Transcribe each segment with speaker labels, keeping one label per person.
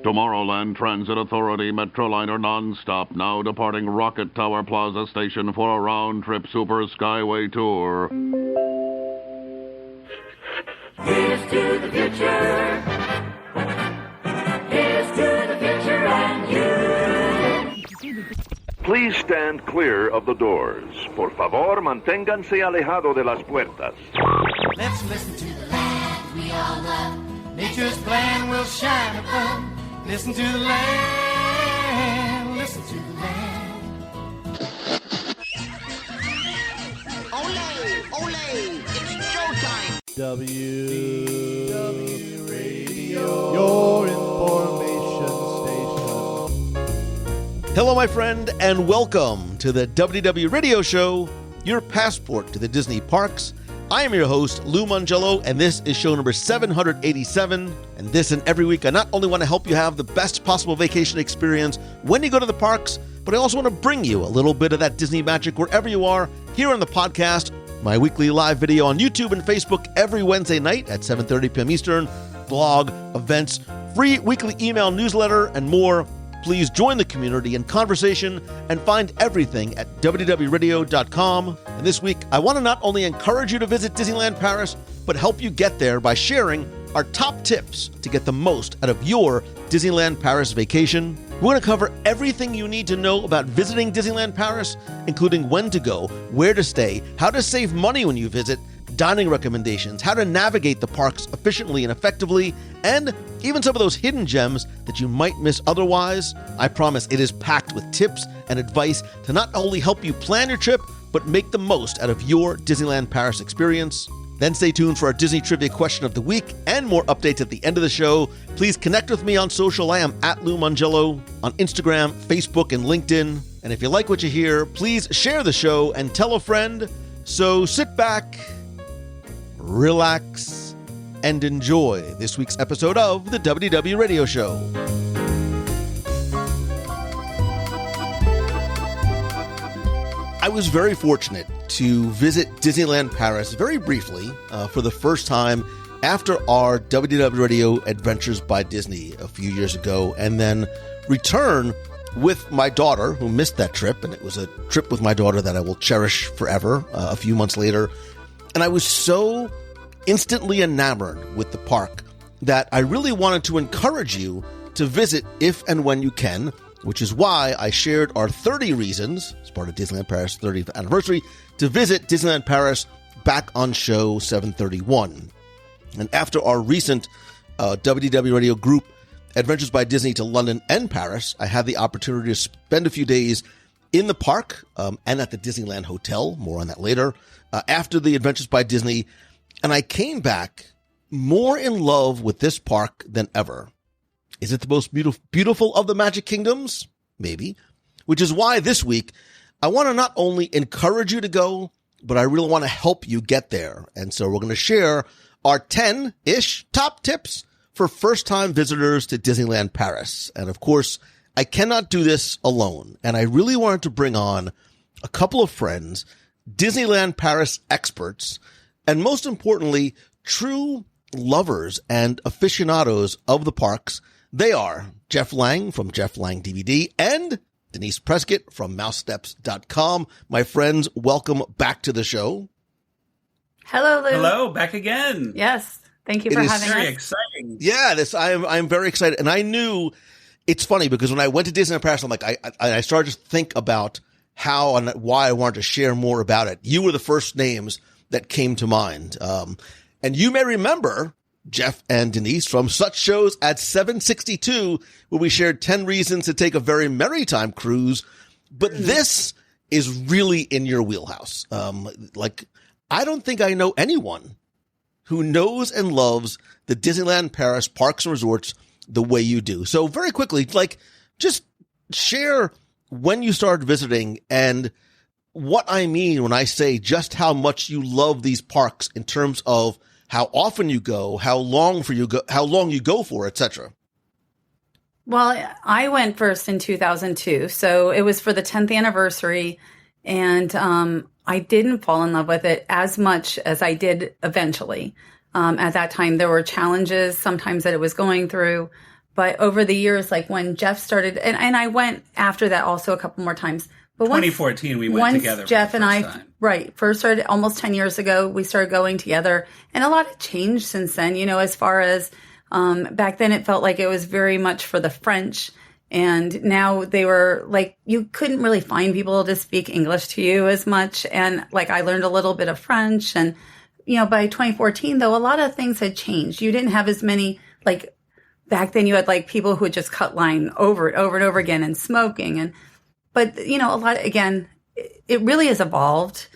Speaker 1: Tomorrowland Transit Authority Metroliner nonstop, now departing Rocket Tower Plaza Station for a round-trip Super Skyway tour.
Speaker 2: Here's to the future. Here's to the future and you.
Speaker 3: Please stand clear of the doors. Por favor, manténganse alejado de las puertas.
Speaker 4: Let's listen to the land we all love. Nature's plan will shine above. Listen to the land. Listen to the land.
Speaker 5: Ole, ole, it's showtime.
Speaker 6: WDW Radio, your information station.
Speaker 7: Hello, my friend, and welcome to the WDW Radio Show, your passport to the Disney parks. I am your host, Lou Mangello, and this is show number 787. And this and every week, I not only want to help you have the best possible vacation experience when you go to the parks, but I also want to bring you a little bit of that Disney magic wherever you are here on the podcast, my weekly live video on YouTube and Facebook every Wednesday night at 7:30 p.m. Eastern, blog, events, free weekly email newsletter, and more. Please join the community in conversation and find everything at WDWRadio.com. And this week, I want to not only encourage you to visit Disneyland Paris, but help you get there by sharing our top tips to get the most out of your Disneyland Paris vacation. We're going to cover everything you need to know about visiting Disneyland Paris, including when to go, where to stay, how to save money when you visit, dining recommendations, how to navigate the parks efficiently and effectively, and even some of those hidden gems that you might miss otherwise. I promise it is packed with tips and advice to not only help you plan your trip, but make the most out of your Disneyland Paris experience. Then stay tuned for our Disney Trivia Question of the Week and more updates at the end of the show. Please connect with me on social. I am at Lou Mangello on Instagram, Facebook, and LinkedIn. And if you like what you hear, please share the show and tell a friend. So sit back, relax, and enjoy this week's episode of the WDW Radio Show. I was very fortunate to visit Disneyland Paris very briefly for the first time after our WDW Radio Adventures by Disney a few years ago, and then return with my daughter, who missed that trip, and it was a trip with my daughter that I will cherish forever a few months later. And I was so instantly enamored with the park that I really wanted to encourage you to visit if and when you can, which is why I shared our 30 reasons, as part of Disneyland Paris' 30th anniversary, to visit Disneyland Paris back on show 731. And after our recent WDW Radio group Adventures by Disney to London and Paris, I had the opportunity to spend a few days in the park and at the Disneyland Hotel, more on that later, after the Adventures by Disney. And I came back more in love with this park than ever. Is it the most beautiful of the Magic Kingdoms? Maybe. Which is why this week, I want to not only encourage you to go, but I really want to help you get there. And so we're going to share our 10-ish top tips for first-time visitors to Disneyland Paris. And of course, I cannot do this alone. And I really wanted to bring on a couple of friends, Disneyland Paris experts, and most importantly, true lovers and aficionados of the parks. They are Jeff Lang from Jeff Lang DVD and Denise Prescott from mousesteps.com. My friends, welcome back to the show.
Speaker 8: Hello, Lou.
Speaker 9: Hello, back again.
Speaker 8: Yes. Thank you for having us.
Speaker 9: Very exciting.
Speaker 7: Yeah, I'm very excited. And I knew, it's funny because when I went to Disneyland Paris, I'm like, I started to think about how and why I wanted to share more about it. You were the first names that came to mind. And you may remember Jeff and Denise from such shows at 762, where we shared 10 reasons to take a very merry time cruise. But this is really in your wheelhouse. I don't think I know anyone who knows and loves the Disneyland Paris parks and resorts the way you do. So very quickly, just share when you started visiting and what I mean when I say just how much you love these parks in terms of how often you go, how long you go for, etc.
Speaker 8: Well, I went first in 2002, so it was for the 10th anniversary, and I didn't fall in love with it as much as I did eventually. At that time, there were challenges sometimes that it was going through. But over the years, like when Jeff started, and I went after that also a couple more times. But
Speaker 9: 2014, we went together.
Speaker 8: Jeff and I,
Speaker 9: time.
Speaker 8: right, first started almost 10 years ago, we started going together. And a lot had changed since then, as far as back then it felt like it was very much for the French. And now they were like, you couldn't really find people to speak English to you as much. And like I learned a little bit of French. And, by 2014, though, a lot of things had changed. You didn't have as many, like back then you had like people who would just cut line over and over again and smoking. But, a lot, again, it really has evolved.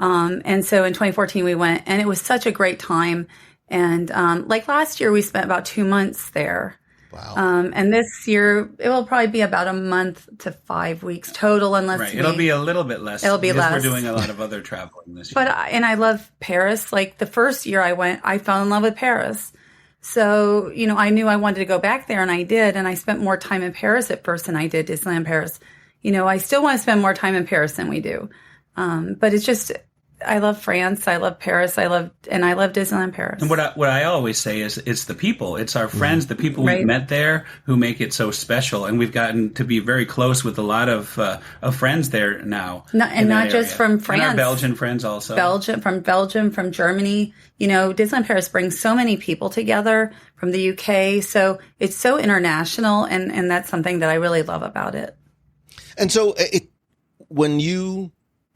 Speaker 8: And so in 2014 we went and it was such a great time. And like last year we spent about 2 months there.
Speaker 7: Wow.
Speaker 8: And this year it will probably be about a month to 5 weeks total, unless
Speaker 9: right. It'll be a little bit less.
Speaker 8: It'll be less.
Speaker 9: We're doing a lot of other traveling this year.
Speaker 8: But and I love Paris. Like the first year I went, I fell in love with Paris. So, I knew I wanted to go back there and I did. And I spent more time in Paris at first than I did Disneyland Paris. I still want to spend more time in Paris than we do. But it's just, I love France. I love Paris. I love Disneyland Paris.
Speaker 9: And what I always say is it's the people. It's our friends, the people we've met there who make it so special. And we've gotten to be very close with a lot of friends there now.
Speaker 8: Not just from France.
Speaker 9: And our Belgian friends also.
Speaker 8: Belgium, from Germany. Disneyland Paris brings so many people together from the UK. So it's so international. And that's something that I really love about it.
Speaker 7: And so when you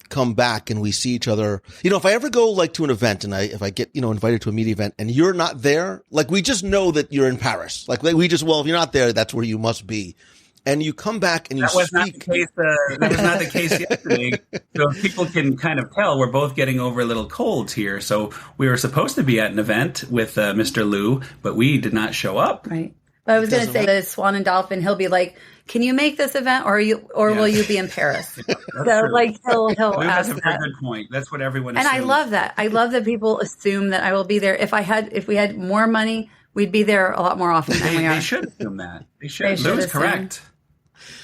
Speaker 7: come back and we see each other, if I ever go like to an event and if I get, invited to a media event and you're not there, like we just know that you're in Paris. Like we just, well, if you're not there, that's where you must be. And you come back and you speak.
Speaker 9: That was not the case yesterday. So people can kind of tell we're both getting over a little colds here. So we were supposed to be at an event with Mr. Lou, but we did not show up.
Speaker 8: Right. But I was going to say the Swan and Dolphin, he'll be like, can you make this event or will you be in Paris?
Speaker 9: Yeah,
Speaker 8: so
Speaker 9: true.
Speaker 8: like he'll ask
Speaker 9: that's a very good point. That's what everyone
Speaker 8: assumes.
Speaker 9: And
Speaker 8: I love that. I love that people assume that I will be there. If we had more money, we'd be there a lot more often than we are.
Speaker 9: They should assume that. They should. Lou's correct.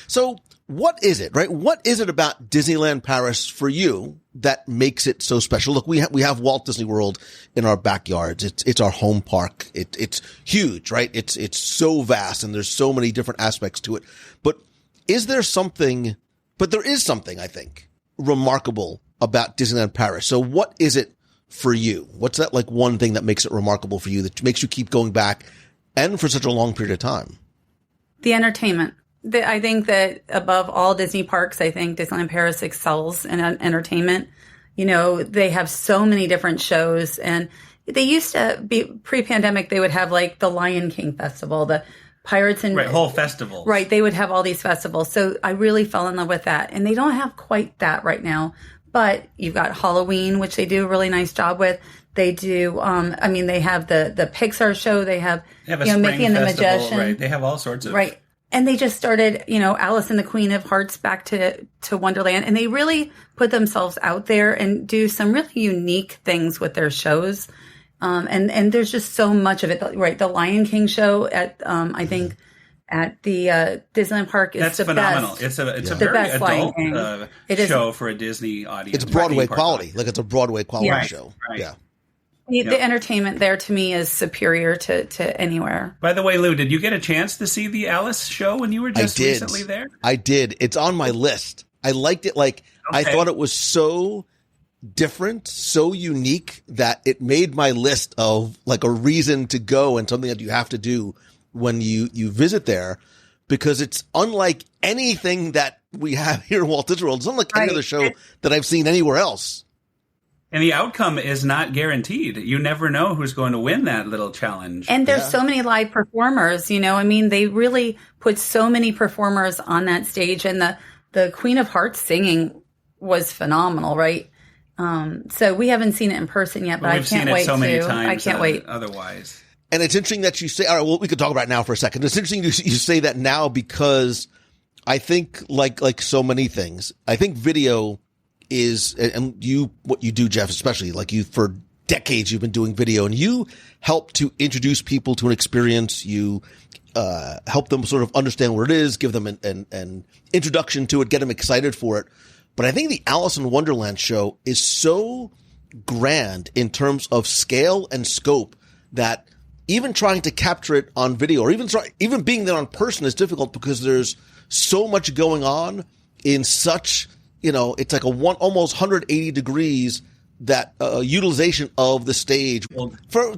Speaker 7: So what is it, right? What is it about Disneyland Paris for you that makes it so special? Look, we have Walt Disney World in our backyards. It's our home park. It's huge, right? It's so vast and there's so many different aspects to it. But there is something, I think, remarkable about Disneyland Paris. So what is it for you? What's that like one thing that makes it remarkable for you that makes you keep going back and for such a long period of time?
Speaker 8: The entertainment. I think that above all Disney parks, I think Disneyland Paris excels in entertainment. They have so many different shows, and they used to be pre-pandemic. They would have like the Lion King Festival, the Pirates and
Speaker 9: whole festivals.
Speaker 8: Right, they would have all these festivals. So I really fell in love with that, and they don't have quite that right now. But you've got Halloween, which they do a really nice job with. They do. They have the Pixar show. They have Mickey and the Magician.
Speaker 9: Right, they have all sorts of
Speaker 8: right. And they just started, Alice and the Queen of Hearts back to Wonderland. And they really put themselves out there and do some really unique things with their shows. And there's just so much of it. Right. The Lion King show I think at the Disneyland Park is the
Speaker 9: phenomenal.
Speaker 8: Best.
Speaker 9: It's a very adult show for a Disney audience.
Speaker 7: It's Broadway quality. Like it's a Broadway quality show.
Speaker 9: Right.
Speaker 7: Yeah.
Speaker 8: The entertainment there to me is superior to anywhere.
Speaker 9: By the way, Lou, did you get a chance to see the Alice show when you were just recently there?
Speaker 7: I did. It's on my list. I liked it. I thought it was so different, so unique that it made my list of like a reason to go and something that you have to do when you visit there, because it's unlike anything that we have here in Walt Disney World. It's unlike any other show that I've seen anywhere else.
Speaker 9: And the outcome is not guaranteed. You never know who's going to win that little challenge.
Speaker 8: And there's so many live performers, they really put so many performers on that stage. And the Queen of Hearts singing was phenomenal, right? So we haven't seen it in person yet, but I can't wait to.
Speaker 9: So many times,
Speaker 8: I can't wait.
Speaker 9: Otherwise.
Speaker 7: And it's interesting that you say, all right, well, we could talk about it now for a second. It's interesting you say that now because I think like so many things, I think video is, and what you do, Jeff, especially like you for decades, you've been doing video and you help to introduce people to an experience. You, help them sort of understand what it is, give them an introduction to it, get them excited for it. But I think the Alice in Wonderland show is so grand in terms of scale and scope that even trying to capture it on video or even being there on person is difficult because there's so much going on in such, it's like almost 180 degrees that utilization of the stage.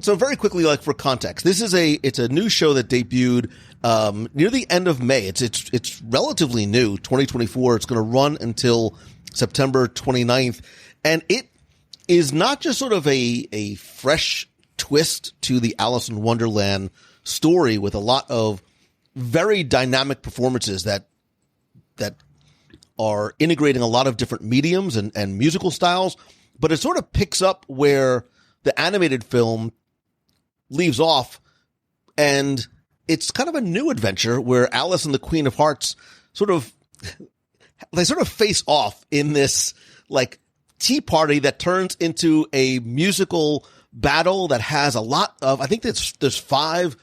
Speaker 7: So very quickly, like for context, it's a new show that debuted near the end of May. It's relatively new, 2024. It's going to run until September 29th, and it is not just sort of a fresh twist to the Alice in Wonderland story with a lot of very dynamic performances that are integrating a lot of different mediums and musical styles, but it sort of picks up where the animated film leaves off, and it's kind of a new adventure where Alice and the Queen of Hearts sort of face off in this like tea party that turns into a musical battle that has a lot of, I think there's 5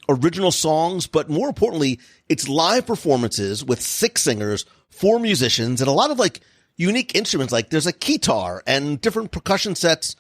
Speaker 7: original songs, but more importantly, it's live performances with 6 singers, 4 musicians, and a lot of like unique instruments. Like there's a guitar and different percussion sets.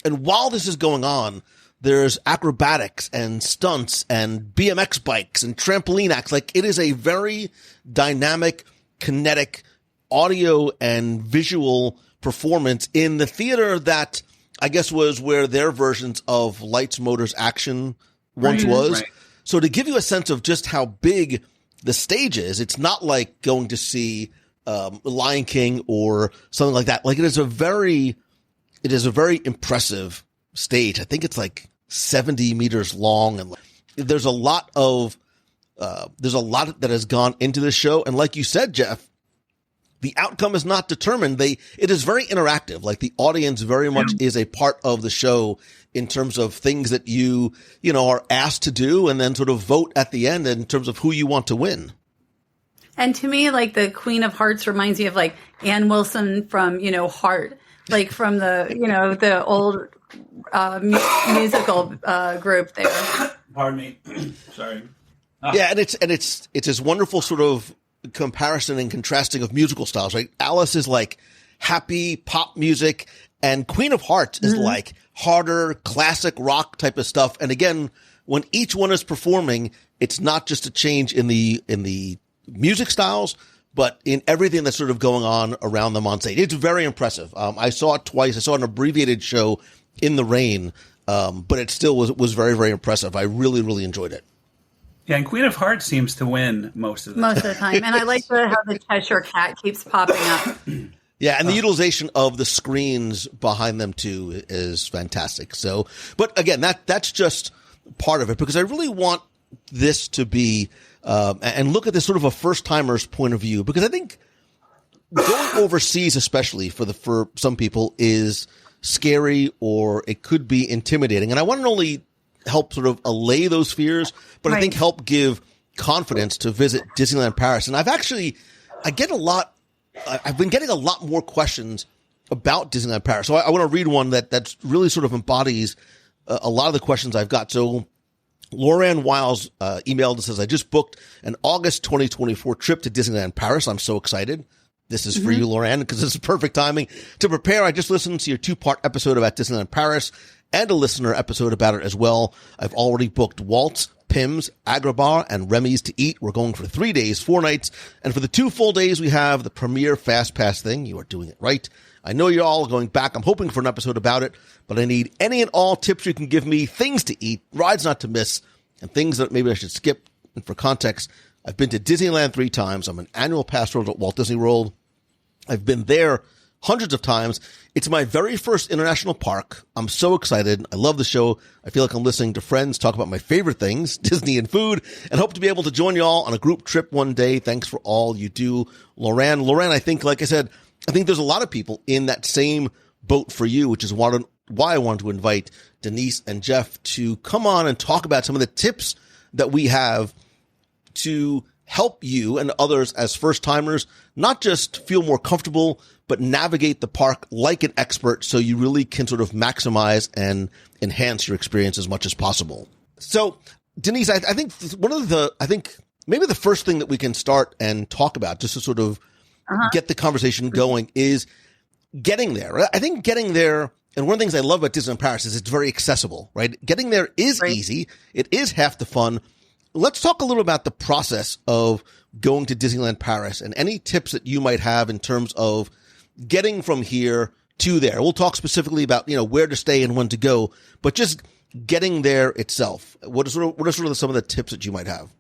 Speaker 7: And while this is going on, there's acrobatics and stunts and BMX bikes and trampoline acts. Like it is a very dynamic, kinetic audio and visual performance in the theater that I guess was where their versions of Lights, Motors, Action once was. Right. So to give you a sense of just how big the stage is, it's not like going to see Lion King or something like that. Like it is a very impressive stage. I think it's like 70 meters long, and there's a lot that has gone into this show. And like you said, Jeff, the outcome is not determined. It is very interactive. Like the audience very much is a part of the show in terms of things that you are asked to do, and then sort of vote at the end in terms of who you want to win.
Speaker 8: And to me, like the Queen of Hearts reminds me of like Ann Wilson from, Heart, like from the old musical group there.
Speaker 9: Pardon me. Sorry.
Speaker 7: Yeah. And it's this wonderful sort of comparison and contrasting of musical styles, right? Alice is like happy pop music, and Queen of Hearts is like harder classic rock type of stuff. And again, when each one is performing, it's not just a change in the music styles, but in everything that's sort of going on around them on stage. It's very impressive. I saw it twice. I saw an abbreviated show in the rain, but it still was very, very impressive. I really, really enjoyed it.
Speaker 9: Yeah, and Queen of Hearts seems to win most of the
Speaker 8: time. And I like how the Cheshire Cat keeps popping up.
Speaker 7: Yeah, and the utilization of the screens behind them too is fantastic. So, but again, that's just part of it, because I really want this to be and look at this sort of a first timer's point of view, because I think going overseas, especially for some people, is scary, or it could be intimidating. And I want to only help sort of allay those fears, but I think help give confidence to visit Disneyland Paris. And I've been getting a lot more questions about Disneyland Paris. So I want to read one that's really sort of embodies a lot of the questions I've got. So Lauren Wiles emailed and says, I just booked an August 2024 trip to Disneyland Paris. I'm so excited. This is for you, Lauren, because it's perfect timing. To prepare, I just listened to your 2-part episode about Disneyland Paris and a listener episode about it as well. I've already booked Waltz, Pim's, Agrabah, and Remy's to eat. We're going for 3 days, 4 nights. And for the 2 full days, we have the Premier Fast Pass thing. You are doing it right. I know you're all going back. I'm hoping for an episode about it, but I need any and all tips you can give me, things to eat, rides not to miss, and things that maybe I should skip. And for context, I've been to Disneyland 3 times. I'm an annual pass holder at Walt Disney World. I've been there hundreds of times. It's my very first international park. I'm so excited. I love the show. I feel like I'm listening to friends talk about my favorite things, Disney and food, and hope to be able to join y'all on a group trip one day. Thanks for all you do, Lauren. I think, like I said, I think there's a lot of people in that same boat for you, which is why I wanted to invite Denise and Jeff to come on and talk about some of the tips that we have to help you and others as first timers not just feel more comfortable, but navigate the park like an expert, so you really can sort of maximize and enhance your experience as much as possible. So, Denise, I think maybe the first thing that we can start and talk about, just to sort of get the conversation going, is getting there. I think getting there And one of the things I love about Disneyland Paris is it's very accessible, right? Getting there is easy. It is half the fun. Let's talk a little about the process of going to Disneyland Paris and any tips that you might have in terms of getting from here to there. We'll talk specifically about, where to stay and when to go, but just getting there itself. What are sort of some of the tips that you might have?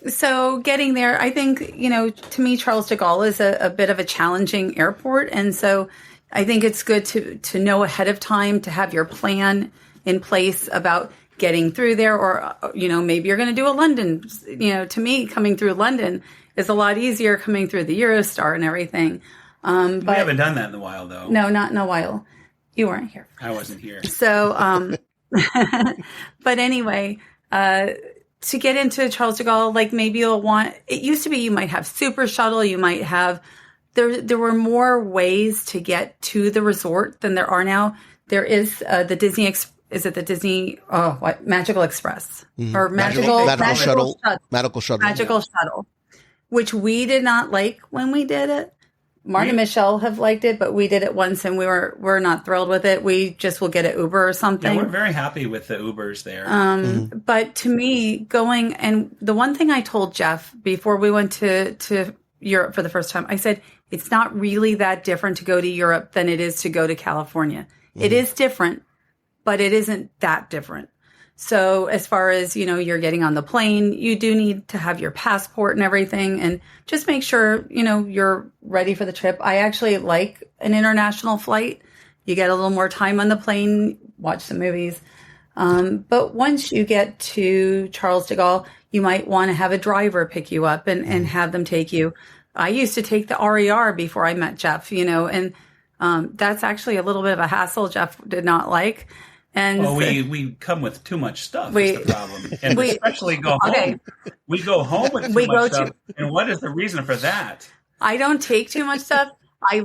Speaker 8: So getting there, I think, to me, Charles de Gaulle is a bit of a challenging airport. And so I think it's good to know ahead of time, to have your plan in place about getting through there. Or, maybe you're going to do a London. To me, coming through London is a lot easier coming through the Eurostar and everything.
Speaker 9: But we haven't done that in a while, though.
Speaker 8: No, not in a while. You weren't here.
Speaker 9: I wasn't here.
Speaker 8: So, but anyway, to get into Charles de Gaulle, like maybe it used to be you might have Super Shuttle, you might have, there were more ways to get to the resort than there are now. There is the Disney, Magical Express or Magical Shuttle, which we did not like when we did it. Martin and Michelle have liked it, but we did it once and we're not thrilled with it. We just will get an Uber or something.
Speaker 9: Yeah, we're very happy with the Ubers there.
Speaker 8: But to me, and the one thing I told Jeff before we went to Europe for the first time, I said, it's not really that different to go to Europe than it is to go to California. It is different, but it isn't that different. So as far as, you're getting on the plane, you do need to have your passport and everything, and just make sure, you're ready for the trip. I actually like an international flight. You get a little more time on the plane, watch some movies. But once you get to Charles de Gaulle, you might want to have a driver pick you up and have them take you. I used to take the RER before I met Jeff, and that's actually a little bit of a hassle Jeff did not like. And
Speaker 9: we come with too much stuff. Is the problem, and especially go home. We go home with too much stuff. And what is the reason for that?
Speaker 8: I don't take too much stuff. I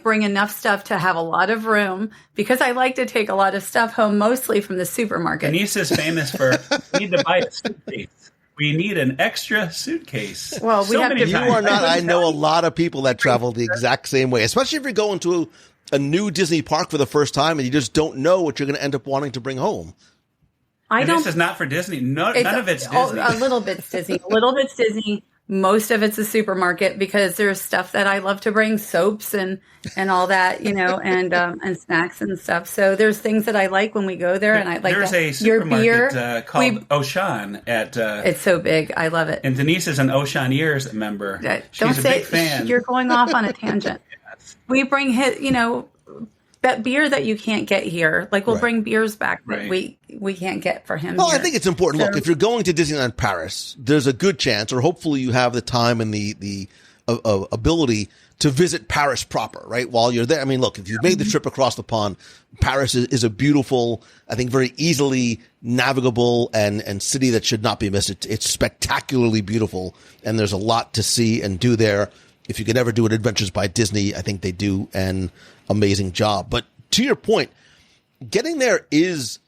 Speaker 8: bring enough stuff to have a lot of room because I like to take a lot of stuff home, mostly from the supermarket.
Speaker 9: Denise is famous for need to buy a suitcase. We need an extra suitcase.
Speaker 8: Well, you
Speaker 7: are not. I know a lot of people that travel the exact same way, especially if you're going to a new Disney park for the first time and you just don't know what you're going to end up wanting to bring home.
Speaker 9: This is not for Disney. None of it's Disney.
Speaker 8: A little bit's Disney. A little bit's Disney. Most of it's a supermarket because there's stuff that I love to bring, soaps and all that, and snacks and stuff. So there's things that I like when we go there, and I like
Speaker 9: there's a supermarket called Auchan at.
Speaker 8: It's so big, I love it.
Speaker 9: And Denise is an Auchan member. She's a big fan.
Speaker 8: You're going off on a tangent. Yes. We bring that beer that you can't get here. Like we'll bring beers back that we can't get for him.
Speaker 7: Well,
Speaker 8: here.
Speaker 7: I think it's important. Look, if you're going to Disneyland Paris, there's a good chance, or hopefully you have the time and the ability to visit Paris proper, right? While you're there. I mean, look, if you've made the trip across the pond, Paris is a beautiful, I think very easily navigable and city that should not be missed. It's spectacularly beautiful, and there's a lot to see and do there. If you could ever do an Adventures by Disney, I think they do an amazing job. But to your point, getting there it's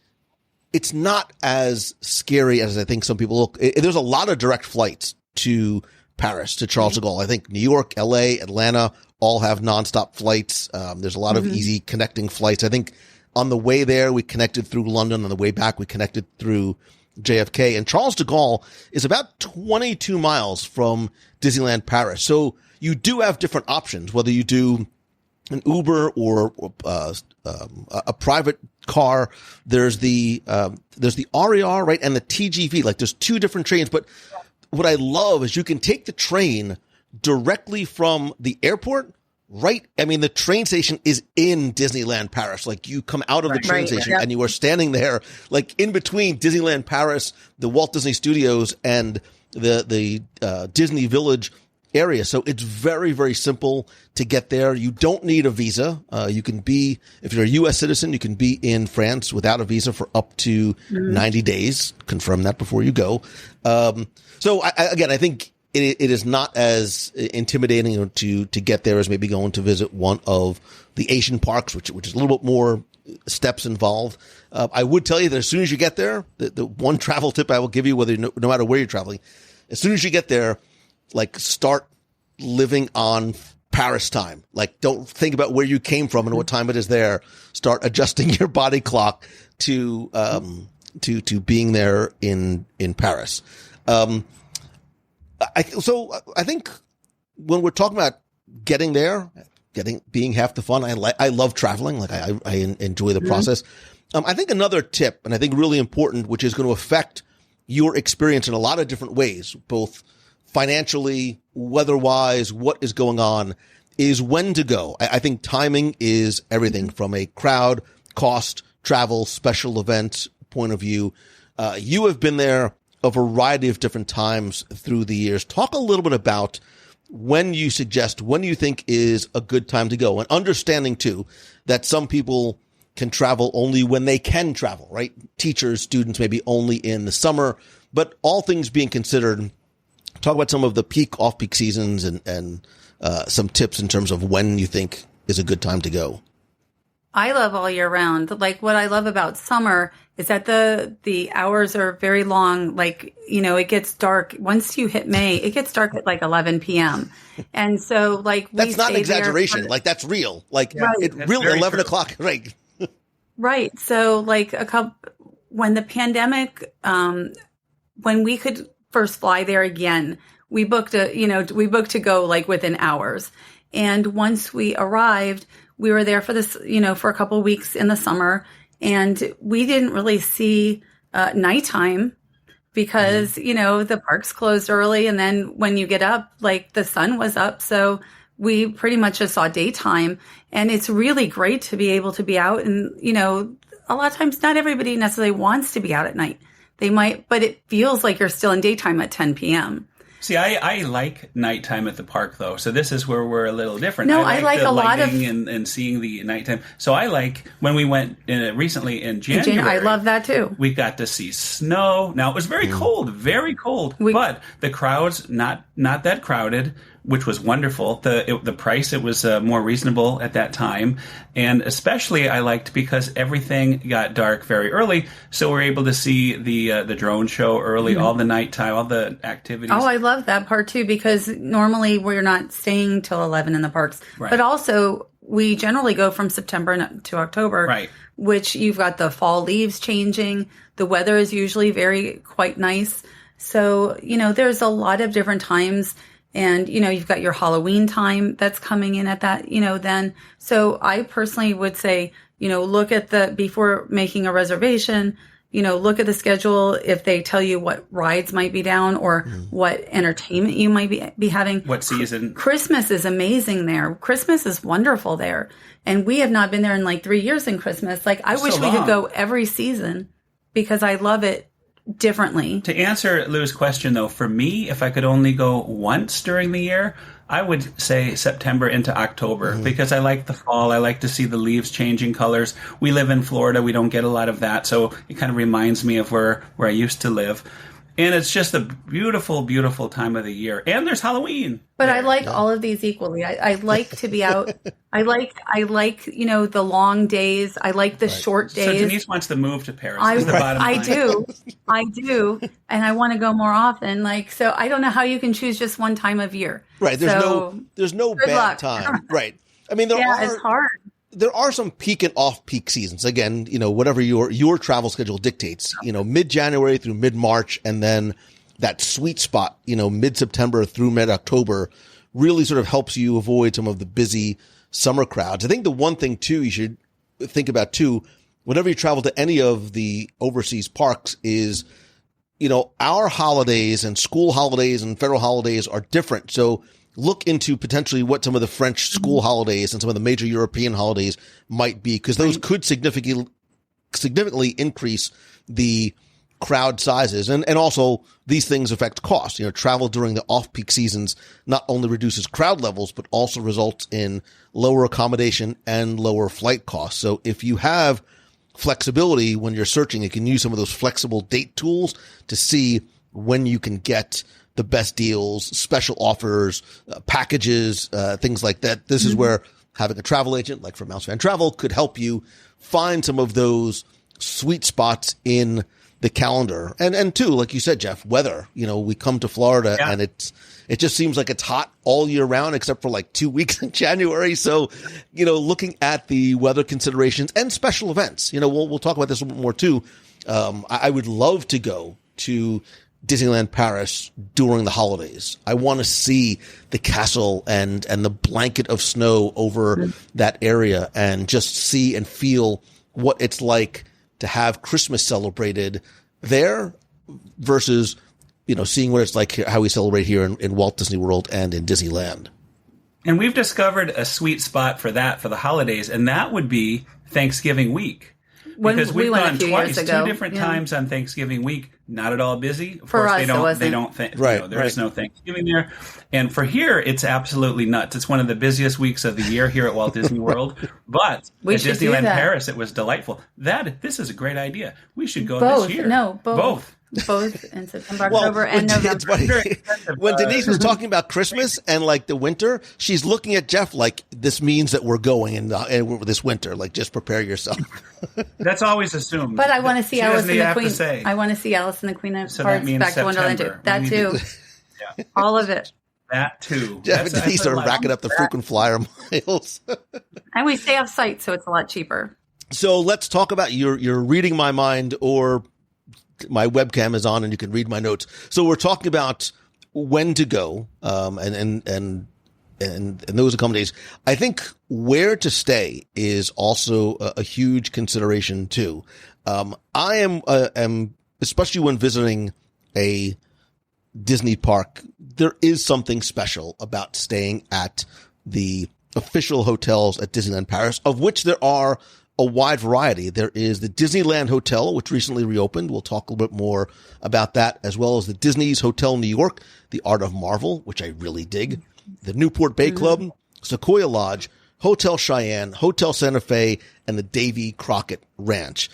Speaker 7: not as scary as I think some people look. There's a lot of direct flights to Paris, to Charles de Gaulle. I think New York, LA, Atlanta all have nonstop flights. There's a lot of easy connecting flights. I think on the way there, we connected through London. On the way back, we connected through JFK. And Charles de Gaulle is about 22 miles from Disneyland Paris. So you do have different options, whether you do an Uber or a private car. There's the RER, right, and the TGV. Like there's two different trains. But what I love is you can take the train directly from the airport. Right. I mean, the train station is in Disneyland Paris. Like you come out of the train station and you are standing there, like in between Disneyland Paris, the Walt Disney Studios, and the Disney Village area. So it's very, very simple to get there. You don't need a visa. You can be, if you're a U.S. citizen, you can be in France without a visa for up to 90 days. Confirm that before you go. So I think it is not as intimidating to get there as maybe going to visit one of the Asian parks, which is a little bit more steps involved. I would tell you that as soon as you get there, the one travel tip I will give you, no matter where you're traveling, as soon as you get there, like start living on Paris time. Like, don't think about where you came from and what time it is there. Start adjusting your body clock to being there in Paris. I think when we're talking about getting there, being half the fun, I love traveling. Like, I enjoy the process. I think another tip, and I think really important, which is going to affect your experience in a lot of different ways, both financially, weather-wise, what is going on, is when to go. I think timing is everything from a crowd, cost, travel, special event point of view. You have been there a variety of different times through the years. Talk a little bit about when you think is a good time to go, and understanding too that some people can travel only when they can travel, right? Teachers, students, maybe only in the summer, but all things being considered, talk about some of the peak, off-peak seasons and some tips in terms of when you think is a good time to go.
Speaker 8: I love all year round. Like, what I love about summer is that the hours are very long. Like, it gets dark. Once you hit May, it gets dark at like 11 p.m. And so, like,
Speaker 7: that's not an exaggeration. Like, that's real. Like, it really 11 o'clock, right?
Speaker 8: Right. So, like, when the pandemic, when we could first fly there again, we booked to go like within hours. And once we arrived, we were there for this, for a couple of weeks in the summer, and we didn't really see nighttime because, the parks closed early. And then when you get up, like, the sun was up. So we pretty much just saw daytime, and it's really great to be able to be out. And, a lot of times not everybody necessarily wants to be out at night. They might, but it feels like you're still in daytime at 10 p.m.
Speaker 9: See, I like nighttime at the park, though. So this is where we're a little different.
Speaker 8: No, I like
Speaker 9: the
Speaker 8: a lot of
Speaker 9: and seeing the nighttime. So I like when we went recently in January.
Speaker 8: I love that too.
Speaker 9: We got to see snow. Now it was very cold, but the crowds not that crowded, which was wonderful. The price, it was more reasonable at that time, and especially I liked because everything got dark very early, so we're able to see the drone show early, all the nighttime, all the activities.
Speaker 8: Oh, I love that part too, because normally we're not staying till 11 in the parks,
Speaker 9: right.
Speaker 8: But also we generally go from September to October,
Speaker 9: right? Which
Speaker 8: you've got the fall leaves changing. The weather is usually quite nice, so there's a lot of different times. And, you've got your Halloween time that's coming in at that, then. So I personally would say, look at before making a reservation, look at the schedule. If they tell you what rides might be down or what entertainment you might be having.
Speaker 9: What season?
Speaker 8: Christmas is amazing there. Christmas is wonderful there. And we have not been there in like 3 years in Christmas. Like, I wish we could go every season because I love it differently.
Speaker 9: To answer Lou's question, though, for me, if I could only go once during the year, I would say September into October because I like the fall. I like to see the leaves changing colors. We live in Florida. We don't get a lot of that, so it kind of reminds me of where I used to live. And it's just a beautiful, beautiful time of the year. And there's Halloween.
Speaker 8: But I like all of these equally. I like to be out. I like the long days. I like the short days.
Speaker 9: So Denise wants to move to Paris. Is the bottom line.
Speaker 8: I do. And I want to go more often. Like, so I don't know how you can choose just one time of year.
Speaker 7: Right. There's no bad
Speaker 8: luck.
Speaker 7: time. Right. I mean,
Speaker 8: it's hard.
Speaker 7: There are some peak and off-peak seasons. Again, whatever your travel schedule dictates, mid-January through mid-March, and then that sweet spot, mid-September through mid-October really sort of helps you avoid some of the busy summer crowds. I think the one thing too, you should think about too, whenever you travel to any of the overseas parks is, our holidays and school holidays and federal holidays are different. So look into potentially what some of the French school holidays and some of the major European holidays might be, because those could significantly increase the crowd sizes. And also these things affect cost. Travel during the off-peak seasons not only reduces crowd levels, but also results in lower accommodation and lower flight costs. So if you have flexibility when you're searching, you can use some of those flexible date tools to see when you can get the best deals, special offers, packages, things like that. This is where having a travel agent like from Mouse Fan Travel could help you find some of those sweet spots in the calendar. And too, like you said, Jeff, weather. We come to Florida and it just seems like it's hot all year round, except for like 2 weeks in January. So, looking at the weather considerations and special events, we'll talk about this a little bit more too. I would love to go to Disneyland Paris during the holidays. I want to see the castle and the blanket of snow over that area and just see and feel what it's like to have Christmas celebrated there versus, seeing what it's like, how we celebrate here in Walt Disney World and in Disneyland.
Speaker 9: And we've discovered a sweet spot for that for the holidays, and that would be Thanksgiving week. Because we've gone twice, 2 different times on Thanksgiving week, not at all busy. Of course, they don't think, there is no Thanksgiving there. And for here, it's absolutely nuts. It's one of the busiest weeks of the year here at Walt Disney World. But at Disneyland Paris, it was delightful. This is a great idea. We should go this year. Both in September, October, and November.
Speaker 7: When Denise was talking about Christmas and like the winter, she's looking at Jeff like this means that we're going in this winter. Like, just prepare yourself.
Speaker 9: That's always assumed.
Speaker 8: But I want to see Alice and the Queen. I want to see Alice and the Queen of Hearts Back to Wonderland too. That too. All of it.
Speaker 9: That too.
Speaker 7: Jeff and Denise are racking up the frequent flyer miles.
Speaker 8: And we stay off site, so it's a lot cheaper.
Speaker 7: So let's talk about you're reading my mind, or my webcam is on and you can read my notes. So we're talking about when to go, and those accommodations. I think where to stay is also a huge consideration too. I am especially when visiting a Disney park, there is something special about staying at the official hotels at Disneyland Paris, of which there are a wide variety. There is the Disneyland Hotel, which recently reopened. We'll talk a little bit more about that, as well as the Disney's Hotel New York, the Art of Marvel, which I really dig, the Newport Bay Club, Sequoia Lodge, Hotel Cheyenne, Hotel Santa Fe, and the Davy Crockett Ranch.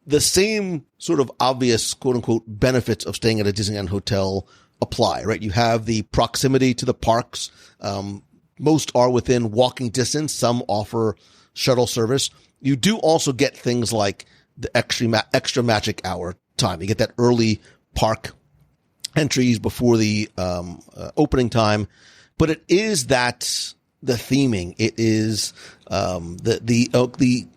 Speaker 7: The same sort of obvious, quote unquote, benefits of staying at a Disneyland hotel apply, right? You have the proximity to the parks. Most are within walking distance. Some offer shuttle service. You do also get things like the extra magic hour time. You get that early park entries before the opening time, but it is the theming. It is the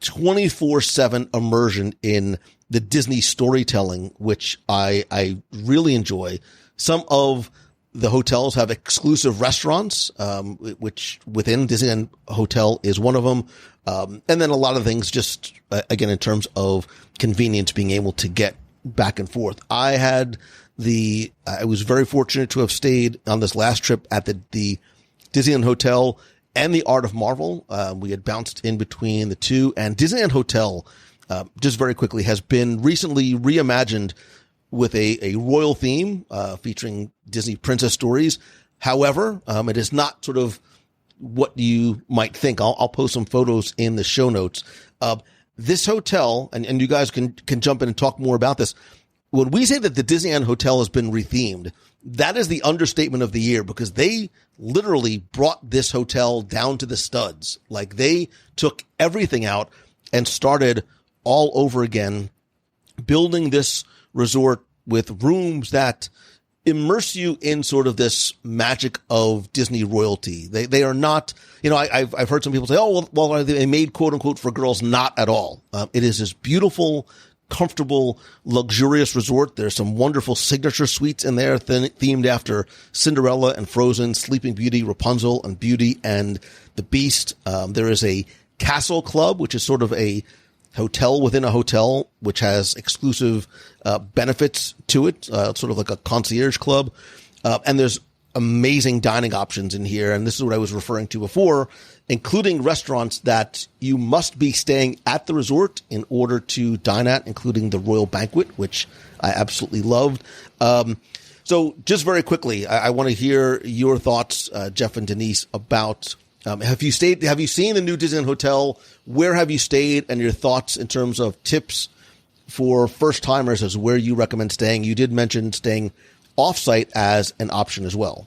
Speaker 7: 24/7 immersion in the Disney storytelling, which I really enjoy. Some of the hotels have exclusive restaurants, which within Disneyland Hotel is one of them. And then a lot of things just, again, in terms of convenience, being able to get back and forth. I was very fortunate to have stayed on this last trip at the Disneyland Hotel and the Art of Marvel. We had bounced in between the two, and Disneyland Hotel, just very quickly, has been recently reimagined with a royal theme, featuring Disney princess stories. However, it is not sort of what you might think. I'll post some photos in the show notes. This hotel, and you guys can jump in and talk more about this. When we say that the Disneyland Hotel has been rethemed, that is the understatement of the year, because they literally brought this hotel down to the studs. Like, they took everything out and started all over again, building this resort with rooms that immerse you in sort of this magic of Disney royalty. They are not, I've heard some people say, oh, well, they made quote unquote for girls. Not at all. It is this beautiful, comfortable, luxurious resort. There's some wonderful signature suites in there themed after Cinderella and Frozen, Sleeping Beauty, Rapunzel, and Beauty and the Beast. There is a Castle Club, which is sort of a hotel within a hotel, which has exclusive benefits to it, sort of like a concierge club. And there's amazing dining options in here. And this is what I was referring to before, including restaurants that you must be staying at the resort in order to dine at, including the Royal Banquet, which I absolutely loved. So just very quickly, I want to hear your thoughts, Jeff and Denise, about have you seen the new Disneyland Hotel? Where have you stayed, and your thoughts in terms of tips for first timers as where you recommend staying? You did mention staying off-site as an option as well.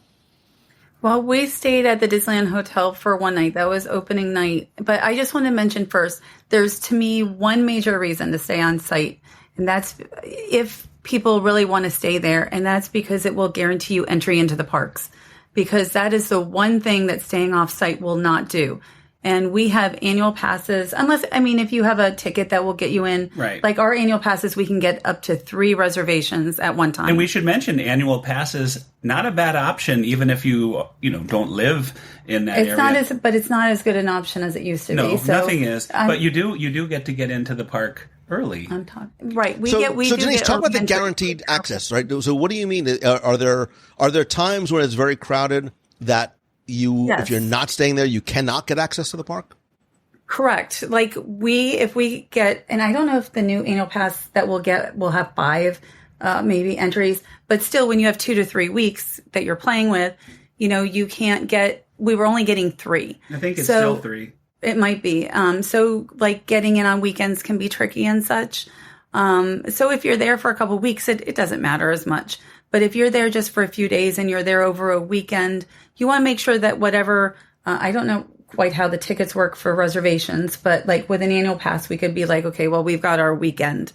Speaker 8: Well, we stayed at the Disneyland Hotel for one night. That was opening night. But I just want to mention first, there's, to me, one major reason to stay on site, And that's if people really want to stay there. And that's because it will guarantee you entry into the parks, because that is the one thing that staying off site will not do. And we have annual passes, unless, I mean, if you have a ticket that will get you in,
Speaker 9: right.
Speaker 8: Like our annual passes, we can get up to 3 reservations at one time.
Speaker 9: And we should mention annual passes, not a bad option, even if you don't live in that area.
Speaker 8: But it's not as good an option as it used to be.
Speaker 9: No,
Speaker 8: So,
Speaker 9: nothing is. But you do get to get into the park early.
Speaker 8: Right.
Speaker 7: So Denise, talk about the guaranteed access, right? So what do you mean? Are there times when it's very crowded that if you're not staying there, you cannot get access to the park?
Speaker 8: Correct. Like if we get, and I don't know if the new annual pass that we'll get will have 5 maybe entries, but still when you have 2 to 3 weeks that you're playing with, you can't get, we were only getting 3.
Speaker 9: I think it's still 3.
Speaker 8: It might be. So like getting in on weekends can be tricky and such. So if you're there for a couple of weeks, it doesn't matter as much. But if you're there just for a few days and you're there over a weekend, you want to make sure that whatever, I don't know quite how the tickets work for reservations, but like with an annual pass, we could be like, okay, well, we've got our weekend.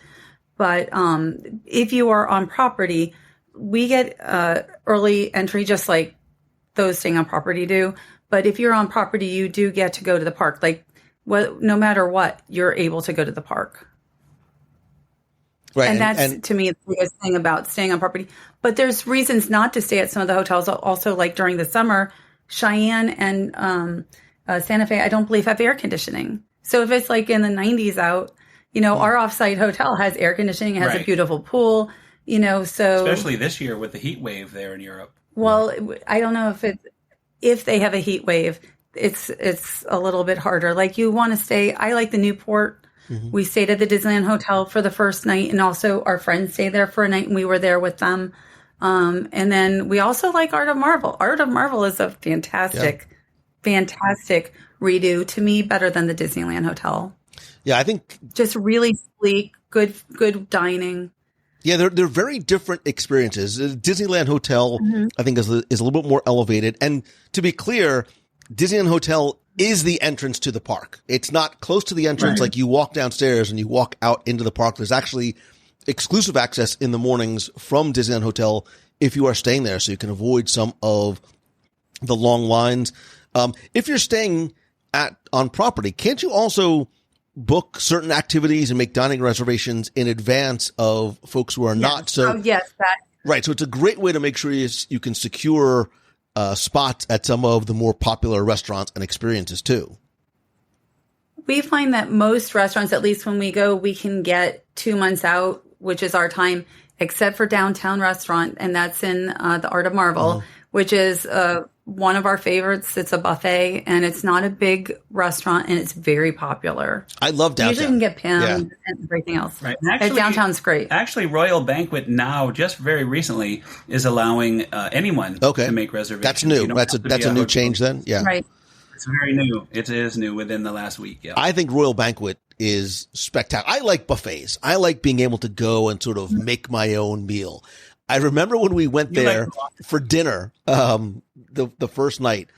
Speaker 8: But if you are on property, we get early entry just like those staying on property do. But if you're on property, you do get to go to the park. Like no matter what, you're able to go to the park.
Speaker 7: Right.
Speaker 8: And that's, to me, the biggest thing about staying on property. But there's reasons not to stay at some of the hotels. Also, like during the summer, Cheyenne and Santa Fe, I don't believe have air conditioning. So if it's like in the 90s out, our offsite hotel has air conditioning, it has a beautiful pool, so.
Speaker 9: Especially this year with the heat wave there in Europe.
Speaker 8: Well, I don't know if they have a heat wave, it's a little bit harder. Like you want to stay, I like the Newport. Mm-hmm. We stayed at the Disneyland Hotel for the first night, and also our friends stayed there for a night, and we were there with them. And then we also like Art of Marvel. Art of Marvel is a fantastic redo, to me, better than the Disneyland Hotel.
Speaker 7: Yeah, I think
Speaker 8: just really sleek, good dining.
Speaker 7: Yeah, they're very different experiences. Disneyland Hotel, I think, is a little bit more elevated. And to be clear, Disneyland Hotel is the entrance to the park. It's not close to the entrance. Like you walk downstairs and you walk out into the park. There's actually exclusive access in the mornings from Disneyland Hotel if you are staying there, so you can avoid some of the long lines. If you're staying on property, can't you also book certain activities and make dining reservations in advance of folks who are not? So right. So it's a great way to make sure you can secure spots at some of the more popular restaurants and experiences too.
Speaker 8: We find that most restaurants, at least when we go, we can get 2 months out, which is our time, except for Downtown Restaurant. And that's in the Art of Marvel, which is one of our favorites. It's a buffet and it's not a big restaurant and it's very popular.
Speaker 7: I love Downtown.
Speaker 8: Usually you can get Pim and everything else.
Speaker 9: Right. Actually,
Speaker 8: Downtown's great.
Speaker 9: Actually, Royal Banquet now, just very recently, is allowing anyone to make reservations.
Speaker 7: That's new. That's a new change then? Yeah.
Speaker 8: Right.
Speaker 9: It's very new. It is new within the last week. Yeah.
Speaker 7: I think Royal Banquet is spectacular. I like buffets. I like being able to go and sort of make my own meal. I remember when we went there for dinner the first night,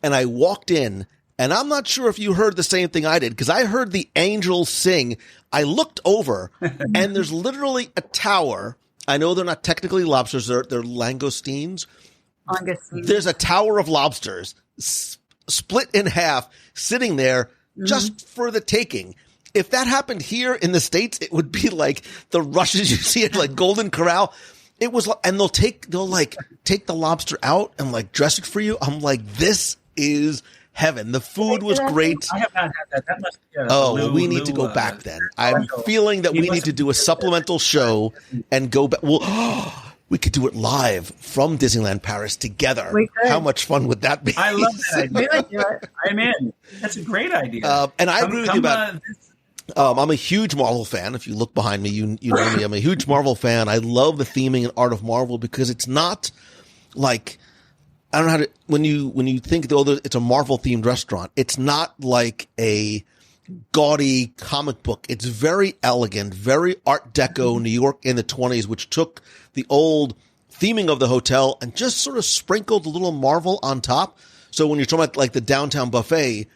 Speaker 7: and I walked in, and I'm not sure if you heard the same thing I did, because I heard the angels sing. I looked over, and there's literally a tower. I know they're not technically lobsters. They're langoustines. There's a tower of lobsters split in half, sitting there just for the taking. If that happened here in the States, it would be like the rushes you see at like Golden Corral. It was, and they'll take the lobster out and like dress it for you. I'm like, this is heaven. The food was great.
Speaker 9: I have not had that. That must be
Speaker 7: well, we need to go back then. I'm feeling that we need to do a supplemental show and go back. Well, we could do it live from Disneyland Paris together. How much fun would that be?
Speaker 9: I love that idea. I'm in. That's a great idea.
Speaker 7: And I agree with you about I'm a huge Marvel fan. If you look behind me, you know me. I'm a huge Marvel fan. I love the theming and art of Marvel because it's not like, I don't know how to, when you think it's a Marvel themed restaurant, it's not like a gaudy comic book. It's very elegant, very Art Deco New York in the 1920s, which took the old theming of the hotel and just sort of sprinkled a little Marvel on top. So when you're talking about like the downtown buffet,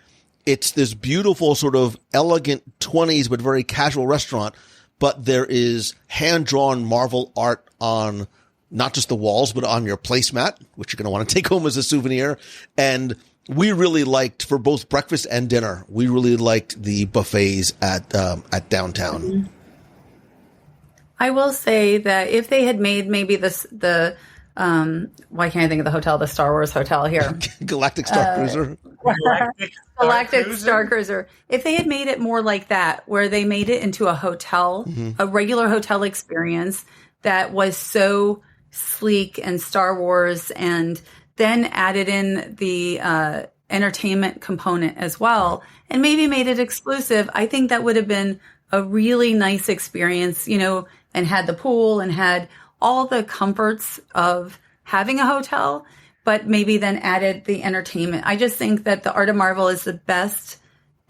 Speaker 7: it's this beautiful sort of elegant 1920s but very casual restaurant, but there is hand-drawn Marvel art on not just the walls, but on your placemat, which you're going to want to take home as a souvenir. And we really liked, for both breakfast and dinner, we really liked the buffets at downtown.
Speaker 8: I will say that if they had made maybe why can't I think of the hotel, the Star Wars hotel here?
Speaker 7: Galactic Star Cruiser.
Speaker 8: Galactic Star Cruiser. If they had made it more like that, where they made it into a hotel, a regular hotel experience that was so sleek and Star Wars, and then added in the entertainment component as well, and maybe made it exclusive, I think that would have been a really nice experience, and had the pool and had all the comforts of having a hotel, but maybe then added the entertainment. I just think that the Art of Marvel is the best,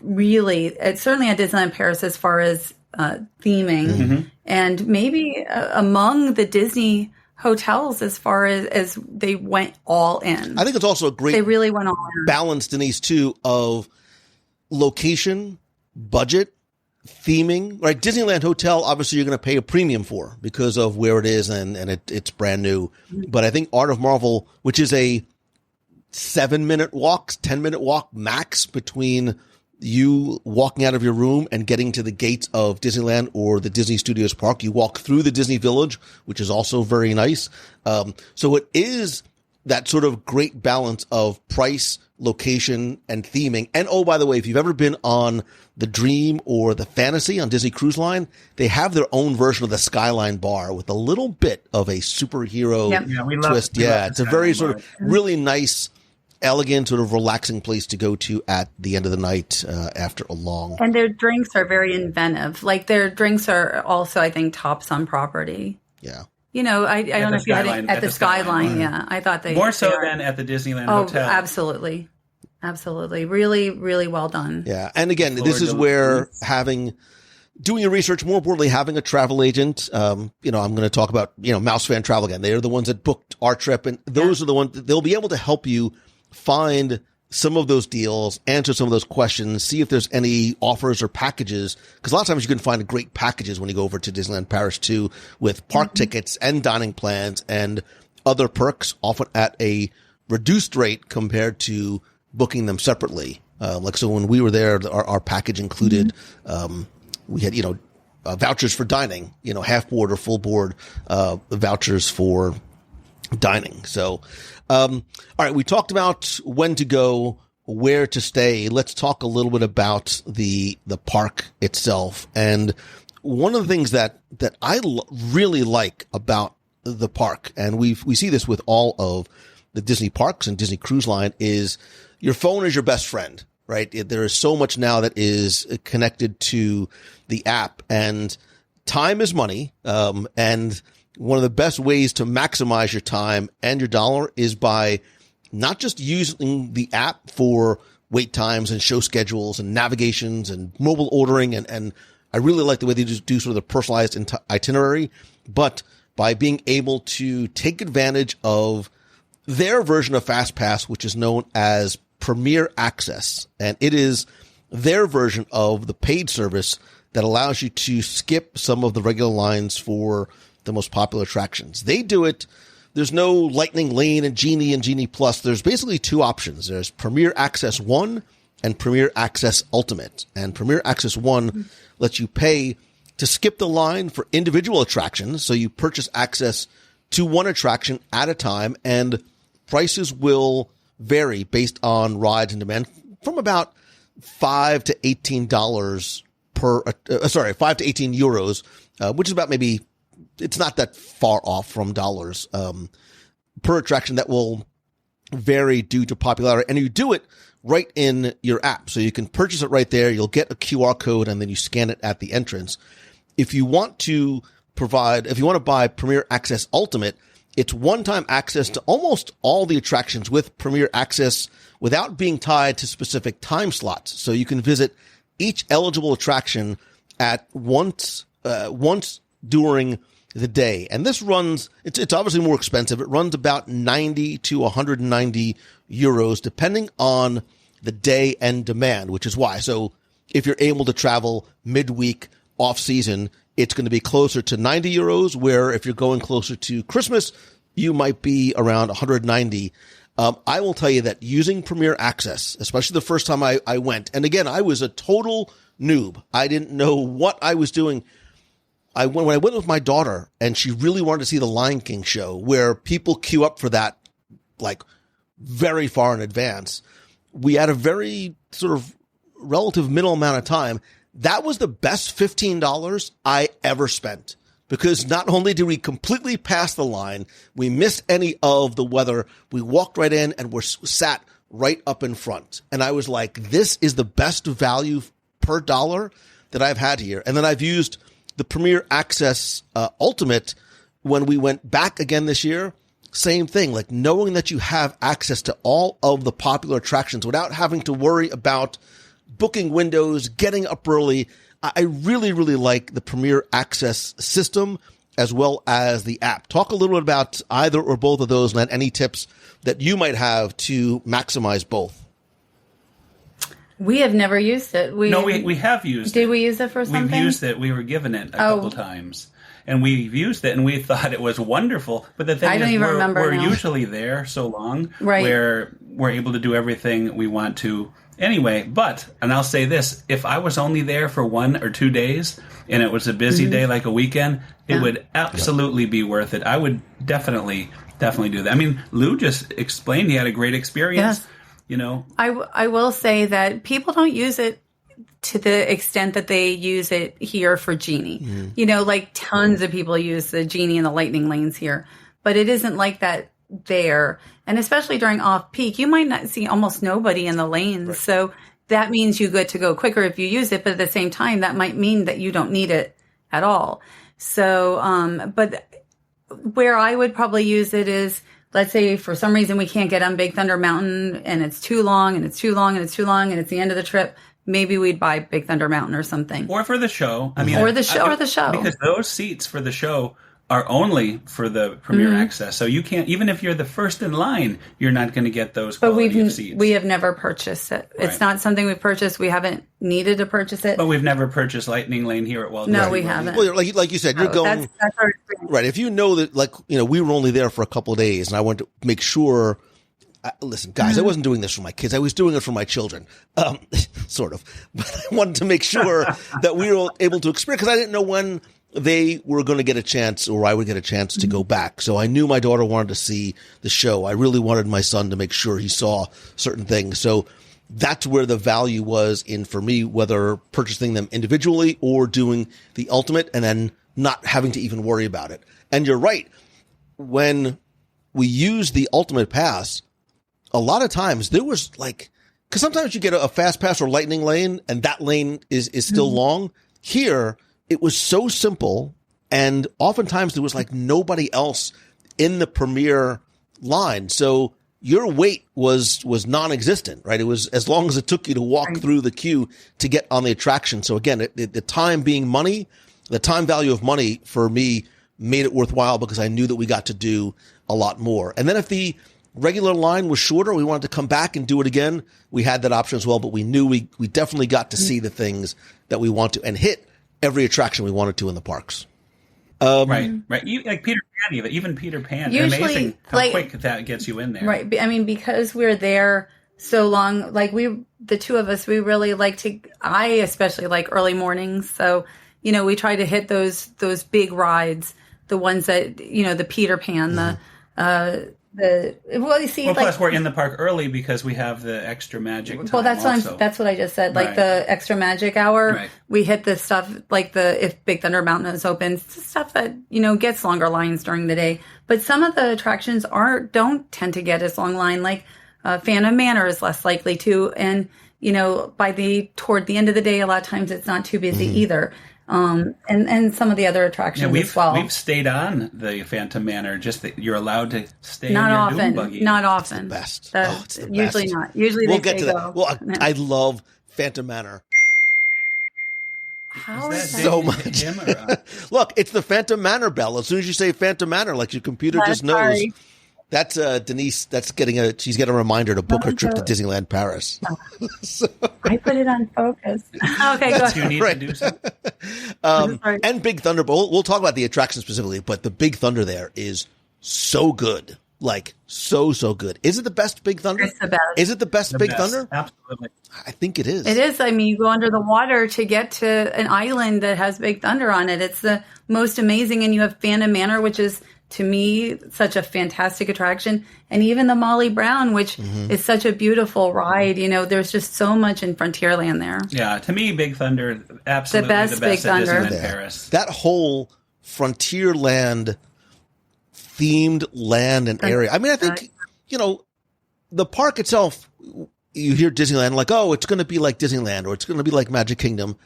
Speaker 8: really, it's certainly at Disneyland Paris as far as theming, and maybe among the Disney hotels as far as they went all in.
Speaker 7: I think it's also a great
Speaker 8: they really went all in.
Speaker 7: Balance, Denise, too, of location, budget, theming. Right, Disneyland Hotel, obviously you're going to pay a premium for because of where it is and it's brand new. But I think Art of Marvel, which is a 7-minute walk, 10-minute walk max between you walking out of your room and getting to the gates of Disneyland or the Disney Studios Park. You walk through the Disney Village, which is also very nice. So it is that sort of great balance of price, location, and theming. And oh, by the way, if you've ever been on the Dream or the Fantasy on Disney Cruise Line, they have their own version of the Skyline bar with a little bit of a superhero twist. It's a very sort of really nice, elegant, sort of relaxing place to go to at the end of the night after a long.
Speaker 8: And their drinks are very inventive. Like their drinks are also, I think, tops on property.
Speaker 7: Yeah.
Speaker 8: I don't know if you had it at the Skyline. Yeah, I thought they
Speaker 9: more so than at the Disneyland Hotel.
Speaker 8: Oh, absolutely. Really, really well done.
Speaker 7: Yeah, and again, this is where doing your research, more importantly, having a travel agent. I'm going to talk about Mouse Fan Travel again. They are the ones that booked our trip, and those are the ones they'll be able to help you find some of those deals, answer some of those questions, see if there's any offers or packages. Because a lot of times you can find great packages when you go over to Disneyland Paris too, with park tickets and dining plans and other perks, often at a reduced rate compared to booking them separately. So when we were there, our package included, we had, vouchers for dining, half board or full board, vouchers for dining. So, all right, we talked about when to go, where to stay. Let's talk a little bit about the park itself. And one of the things that I really like about the park, and we see this with all of the Disney parks and Disney Cruise Line, is your phone is your best friend, right? There is so much now that is connected to the app, and time is money. And one of the best ways to maximize your time and your dollar is by not just using the app for wait times and show schedules and navigations and mobile ordering. And I really like the way they do sort of the personalized itinerary, but by being able to take advantage of their version of FastPass, which is known as Premier Access. And it is their version of the paid service that allows you to skip some of the regular lines for the most popular attractions. They do it. There's no Lightning Lane and Genie Plus. There's basically two options. There's Premier Access 1 and Premier Access Ultimate. And Premier Access 1 lets you pay to skip the line for individual attractions. So you purchase access to one attraction at a time, and prices will vary based on rides and demand from about $5 to $18 5 to 18 euros, which is about maybe, it's not that far off from dollars per attraction. That will vary due to popularity, and you do it right in your app. So you can purchase it right there. You'll get a QR code and then you scan it at the entrance. If you want to buy Premier Access Ultimate, it's one-time access to almost all the attractions with Premier Access without being tied to specific time slots. So you can visit each eligible attraction at once during the day. And this runs, it's obviously more expensive. It runs about 90 to 190 euros, depending on the day and demand, which is why. So if you're able to travel midweek, off season, it's going to be closer to 90 euros, where if you're going closer to Christmas, you might be around 190. I will tell you that using Premier Access, especially the first time I went, and again, I was a total noob. I didn't know what I was doing. When I went with my daughter, and she really wanted to see the Lion King show, where people queue up for that like very far in advance, we had a very sort of relative minimal amount of time. That was the best $15 I ever spent, because not only did we completely pass the line, we missed any of the weather, we walked right in and were sat right up in front. And I was like, this is the best value per dollar that I've had here. And then I've used the Premier Access Ultimate when we went back again this year. Same thing, like knowing that you have access to all of the popular attractions without having to worry about booking windows, getting up early. I really, really like the Premier Access system as well as the app. Talk a little bit about either or both of those, and any tips that you might have to maximize both.
Speaker 8: We have never used it.
Speaker 9: We have used it.
Speaker 8: Did we use it for something?
Speaker 9: We've used it. We were given it a couple times. And we've used it, and we thought it was wonderful. But the thing is, we're usually there so long,
Speaker 8: right,
Speaker 9: where we're able to do everything we want to anyway. And I'll say this, if I was only there for 1 or 2 days, and it was a busy day like a weekend, it would absolutely be worth it. I would definitely do that. I mean, Lou just explained he had a great experience.
Speaker 8: Yes. I will say that people don't use it to the extent that they use it here for Genie. Like tons of people use the Genie and the Lightning lanes here, but it isn't like that there. And especially during off-peak, you might not see almost nobody in the lanes. Right. So that means you get to go quicker if you use it, but at the same time, that might mean that you don't need it at all. So, but where I would probably use it is, let's say for some reason we can't get on Big Thunder Mountain and it's too long and it's too long and it's too long and it's the end of the trip. Maybe we'd buy Big Thunder Mountain or something.
Speaker 9: Or for the show.
Speaker 8: Or the show.
Speaker 9: Because those seats for the show are only for the Premier Access. So you can't, even if you're the first in line, you're not going to get those quality of seats.
Speaker 8: We have never purchased it. Right. It's not something we've purchased. We haven't needed to purchase it.
Speaker 9: But we've never purchased Lightning Lane here at Walt Disney
Speaker 8: World. No, we haven't.
Speaker 7: Well, like you said, you're going... That's our experience. Right. If you know that, we were only there for a couple of days, and I wanted to make sure... listen, guys, I wasn't doing this for my kids. I was doing it for my children, sort of. But I wanted to make sure that we were able to experience, because I didn't know when they were going to get a chance, or I would get a chance to go back. So I knew my daughter wanted to see the show. I really wanted my son to make sure he saw certain things. So that's where the value was in for me, whether purchasing them individually or doing the ultimate and then not having to even worry about it. And you're right. When we use the ultimate pass, a lot of times there was because sometimes you get a fast pass or lightning lane and that lane is still long. Here, it was so simple. And oftentimes there was nobody else in the Premier line. So your wait was non-existent, right? It was as long as it took you to walk through the queue to get on the attraction. So again, the time being money, the time value of money for me made it worthwhile, because I knew that we got to do a lot more. And then if the regular line was shorter, we wanted to come back and do it again, we had that option as well, but we knew we definitely got to see the things that we want to and hit every attraction we wanted to in the parks.
Speaker 9: Right. Like Peter Pan, even Peter Pan.
Speaker 8: Usually,
Speaker 9: amazing how quick that gets you in there.
Speaker 8: Right. I mean, because we're there so long, the two of us, we really I especially like early mornings. So, we try to hit those big rides, the ones that, the Peter Pan,
Speaker 9: plus we're in the park early because we have the extra magic time.
Speaker 8: Well, that's what I just said. The extra magic hour, we hit the stuff if Big Thunder Mountain is open, stuff that gets longer lines during the day. But some of the attractions don't tend to get as long line. Phantom Manor is less likely to, and toward the end of the day, a lot of times it's not too busy either. And some of the other attractions as well.
Speaker 9: We've stayed on the Phantom Manor, just that you're allowed to stay
Speaker 8: not
Speaker 9: in your
Speaker 8: often,
Speaker 9: Doom buggy.
Speaker 8: Not often.
Speaker 7: It's the best.
Speaker 8: It's the usually best. Not. Usually
Speaker 7: we'll
Speaker 8: they
Speaker 7: get to that.
Speaker 8: Go.
Speaker 7: Well, I love Phantom Manor.
Speaker 8: How is that?
Speaker 7: So much. Look, it's the Phantom Manor bell. As soon as you say Phantom Manor, your computer just knows. That's Denise. She's getting a reminder to book her trip to Disneyland Paris.
Speaker 8: I put it on focus. Okay, go ahead.
Speaker 9: You need to do something.
Speaker 7: And Big Thunder. But we'll talk about the attraction specifically. But the Big Thunder there is so good, like so good. Is it the best Big Thunder?
Speaker 8: It's the best.
Speaker 7: Is it the best Big Thunder?
Speaker 9: Absolutely.
Speaker 7: I think it is.
Speaker 8: It is. I mean, you go under the water to get to an island that has Big Thunder on it. It's the most amazing. And you have Phantom Manor, which is, to me, such a fantastic attraction. And even the Molly Brown, which is such a beautiful ride. You know, there's just so much in Frontierland there.
Speaker 9: Yeah, to me, Big Thunder, absolutely the best
Speaker 8: Big Thunder.
Speaker 9: at Disneyland Paris.
Speaker 7: That whole Frontierland themed land and area. I mean, I think, the park itself, you hear Disneyland like, oh, it's going to be like Disneyland or it's going to be like Magic Kingdom.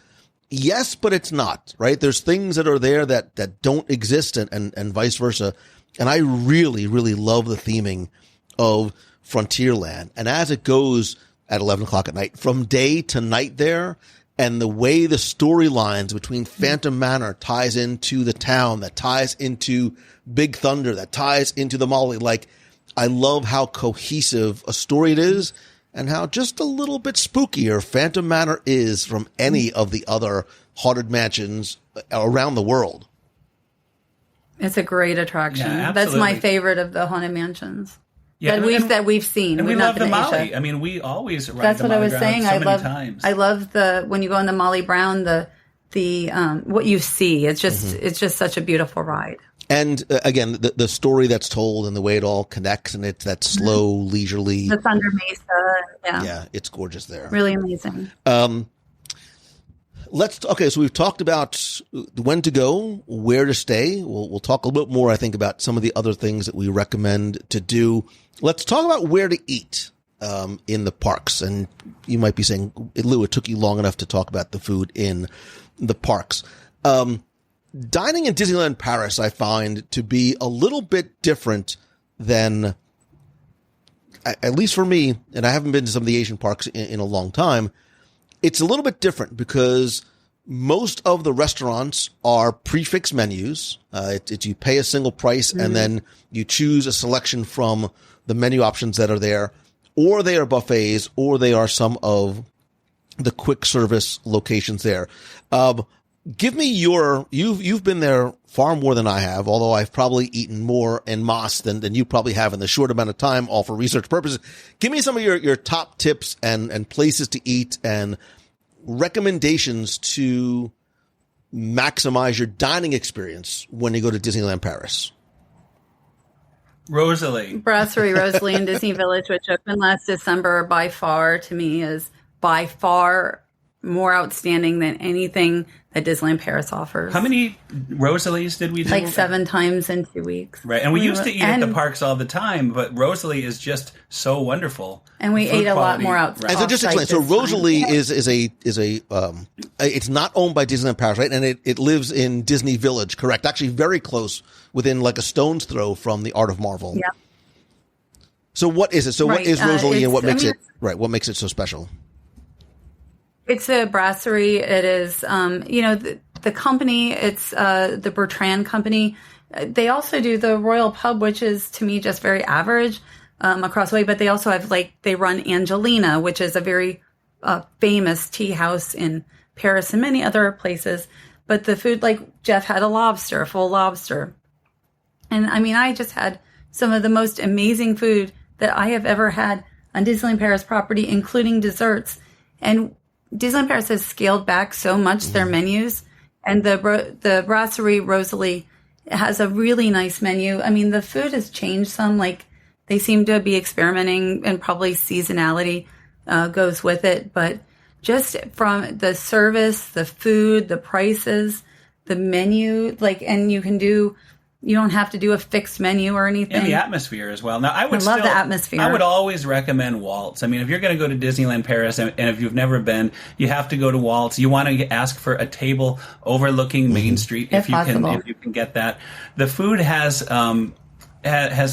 Speaker 7: Yes, but it's not, right? There's things that are there that don't exist and vice versa. And I really, really love the theming of Frontierland. And as it goes at 11 o'clock at night, from day to night there, and the way the storylines between Phantom Manor ties into the town, that ties into Big Thunder, that ties into the Molly, like, I love how cohesive a story it is. And how just a little bit spookier Phantom Manor is from any of the other haunted mansions around the world.
Speaker 8: It's a great attraction.
Speaker 9: Yeah,
Speaker 8: that's my favorite of the haunted mansions
Speaker 9: that
Speaker 8: we've seen.
Speaker 9: And we
Speaker 8: We've
Speaker 9: love
Speaker 8: not
Speaker 9: the
Speaker 8: been to
Speaker 9: Molly.
Speaker 8: Asia.
Speaker 9: I mean, we always ride
Speaker 8: That's
Speaker 9: the
Speaker 8: what I
Speaker 9: Molly
Speaker 8: was saying.
Speaker 9: Brown many times.
Speaker 8: I love when you go on the Molly Brown, the what you see. It's just such a beautiful ride.
Speaker 7: And again, the story that's told and the way it all connects, and it's that slow, leisurely.
Speaker 8: The Thunder Mesa.
Speaker 7: Yeah, it's gorgeous there.
Speaker 8: Really amazing.
Speaker 7: So we've talked about when to go, where to stay. We'll talk a little bit more, I think, about some of the other things that we recommend to do. Let's talk about where to eat in the parks. And you might be saying, Lou, it took you long enough to talk about the food in the parks. Dining in Disneyland Paris, I find to be a little bit different than, at least for me, and I haven't been to some of the Asian parks in a long time. It's a little bit different because most of the restaurants are prefix menus. You pay a single price and then you choose a selection from the menu options that are there, or they are buffets, or they are some of the quick service locations there. Give me you've been there far more than I have, although I've probably eaten more en masse than you probably have in the short amount of time, all for research purposes. Give me some of your top tips and places to eat and recommendations to maximize your dining experience when you go to Disneyland Paris.
Speaker 9: Rosalie.
Speaker 8: Brasserie Rosalie in Disney Village, which opened last December, by far, to me, is by far more outstanding than anything that Disneyland Paris offers.
Speaker 9: How many Rosalies did we do?
Speaker 8: Like 7 times in 2 weeks.
Speaker 9: Right. And we used to eat at the parks all the time, but Rosalie is just so wonderful.
Speaker 8: And we ate a lot more outside.
Speaker 7: And so just explain. So Rosalie is a it's not owned by Disneyland Paris, right? And it lives in Disney Village, correct? Actually very close, within like a stone's throw from the Art of Marvel.
Speaker 8: Yeah.
Speaker 7: So what is it? So what is Rosalie and what makes what makes it so special?
Speaker 8: It's a brasserie. It is, the company, it's the Bertrand Company. They also do the Royal Pub, which is, to me, just very average across the way. But they also have, they run Angelina, which is a very famous tea house in Paris and many other places. But the food, Jeff had a full lobster. And, I just had some of the most amazing food that I have ever had on Disneyland Paris property, including desserts. And Disneyland Paris has scaled back so much their menus, and the Brasserie Rosalie has a really nice menu. The food has changed some. They seem to be experimenting, and probably seasonality goes with it. But just from the service, the food, the prices, the menu, and you don't have to do a fixed menu or anything.
Speaker 9: And the atmosphere as well. Now, I love
Speaker 8: the atmosphere.
Speaker 9: I would always recommend Waltz. If you're going to go to Disneyland Paris, and if you've never been, you have to go to Waltz. You want to ask for a table overlooking Main Street if you can get that. The food has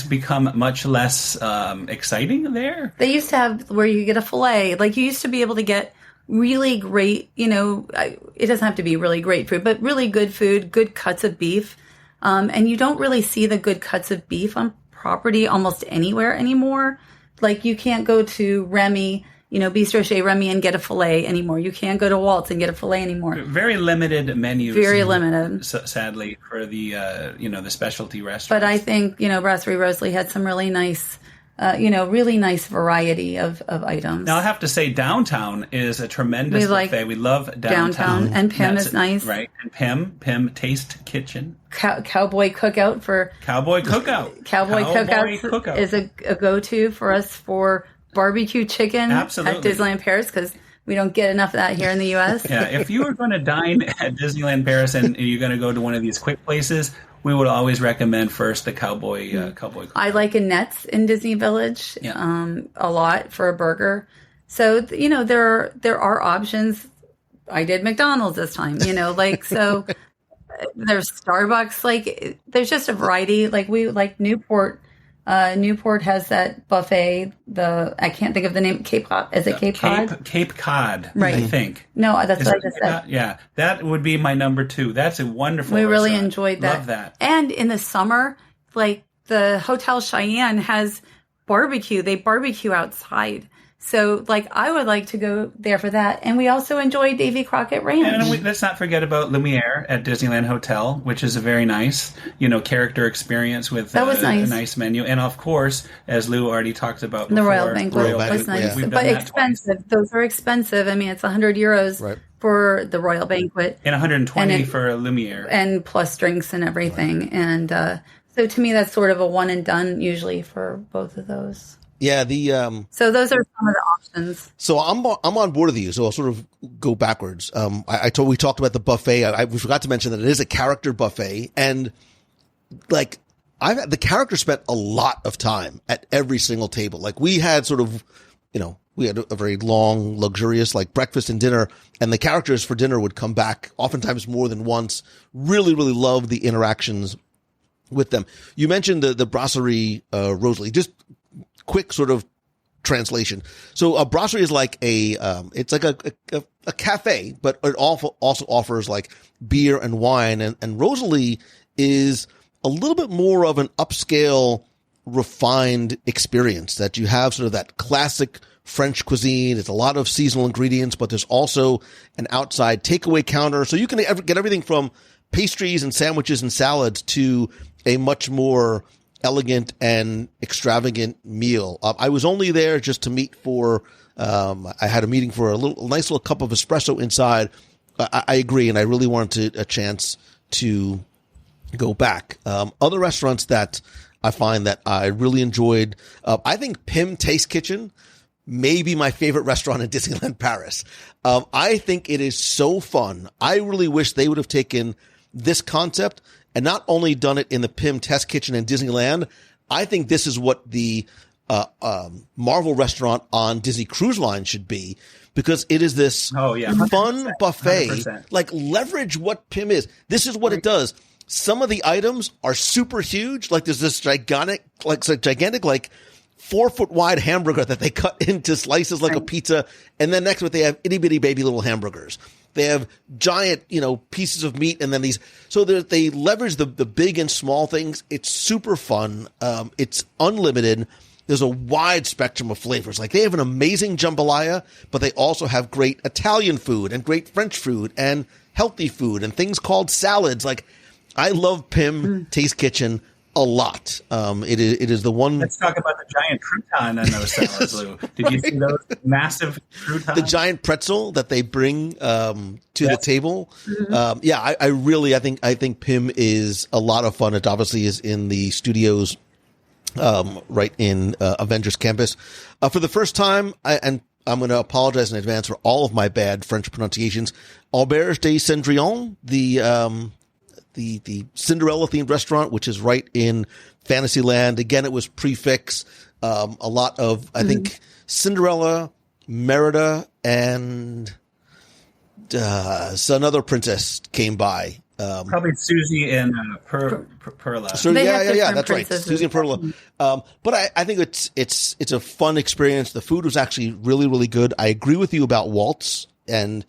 Speaker 9: become much less exciting there.
Speaker 8: They used to have where you get a fillet. You used to be able to get really great, it doesn't have to be really great food, but really good food, good cuts of beef. And you don't really see the good cuts of beef on property almost anywhere anymore. Like you can't go to Remy, Bistro Chez Remy and get a filet anymore. You can't go to Waltz and get a filet anymore.
Speaker 9: Very limited menus.
Speaker 8: Very limited.
Speaker 9: Sadly, for the the specialty restaurants.
Speaker 8: But I think Brasserie Rosalie had some really nice, really nice variety of items.
Speaker 9: Now I have to say, downtown is a tremendous buffet. We love downtown,
Speaker 8: and Pim is nice,
Speaker 9: right? And Pim Taste Kitchen.
Speaker 8: Cowboy Cookout
Speaker 9: Cowboy Cookout
Speaker 8: is a go-to for us for barbecue chicken.
Speaker 9: Absolutely.
Speaker 8: At Disneyland Paris, because we don't get enough of that here in the U.S.
Speaker 9: Yeah, if you were going to dine at Disneyland Paris and you're going to go to one of these quick places, we would always recommend first the Cowboy Cookout.
Speaker 8: I like Annette's in Disney Village a lot for a burger. So there are options. I did McDonald's this time. So. There's Starbucks. There's just a variety. We like Newport. Newport has that buffet. I can't think of the name. Cape Cod. Is it Cape Cod?
Speaker 9: Cape Cod.
Speaker 8: Right.
Speaker 9: I think.
Speaker 8: No, that's what I just said.
Speaker 9: Yeah, that would be my number 2. That's a wonderful.
Speaker 8: We really
Speaker 9: restaurant.
Speaker 8: enjoyed that.
Speaker 9: Love that.
Speaker 8: And in the summer, the Hotel Cheyenne has barbecue. They barbecue outside. So, I would like to go there for that. And we also enjoy Davy Crockett Ranch.
Speaker 9: And let's not forget about Lumiere at Disneyland Hotel, which is a very nice, character experience with
Speaker 8: that was nice.
Speaker 9: A nice menu. And, of course, as Lou already talked about
Speaker 8: the
Speaker 9: before,
Speaker 8: Royal Banquet was nice.
Speaker 9: Yeah.
Speaker 8: But expensive.
Speaker 9: Twice.
Speaker 8: Those are expensive. I mean, it's €100 for the Royal Banquet.
Speaker 9: And $120 for Lumiere.
Speaker 8: And plus drinks and everything. Right. And so, to me, that's sort of a one and done usually for both of those.
Speaker 7: Yeah,
Speaker 8: so those are some of the options.
Speaker 7: So I'm on board with you. So I'll sort of go backwards. We talked about the buffet. We forgot to mention that it is a character buffet, and the character spent a lot of time at every single table. We had sort of, we had a very long, luxurious breakfast and dinner, and the characters for dinner would come back oftentimes more than once. Really, really loved the interactions with them. You mentioned the Brasserie Rosalie. Just quick sort of translation. So a brasserie is it's like a cafe, but it also offers beer and wine. And Rosalie is a little bit more of an upscale, refined experience that you have sort of that classic French cuisine. It's a lot of seasonal ingredients, but there's also an outside takeaway counter. So you can get everything from pastries and sandwiches and salads to a much more elegant and extravagant meal. I was only there just to meet for, I had a meeting for a nice little cup of espresso inside. I agree. And I really wanted a chance to go back. Other restaurants that I find that I really enjoyed, I think Pim Taste Kitchen may be my favorite restaurant in Disneyland Paris. I think it is so fun. I really wish they would have taken this concept and not only done it in the Pim Test Kitchen in Disneyland. I think this is what the Marvel restaurant on Disney Cruise Line should be, because it is this fun buffet. 100%. Leverage what Pim is. This is what it does. Some of the items are super huge. There's this gigantic 4-foot wide hamburger that they cut into slices like a pizza. And then next to it, they have itty bitty baby little hamburgers. They have giant, pieces of meat, and then so they leverage the big and small things. It's super fun. It's unlimited. There's a wide spectrum of flavors. They have an amazing jambalaya, but they also have great Italian food and great French food and healthy food and things called salads. I love Pim Taste Kitchen a lot. It is the one.
Speaker 9: Let's talk about the giant crouton on those salads, Lou. Did you see those massive croutons?
Speaker 7: The giant pretzel that they bring to the table. Mm-hmm. I think Pim is a lot of fun. It obviously is in the studios, right in Avengers Campus. For the first time, and I'm going to apologize in advance for all of my bad French pronunciations. Auberge de Cendrillon, the Cinderella themed restaurant, which is right in Fantasyland. Again, it was prefix. A lot of, I think, Cinderella, Merida, and so another princess came by.
Speaker 9: Probably Susie and Perla.
Speaker 7: So yeah, that's right, Susie and Perla. But I think it's a fun experience. The food was actually really, really good. I agree with you about Waltz, and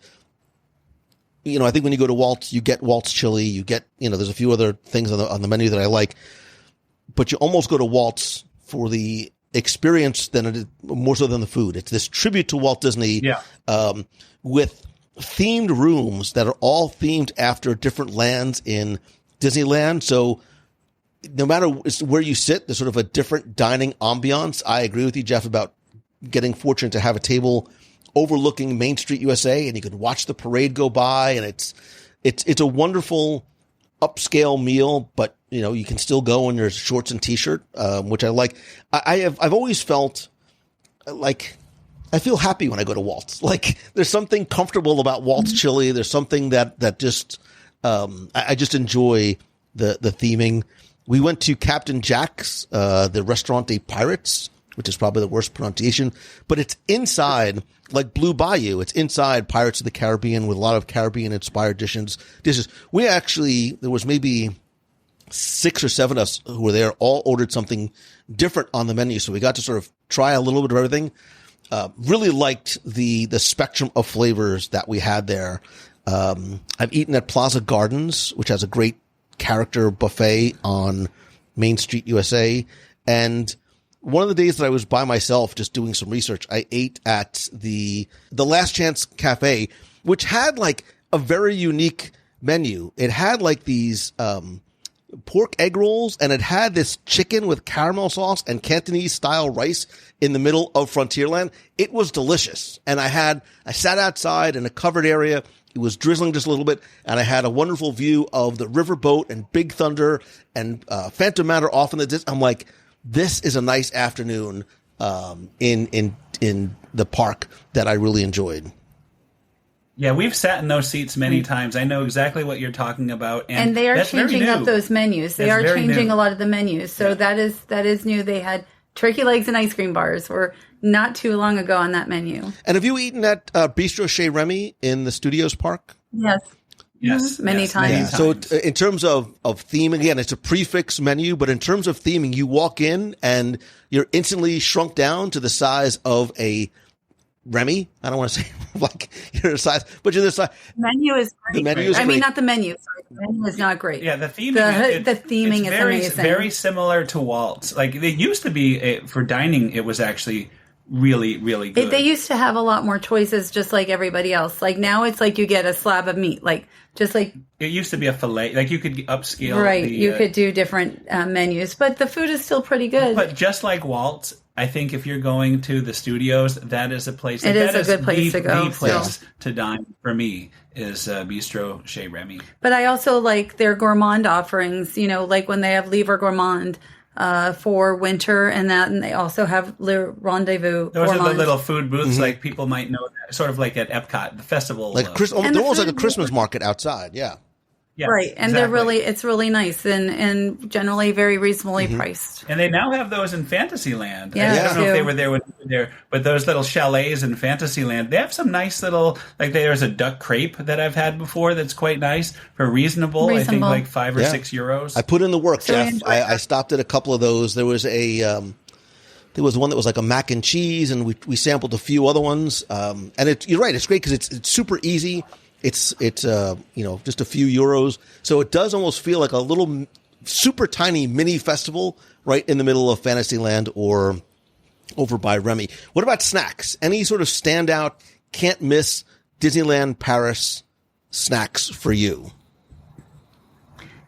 Speaker 7: I think when you go to Waltz, you get Waltz chili. You get, there's a few other things on the menu that I like. but you almost go to Walt's for the experience more so than the food. It's this tribute to Walt Disney, with themed rooms that are all themed after different lands in Disneyland. So no matter where you sit, there's sort of a different dining ambiance. I agree with you, Jeff, about getting fortunate to have a table overlooking Main Street USA, and you could watch the parade go by, and it's a wonderful upscale meal, but you can still go in your shorts and t-shirt, which I like. I've always felt like I feel happy when I go to Walt's. Like there's something comfortable about Walt's chili. There's something that just I just enjoy the theming. We went to Captain Jack's, the Restaurant des Pirates, which is probably the worst pronunciation, but it's inside, like Blue Bayou. It's inside Pirates of the Caribbean with a lot of Caribbean-inspired dishes. There was maybe 6 or 7 of us who were there, all ordered something different on the menu. So we got to sort of try a little bit of everything. Really liked the spectrum of flavors that we had there. I've eaten at Plaza Gardens, which has a great character buffet on Main Street USA. And one of the days that I was by myself just doing some research, I ate at the Last Chance Cafe, which had like a very unique menu. It had like these pork egg rolls, and it had this chicken with caramel sauce and Cantonese style rice in the middle of Frontierland. It was delicious. And I sat outside in a covered area. It was drizzling just a little bit, and I had a wonderful view of the riverboat and Big Thunder and Phantom Manor off in the distance. I'm like, this is a nice afternoon in the park that I really enjoyed.
Speaker 9: Yeah, we've sat in those seats many times. I know exactly what you're talking about,
Speaker 8: and they are changing up those menus. They are changing a lot of the menus, so that is new. They had turkey legs and ice cream bars were not too long ago on that menu.
Speaker 7: And have you eaten at Bistro Chez Remy in the Studios Park?
Speaker 8: Yes.
Speaker 9: Yes.
Speaker 8: Many times.
Speaker 7: Yeah. So in terms of theme, again, it's a prefix menu, but in terms of theming, you walk in and you're instantly shrunk down to the size of a Remy. I don't want to say like you're the size, but you're the size.
Speaker 8: Menu is great.
Speaker 7: The menu is great.
Speaker 8: I mean, not the menu. Sorry. The menu is not great.
Speaker 9: Yeah, the theming.
Speaker 8: The theming is amazing.
Speaker 9: Very similar to Walt's. Like they used to be for dining. It was actually really, really good.
Speaker 8: They used to have a lot more choices, just like everybody else. Like now, it's like you get a slab of meat, like just like
Speaker 9: it used to be a fillet. Like you could upscale.
Speaker 8: Right, you could do different menus, but the food is still pretty good.
Speaker 9: But just like Walt's, I think if you're going to the studios, that is a place.
Speaker 8: It is a good place to go.
Speaker 9: The place to dine for me is Bistro Chez Remy.
Speaker 8: But I also like their gourmand offerings. Like when they have Livre Gourmand for winter, and they also have Le Rendezvous.
Speaker 9: Those
Speaker 8: gourmand.
Speaker 9: are the little food booths, like people might know that, sort of like at Epcot, the festival.
Speaker 7: Like they're almost like a Christmas market outside. Yeah.
Speaker 9: Yes,
Speaker 8: right, and
Speaker 9: exactly.
Speaker 8: it's really nice and generally very reasonably priced.
Speaker 9: And they now have those in Fantasyland.
Speaker 8: Yeah,
Speaker 9: I don't know if they were there when we were there, but those little chalets in Fantasyland, they have some nice little, like there's a duck crepe that I've had before that's quite nice for reasonable. I think like €5 or €6.
Speaker 7: I put in the work, Jeff. I stopped at a couple of those. There was there was one that was like a mac and cheese, and we sampled a few other ones. And you're right, it's great because it's super easy. It's just a few euros. So it does almost feel like a little super tiny mini festival right in the middle of Fantasyland or over by Remy. What about snacks? Any sort of standout, can't miss Disneyland Paris snacks for you?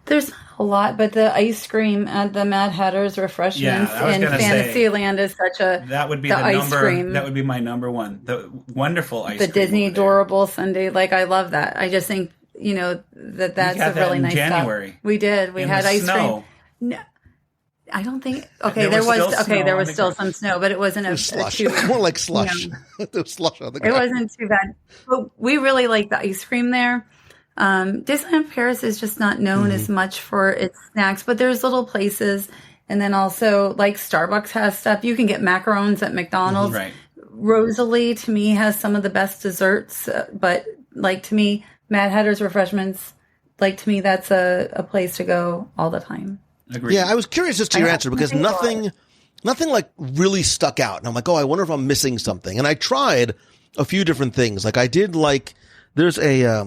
Speaker 8: There's not a lot, but the ice cream at the Mad Hatter's Refreshments in Fantasyland is such a
Speaker 9: that would be
Speaker 8: the
Speaker 9: ice
Speaker 8: number. Cream.
Speaker 9: That would be my number one. The wonderful ice
Speaker 8: the
Speaker 9: cream.
Speaker 8: The Disney Adorable Sundae. Like I love that. I just think that's a really nice
Speaker 9: January.
Speaker 8: Stuff. We did. We had ice cream. No. I don't think. Okay, there was still some snow, but it wasn't a
Speaker 7: slush.
Speaker 8: too
Speaker 7: more like slush. There was slush on the ground.
Speaker 8: It wasn't too bad. But we really like the ice cream there. Disneyland Paris is just not known as much for its snacks, but there's little places, and then also like Starbucks has stuff. You can get macarons at McDonald's.
Speaker 9: Right.
Speaker 8: Rosalie to me has some of the best desserts, but like to me, Mad Hatter's Refreshments, like to me, that's a place to go all the time.
Speaker 9: Agreed.
Speaker 7: Yeah, I was curious as to your answer because nothing like really stuck out. And I'm like, I wonder if I'm missing something. And I tried a few different things. Like I did there's a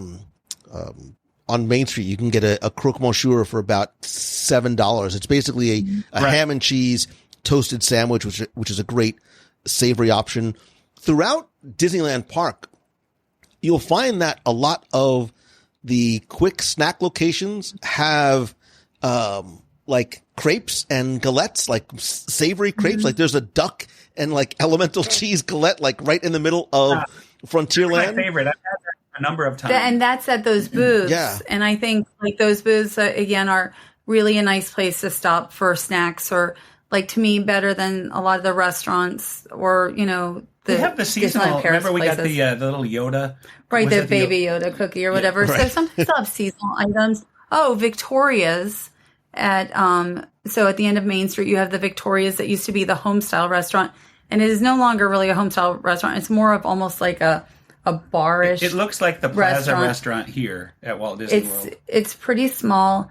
Speaker 7: on Main Street, you can get a croque monsieur for about $7. It's basically a ham and cheese toasted sandwich, which is a great savory option. Throughout Disneyland Park, you'll find that a lot of the quick snack locations have like crepes and galettes, like savory crepes. Like there's a duck and like elemental cheese galette, like right in the middle of Frontierland.
Speaker 9: My favorite. I've had that a number of times.
Speaker 8: And that's at those booths.
Speaker 7: Yeah.
Speaker 8: And I think like those booths, again, are really a nice place to stop for snacks, or like to me better than a lot of the restaurants, or, you know,
Speaker 9: they have the seasonal. Remember, we got the little Yoda,
Speaker 8: right? The baby Yoda cookie or whatever.
Speaker 7: Yeah, right.
Speaker 8: So sometimes they'll have seasonal items. Oh, Victoria's at so at the end of Main Street, you have the Victoria's that used to be the home style restaurant, and it is no longer really a home style restaurant. It's more of almost like a bar-ish.
Speaker 9: It looks like the Plaza restaurant here at Walt Disney World.
Speaker 8: It's pretty small,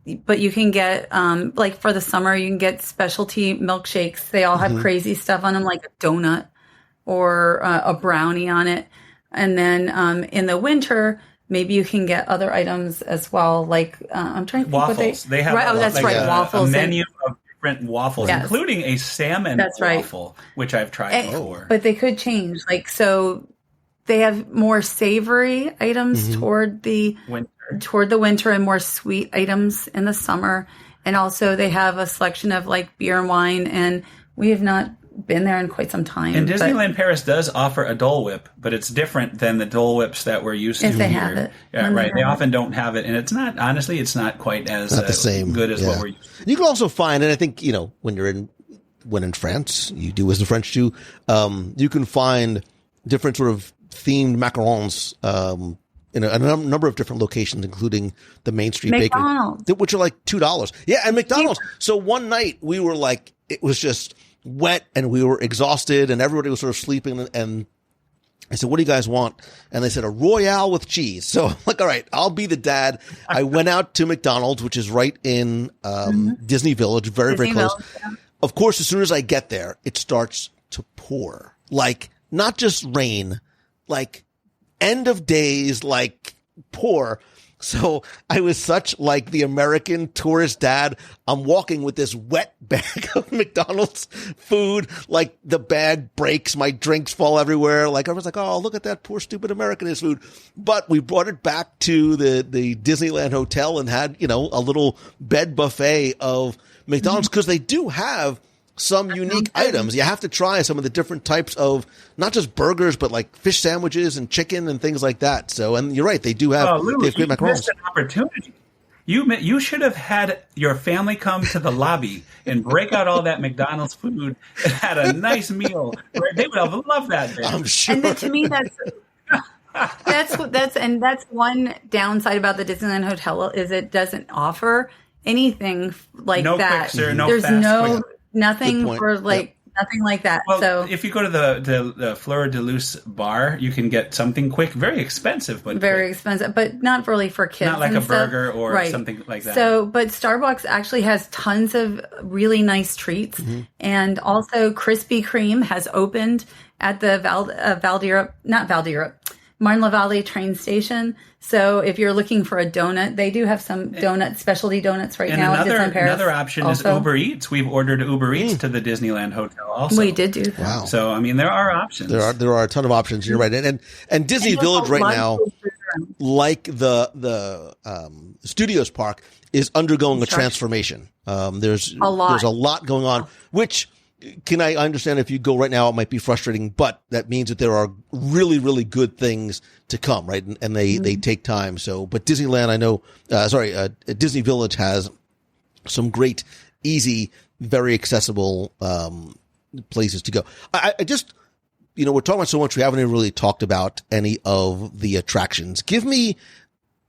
Speaker 8: but you can get like for the summer, you can get specialty milkshakes. They all have crazy stuff on them, like a donut or a brownie on it. And then in the winter, maybe you can get other items as well, like I'm trying to think
Speaker 9: waffles. They have
Speaker 8: waffles.
Speaker 9: A menu of different waffles, including a salmon waffle, which I've tried before.
Speaker 8: But they could change. Like, so they have more savory items toward the winter and more sweet items in the summer. And also they have a selection of like beer and wine, and we have not been there in quite some time.
Speaker 9: And Disneyland Paris does offer a Dole Whip, but it's different than the Dole Whips that we're used to
Speaker 8: if they
Speaker 9: here.
Speaker 8: Have it.
Speaker 9: Yeah, right. They often don't have it, and it's not, honestly, it's not quite as
Speaker 7: not the same.
Speaker 9: Good as what we're used to.
Speaker 7: You can also find, and I think, you know, when in France, you do as the French do, you can find different sort of themed macarons in a number of different locations, including the Main Street
Speaker 8: McDonald's.
Speaker 7: Bakery, which are like $2. Yeah, and McDonald's. So one night we were like, it was just wet and we were exhausted and everybody was sort of sleeping, and I said, what do you guys want? And they said a Royale with cheese. So I'm like, all right, I'll be the dad. I went out to McDonald's, which is right in Disney Village, very close.
Speaker 8: Yeah.
Speaker 7: Of course, as soon as I get there, it starts to pour. Like, not just rain, like end of days, like pour. So I was such like the American tourist dad. I'm walking with this wet bag of McDonald's food. Like the bag breaks, my drinks fall everywhere. Like I was like, oh, look at that poor stupid Americanist food. But we brought it back to the Disneyland Hotel and had, you know, a little bed buffet of McDonald's, because they do have some unique items. You have to try some of the different types of not just burgers, but like fish sandwiches and chicken and things like that. So, and you're right, they do have, they have great macarons.
Speaker 9: You missed an opportunity. You should have had your family come to the lobby and break out all that McDonald's food and had a nice meal. They would have loved that.
Speaker 7: I'm sure.
Speaker 8: And then, to me, that's one downside about the Disneyland Hotel is it doesn't offer anything like
Speaker 9: no
Speaker 8: that.
Speaker 9: Quick, no
Speaker 8: There's
Speaker 9: fast,
Speaker 8: nothing for like nothing like that.
Speaker 9: Well,
Speaker 8: so
Speaker 9: if you go to the Fleur de Luce bar, you can get something quick, very expensive, but
Speaker 8: very expensive, but not really for kids.
Speaker 9: Not like a burger or something like that.
Speaker 8: So, but Starbucks actually has tons of really nice treats, and also Krispy Kreme has opened at the Marne La Vallée train station. So if you're looking for a donut, they do have some specialty donuts right now at Disneyland Paris.
Speaker 9: Another option is Uber Eats. We've ordered Uber Eats to the Disneyland Hotel also.
Speaker 8: We did do that.
Speaker 7: Wow.
Speaker 9: So, I mean, there are options.
Speaker 7: There are a ton of options. You're right. And Disney Village right now, like the Studios Park, is undergoing a transformation. There's a lot going on, which I understand if you go right now, it might be frustrating, but that means that there are really, really good things to come, right? And they take time. So, but Disneyland, I know, Disney Village has some great, easy, very accessible, places to go. I just, we're talking about so much, we haven't even really talked about any of the attractions. Give me,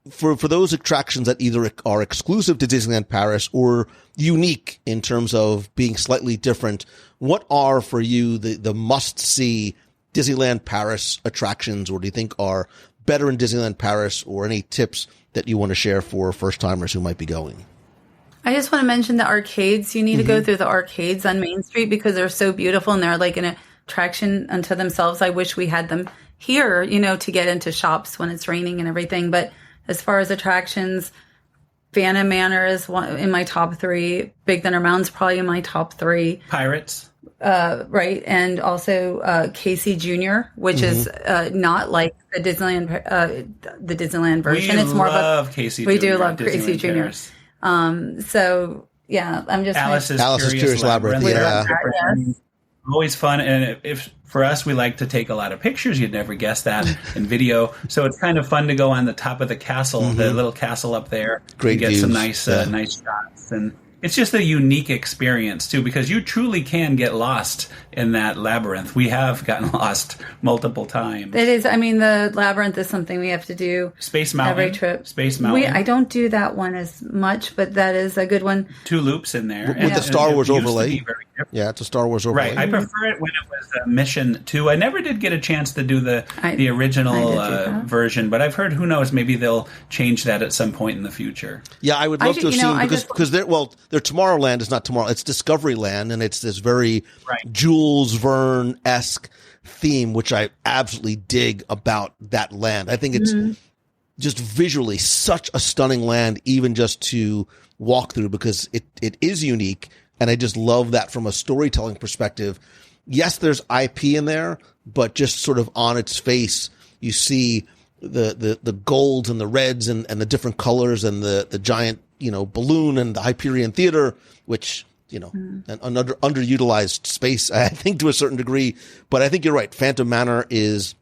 Speaker 7: for those attractions that either are exclusive to Disneyland Paris or unique in terms of being slightly different, what are for you the must-see Disneyland Paris attractions, or do you think are better in Disneyland Paris, or any tips that you want to share for first-timers who might be going?
Speaker 8: I just want to mention the arcades. You need to go through the arcades on Main Street because they're so beautiful and they're like an attraction unto themselves. I wish we had them here, to get into shops when it's raining and everything, but as far as attractions, Phantom Manor is in my top 3. Big Thunder Mountain's probably in my top 3.
Speaker 9: Pirates.
Speaker 8: Right, and also Casey Jr., which is not like the Disneyland version.
Speaker 9: We
Speaker 8: it's more
Speaker 9: love
Speaker 8: of a,
Speaker 9: Casey.
Speaker 8: We
Speaker 9: Jr.
Speaker 8: do love
Speaker 9: Disneyland
Speaker 8: Casey Jr.
Speaker 9: Paris.
Speaker 8: So yeah, I'm just
Speaker 9: Alice's Curious Labyrinth.
Speaker 7: Yeah.
Speaker 9: Always fun, and if for us, we like to take a lot of pictures. You'd never guess that in video. So it's kind of fun to go on the top of the castle, the little castle up there,
Speaker 7: Great
Speaker 9: and get
Speaker 7: views.
Speaker 9: some nice shots. And it's just a unique experience too, because you truly can get lost in that labyrinth. We have gotten lost multiple times.
Speaker 8: It is. I mean, the labyrinth is something we have to do.
Speaker 9: Space Mountain.
Speaker 8: Every trip.
Speaker 9: Space Mountain.
Speaker 8: I don't do that one as much, but that is a good one.
Speaker 9: 2 loops in there.
Speaker 7: With the Star Wars
Speaker 9: it used to
Speaker 7: overlay.
Speaker 9: be very different.
Speaker 7: Yeah, it's a Star Wars overlay.
Speaker 9: Right. I prefer it when it was Mission 2. I never did get a chance to do the original version, but I've heard, who knows, maybe they'll change that at some point in the future.
Speaker 7: Yeah, I would love to have seen, because they're Tomorrowland is not Tomorrow. It's Discoveryland, and it's this very Jules Verne-esque theme, which I absolutely dig about that land. I think it's just visually such a stunning land, even just to walk through, because it is unique. And I just love that from a storytelling perspective. Yes, there's IP in there, but just sort of on its face, you see the golds and the reds and the different colors and the giant, balloon and the Hyperion Theater, which, an underutilized space, I think, to a certain degree. But I think you're right. Phantom Manor is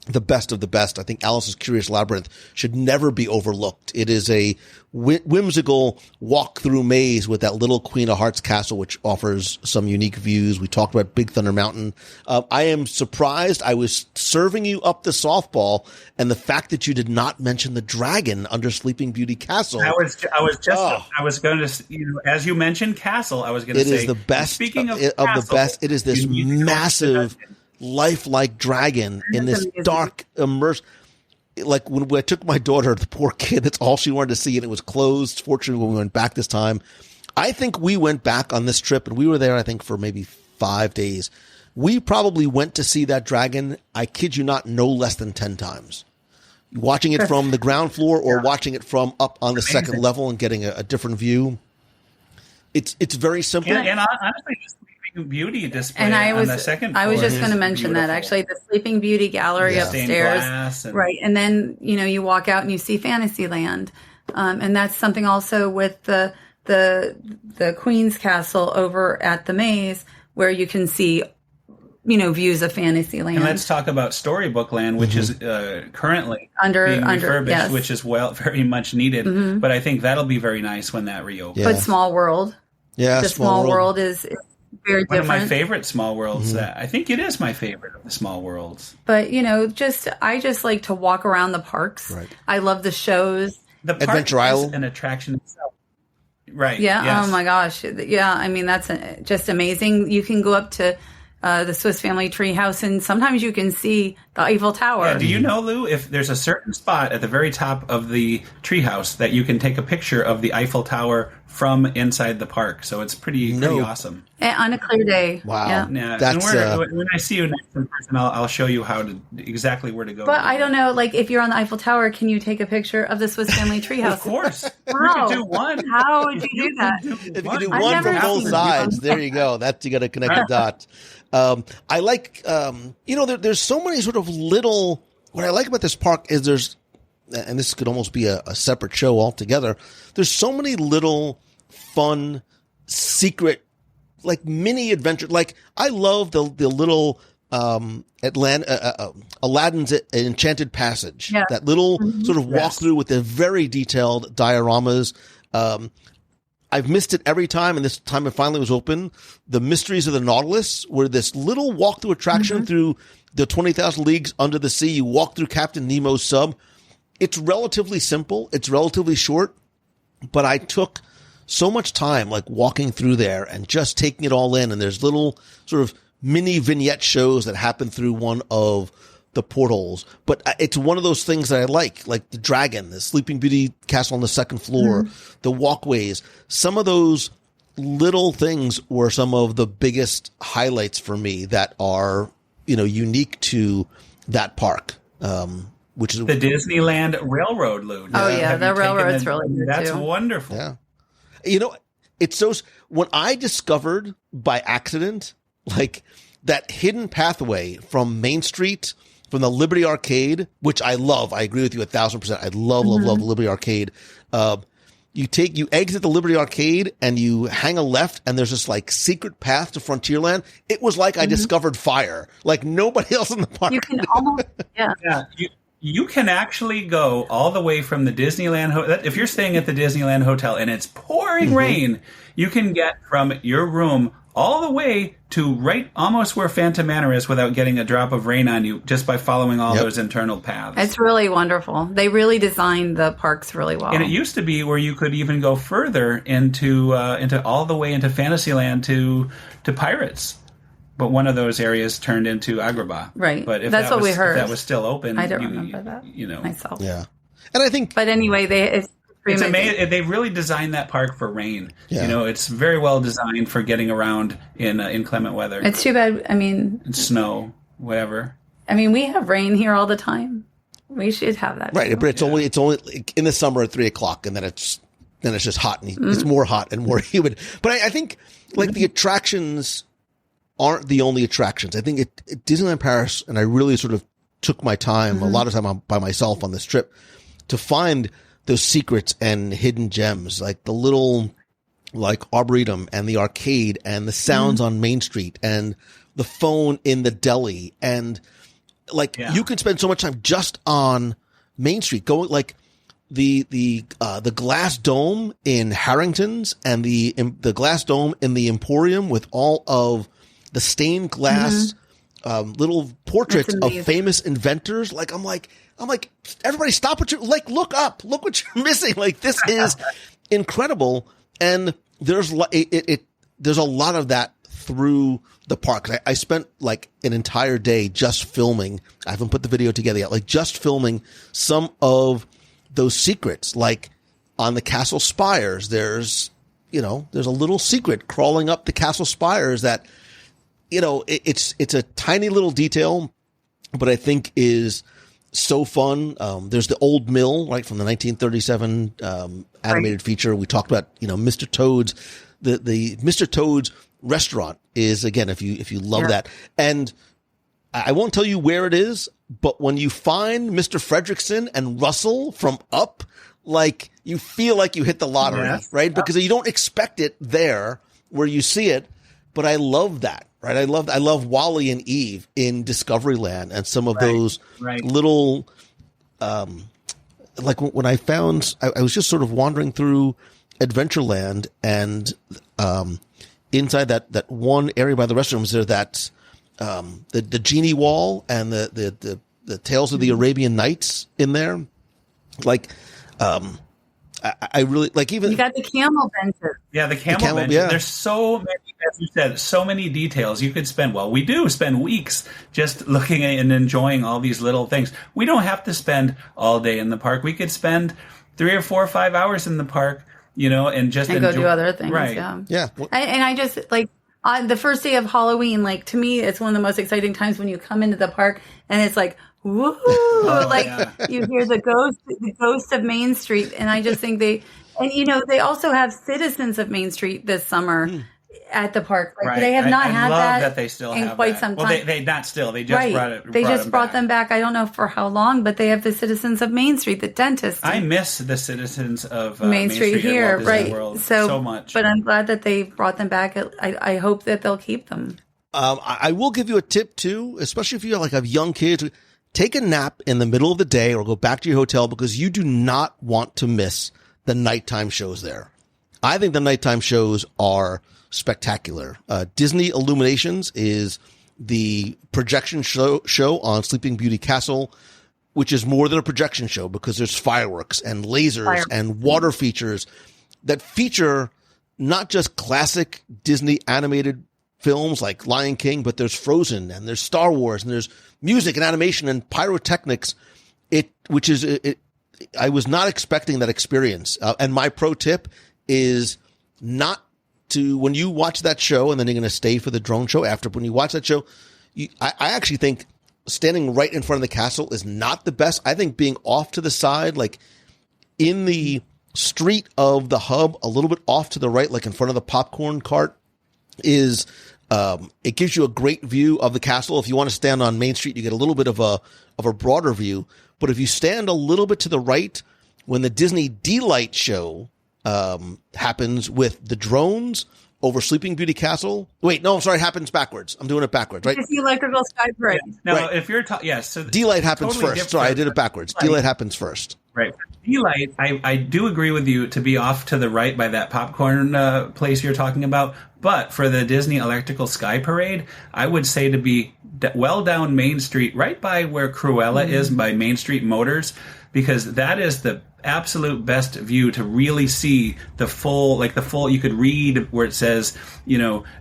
Speaker 7: the best of the best. I think Alice's Curious Labyrinth should never be overlooked. It is a whimsical walk-through maze with that little Queen of Hearts castle, which offers some unique views. We talked about Big Thunder Mountain. I am surprised. I was serving you up the softball, and the fact that you did not mention the dragon under Sleeping Beauty Castle.
Speaker 9: I was going to, as you mentioned Castle, I was going to say.
Speaker 7: It is the best
Speaker 9: Speaking of
Speaker 7: the best. It is this massive, lifelike dragon in this dark immersive. Like when I took my daughter, the poor kid, that's all she wanted to see, and it was closed. Fortunately, when we went back this time, I think we went back on this trip, and we were there, I think, for maybe 5 days. We probably went to see that dragon, I kid you not, no less than 10 times. Watching it from the ground floor or watching it from up on the second level and getting a different view. It's very simple.
Speaker 9: And honestly, just Beauty display
Speaker 8: and
Speaker 9: on the second floor.
Speaker 8: I was just going to mention that, actually, the Sleeping Beauty gallery upstairs. Right. And then, you walk out and you see Fantasyland. And that's something also with the Queen's Castle over at the maze, where you can see, views of Fantasyland.
Speaker 9: And let's talk about Storybook Land, which is currently being refurbished, which is very much needed. But I think that'll be very nice when that reopens.
Speaker 8: But Small World.
Speaker 7: Yeah,
Speaker 8: the Small World is very different.
Speaker 9: One of my favorite Small Worlds. I think it is my favorite of the Small Worlds.
Speaker 8: But I just like to walk around the parks.
Speaker 7: Right.
Speaker 8: I love the shows.
Speaker 9: The park
Speaker 7: Adventure Isle,
Speaker 9: an attraction itself. Right.
Speaker 8: Yeah.
Speaker 9: Yes.
Speaker 8: Oh my gosh. Yeah. I mean, that's just amazing. You can go up to the Swiss Family Treehouse, and sometimes you can see the Eiffel Tower.
Speaker 9: Yeah, do you know, Lou, if there's a certain spot at the very top of the treehouse that you can take a picture of the Eiffel Tower from inside the park? So it's pretty awesome.
Speaker 8: On a clear day.
Speaker 7: Wow.
Speaker 9: Yeah.
Speaker 7: That's,
Speaker 9: when I see you next in person, I'll show you exactly where to go.
Speaker 8: But I don't know, like, if you're on the Eiffel Tower, can you take a picture of the Swiss Family Treehouse?
Speaker 9: Of course.
Speaker 8: Wow.
Speaker 9: We could do one.
Speaker 8: How would you do that?
Speaker 7: If you can do one from both sides, there you go. You got to connect the dots. I like, there's so many sort of little, what I like about this park is and this could almost be a separate show altogether. There's so many little fun, secret, like mini adventure. Like I love the little, Aladdin's Enchanted Passage. Yeah. That little sort of walkthrough with the very detailed dioramas. I've missed it every time, and this time it finally was open. The Mysteries of the Nautilus, where this little walkthrough attraction through the 20,000 Leagues Under the Sea. You walk through Captain Nemo's sub. It's relatively simple. It's relatively short, but I took so much time, like walking through there and just taking it all in. And there's little sort of mini vignette shows that happen through one of the portholes. But it's one of those things that I like the dragon, the Sleeping Beauty castle on the second floor, the walkways. Some of those little things were some of the biggest highlights for me that are, unique to that park. which is
Speaker 9: the Disneyland Railroad loop.
Speaker 8: Oh yeah,
Speaker 9: Have
Speaker 8: the
Speaker 9: you taken
Speaker 8: railroad's really good
Speaker 9: That's
Speaker 8: too.
Speaker 9: wonderful.
Speaker 7: Yeah. You know, it's so, when I discovered by accident, like that hidden pathway from Main Street, from the Liberty Arcade, which I love. I agree with you 1,000%. I love the Liberty Arcade. You exit the Liberty Arcade and you hang a left and there's this like secret path to Frontierland. It was like I discovered fire. Like nobody else in the park.
Speaker 8: You can almost, yeah.
Speaker 9: You can actually go all the way from the Disneyland Hotel. If you're staying at the Disneyland Hotel and it's pouring rain, you can get from your room all the way to right almost where Phantom Manor is without getting a drop of rain on you just by following all those internal paths.
Speaker 8: It's really wonderful. They really designed the parks really well.
Speaker 9: And it used to be where you could even go further into all the way into Fantasyland to Pirates. But one of those areas turned into Agrabah.
Speaker 8: Right.
Speaker 9: But if
Speaker 8: that's what we heard.
Speaker 9: If that was still open,
Speaker 8: I don't remember that myself.
Speaker 7: Yeah. And I think,
Speaker 8: but anyway, it's
Speaker 9: amazing. They really designed that park for rain.
Speaker 7: Yeah.
Speaker 9: You know, it's very well designed for getting around in inclement weather.
Speaker 8: It's too bad. I mean,
Speaker 9: and snow, whatever.
Speaker 8: I mean, we have rain here all the time. We should have that.
Speaker 7: Right,
Speaker 8: too.
Speaker 7: but it's only like in the summer at 3:00, and then it's just hot and it's more hot and more humid. But I think like the attractions aren't the only attractions. I think Disneyland Paris, and I really sort of took my time, a lot of time by myself on this trip, to find those secrets and hidden gems, like the little like Arboretum and the arcade and the sounds on Main Street and the phone in the deli. And like you can spend so much time just on Main Street going like the glass dome in Harrington's and the glass dome in the Emporium with all of the stained glass little portraits of famous inventors. Like I'm like, everybody stop what you like, look up, look what you're missing. Like this is incredible. And there's a lot of that through the park. I spent like an entire day just filming. I haven't put the video together yet, like just filming some of those secrets. Like on the castle spires, there's a little secret crawling up the castle spires that, it's a tiny little detail, but I think is so fun. There's the old mill, right, from the 1937 animated feature. We talked about, Mr. Toad's, the Mr. Toad's restaurant is, again, if you love that. And I won't tell you where it is, but when you find Mr. Fredricksen and Russell from Up, like you feel like you hit the lottery, right? Because you don't expect it there where you see it. But I love that, right? I love Wally and Eve in Discoveryland and some of those little, like when I found, I was just sort of wandering through Adventureland and inside that one area by the restrooms there, that the genie wall and the Tales of the Arabian Nights in there, like. I really like even
Speaker 8: you got the camel benches.
Speaker 9: Yeah, the camel benches. Yeah. There's so many, as you said, so many details you could spend. Well, we do spend weeks just looking at and enjoying all these little things. We don't have to spend all day in the park. We could spend 3 or 4 or 5 hours in the park, and just
Speaker 8: go do other things.
Speaker 9: Right?
Speaker 7: Yeah.
Speaker 8: And I just like on the first day of Halloween. Like to me, it's one of the most exciting times when you come into the park and it's like. Woo! You hear the ghost of Main Street, and I just think they also have Citizens of Main Street this summer at the park. Like, they have not had that
Speaker 9: they still
Speaker 8: in
Speaker 9: have
Speaker 8: quite
Speaker 9: that.
Speaker 8: some time.
Speaker 9: Well, they not still. They just brought it.
Speaker 8: They just brought them back. I don't know for how long, but they have the Citizens of Main Street, the dentist.
Speaker 9: I miss the Citizens of
Speaker 8: Main Street here, right?
Speaker 9: World so much.
Speaker 8: But I'm glad that they brought them back. I hope that they'll keep them.
Speaker 7: I will give you a tip too, especially if you have young kids. Take a nap in the middle of the day or go back to your hotel because you do not want to miss the nighttime shows there. I think the nighttime shows are spectacular. Disney Illuminations is the projection show on Sleeping Beauty Castle, which is more than a projection show because there's fireworks and lasers and water features that feature not just classic Disney animated films like Lion King, but there's Frozen and there's Star Wars and there's music and animation and pyrotechnics. I was not expecting that experience. And my pro tip is not to, when you watch that show, and then you're going to stay for the drone show after, when you watch that show, I actually think standing right in front of the castle is not the best. I think being off to the side, like in the street of the hub, a little bit off to the right, like in front of the popcorn cart, is it gives you a great view of the castle. If you want to stand on Main Street, you get a little bit of a broader view. But if you stand a little bit to the right, when the Disney Delight show happens with the drones over Sleeping Beauty Castle. Wait, no, I'm sorry, it happens backwards. I'm doing it backwards, right?
Speaker 8: It's the electrical sky parade.
Speaker 9: Yeah. Now, right. If you're so
Speaker 7: Delight happens
Speaker 9: totally
Speaker 7: first. Sorry, I did it backwards. Delight happens first.
Speaker 9: Right. Delight, I do agree with you to be off to the right by that popcorn place you're talking about. But for the Disney Electrical Sky Parade, I would say to be well down Main Street, right by where Cruella is, by Main Street Motors, because that is the absolute best view to really see the full, you could read where it says,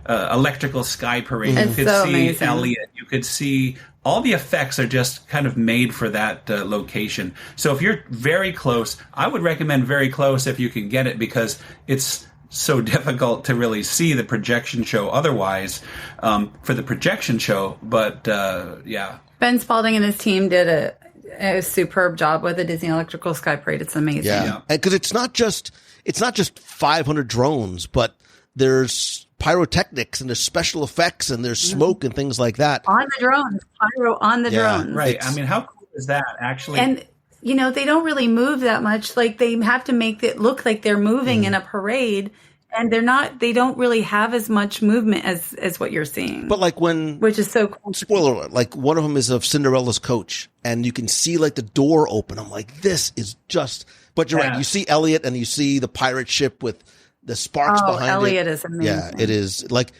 Speaker 9: Electrical Sky Parade.
Speaker 8: It's
Speaker 9: you could
Speaker 8: so
Speaker 9: see
Speaker 8: amazing.
Speaker 9: Elliot. You could see all the effects are just kind of made for that location. So if you're very close, I would recommend very close if you can get it, because it's so difficult to really see the projection show otherwise for the projection show. But yeah.
Speaker 8: Ben Spalding and his team did a superb job with the Disney Electrical Sky Parade. It's amazing.
Speaker 7: Yeah. Because it's not just 500 drones, but there's pyrotechnics and there's special effects and there's smoke and things like that.
Speaker 8: On the drones. Pyro on the drones.
Speaker 9: Right. I mean, how cool is that, actually?
Speaker 8: And, they don't really move that much. Like, they have to make it look like they're moving in a parade. And they don't really have as much movement as what you're seeing.
Speaker 7: But which
Speaker 8: is so cool.
Speaker 7: Spoiler alert, like one of them is of Cinderella's coach and you can see like the door open. I'm like, this is just, but you're right. You see Elliot and you see the pirate ship with the sparks behind
Speaker 8: Elliot
Speaker 7: it.
Speaker 8: Is amazing.
Speaker 7: Yeah, it is. Like,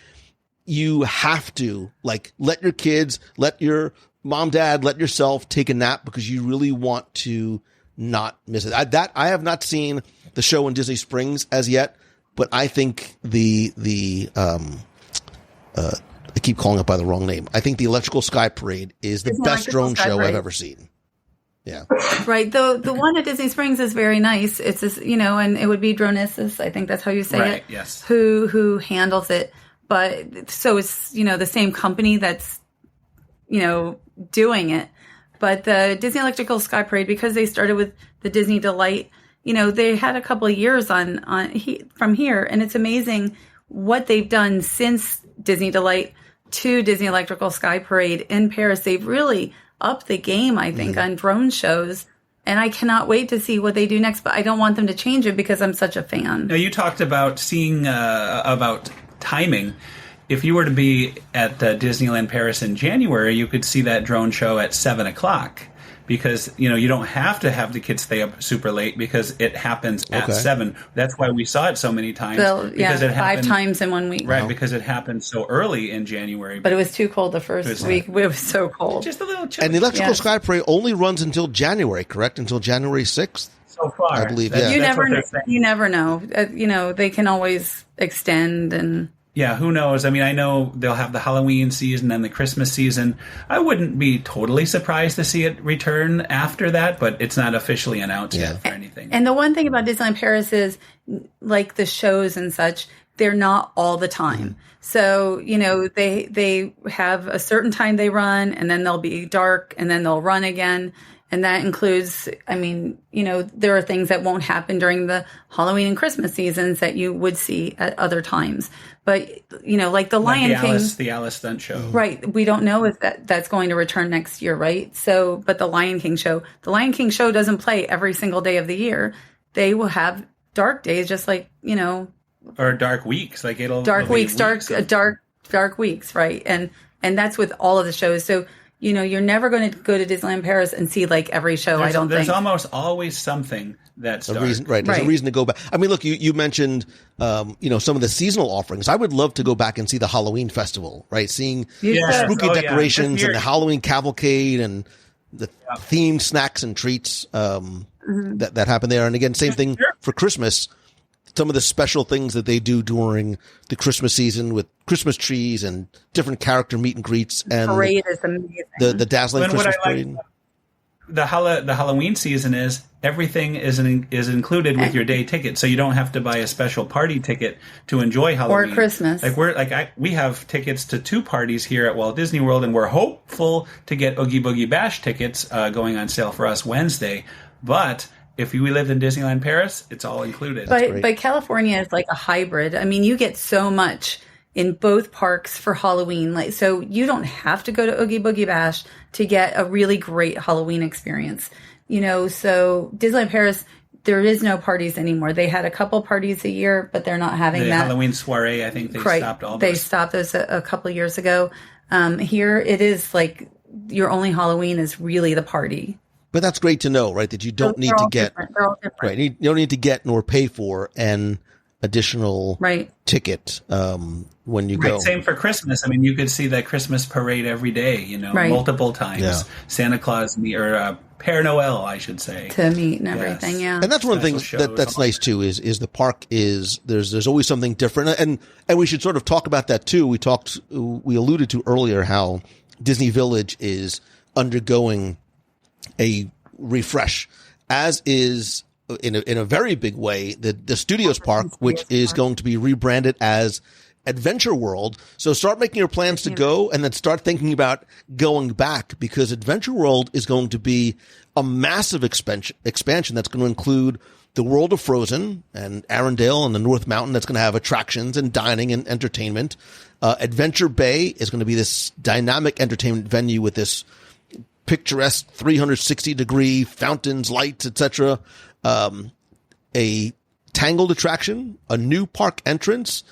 Speaker 7: you have to let your kids, let your mom, dad, let yourself take a nap because you really want to not miss it. I have not seen the show in Disney Springs as yet. But I think I keep calling it by the wrong name. I think the Electrical Sky Parade is the best drone show I've ever seen. Yeah.
Speaker 8: Right. The one at Disney Springs is very nice. It's just, and it would be Dronesis. I think that's how you say it.
Speaker 9: Yes.
Speaker 8: Who handles it. But so it's, the same company that's, doing it. But the Disney Electrical Sky Parade, because they started with the Disney Delight, they had a couple of years from here, and it's amazing what they've done since Disney Delight to Disney Electrical Sky Parade in Paris. They've really upped the game, I think, on drone shows, and I cannot wait to see what they do next, but I don't want them to change it because I'm such a fan.
Speaker 9: Now, you talked about seeing about timing. If you were to be at Disneyland Paris in January, you could see that drone show at 7 o'clock. Because, you don't have to have the kids stay up super late because it happens at 7. That's why we saw it so many times. Because it happened
Speaker 8: 5 times in 1 week.
Speaker 9: Right, because it happened so early in January.
Speaker 8: But it was too cold the first week. It was so cold.
Speaker 9: Just a little chilly.
Speaker 7: And the Electrical Sky Parade only runs until January, correct? Until January 6th?
Speaker 9: So far.
Speaker 7: I believe,
Speaker 8: You never know. They can always extend and...
Speaker 9: Yeah, who knows? I mean, I know they'll have the Halloween season and the Christmas season. I wouldn't be totally surprised to see it return after that, but it's not officially announced yet for anything.
Speaker 8: And the one thing about Disneyland Paris is, like the shows and such, they're not all the time. So, they have a certain time they run, and then they'll be dark, and then they'll run again. And that includes, there are things that won't happen during the Halloween and Christmas seasons that you would see at other times. But, like the Lion King.
Speaker 9: The Alice Stunt Show.
Speaker 8: Right. We don't know if that's going to return next year, right? So, but the Lion King show doesn't play every single day of the year. They will have dark days, just like,
Speaker 9: Or dark weeks. Like
Speaker 8: dark weeks, dark weeks, right? And that's with all of the shows. So, you're never going to go to Disneyland Paris and see like every show.
Speaker 9: There's almost always something that's dark.
Speaker 7: There's a reason to go back. I mean, look, you mentioned, some of the seasonal offerings. I would love to go back and see the Halloween festival, right? Seeing spooky decorations and the Halloween cavalcade and the themed snacks and treats that happen there. And again, same thing for Christmas. Some of the special things that they do during the Christmas season with Christmas trees and different character meet and greets and
Speaker 8: parade is amazing.
Speaker 7: The dazzling Christmas parade.
Speaker 9: the Halloween season is everything is included with your day ticket, so you don't have to buy a special party ticket to enjoy Halloween
Speaker 8: or Christmas.
Speaker 9: We have tickets to 2 parties here at Walt Disney World, and we're hopeful to get Oogie Boogie Bash tickets going on sale for us Wednesday. But if we lived in Disneyland Paris, it's all included.
Speaker 8: But California is like a hybrid. I mean, you get so much in both parks for Halloween. So you don't have to go to Oogie Boogie Bash to get a really great Halloween experience. So Disneyland Paris, there is no parties anymore. They had a couple parties a year, but they're not having that.
Speaker 9: Halloween soiree, I think they stopped all those.
Speaker 8: They stopped those a couple years ago. Here it is like your only Halloween is really the party.
Speaker 7: But that's great to know, right? That you don't need to get,
Speaker 8: they're all different.
Speaker 7: Right? You don't need to get nor pay for an additional ticket when you go.
Speaker 9: Same for Christmas. I mean, you could see that Christmas parade every day, multiple times.
Speaker 7: Yeah.
Speaker 9: Santa Claus or Père Noël, I should say,
Speaker 8: to meet and everything. Yeah,
Speaker 7: and that's one of the things that's nice too. Is the park is there's always something different, and we should sort of talk about that too. We alluded to earlier how Disney Village is undergoing a refresh, as is in a very big way the Studios Park, which is going to be rebranded as Adventure World. So start making your plans to go, and then start thinking about going back, because Adventure World is going to be a massive expansion that's going to include the world of Frozen and Arendelle and the North Mountain. That's going to have attractions and dining and entertainment. Adventure Bay is going to be this dynamic entertainment venue with this picturesque 360-degree fountains, lights, etc. A Tangled attraction, a new park entrance,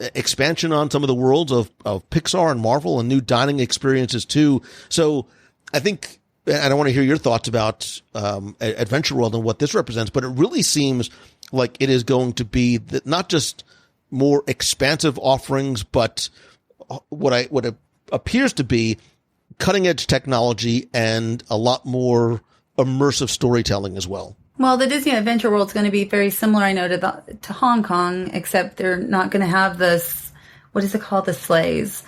Speaker 7: expansion on some of the worlds of Pixar and Marvel, and new dining experiences too. So I think, and I want to hear your thoughts about Adventure World and what this represents, but it really seems like it is going to be not just more expansive offerings, but what appears to be cutting edge technology and a lot more immersive storytelling as well.
Speaker 8: Well, the Disney Adventure World is going to be very similar, I know, to Hong Kong, except they're not going to have this, what is it called, the sleighs.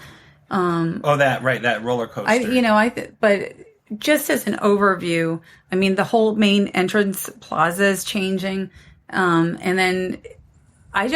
Speaker 9: That roller coaster.
Speaker 8: But just as an overview, I mean, the whole main entrance plaza is changing. And then I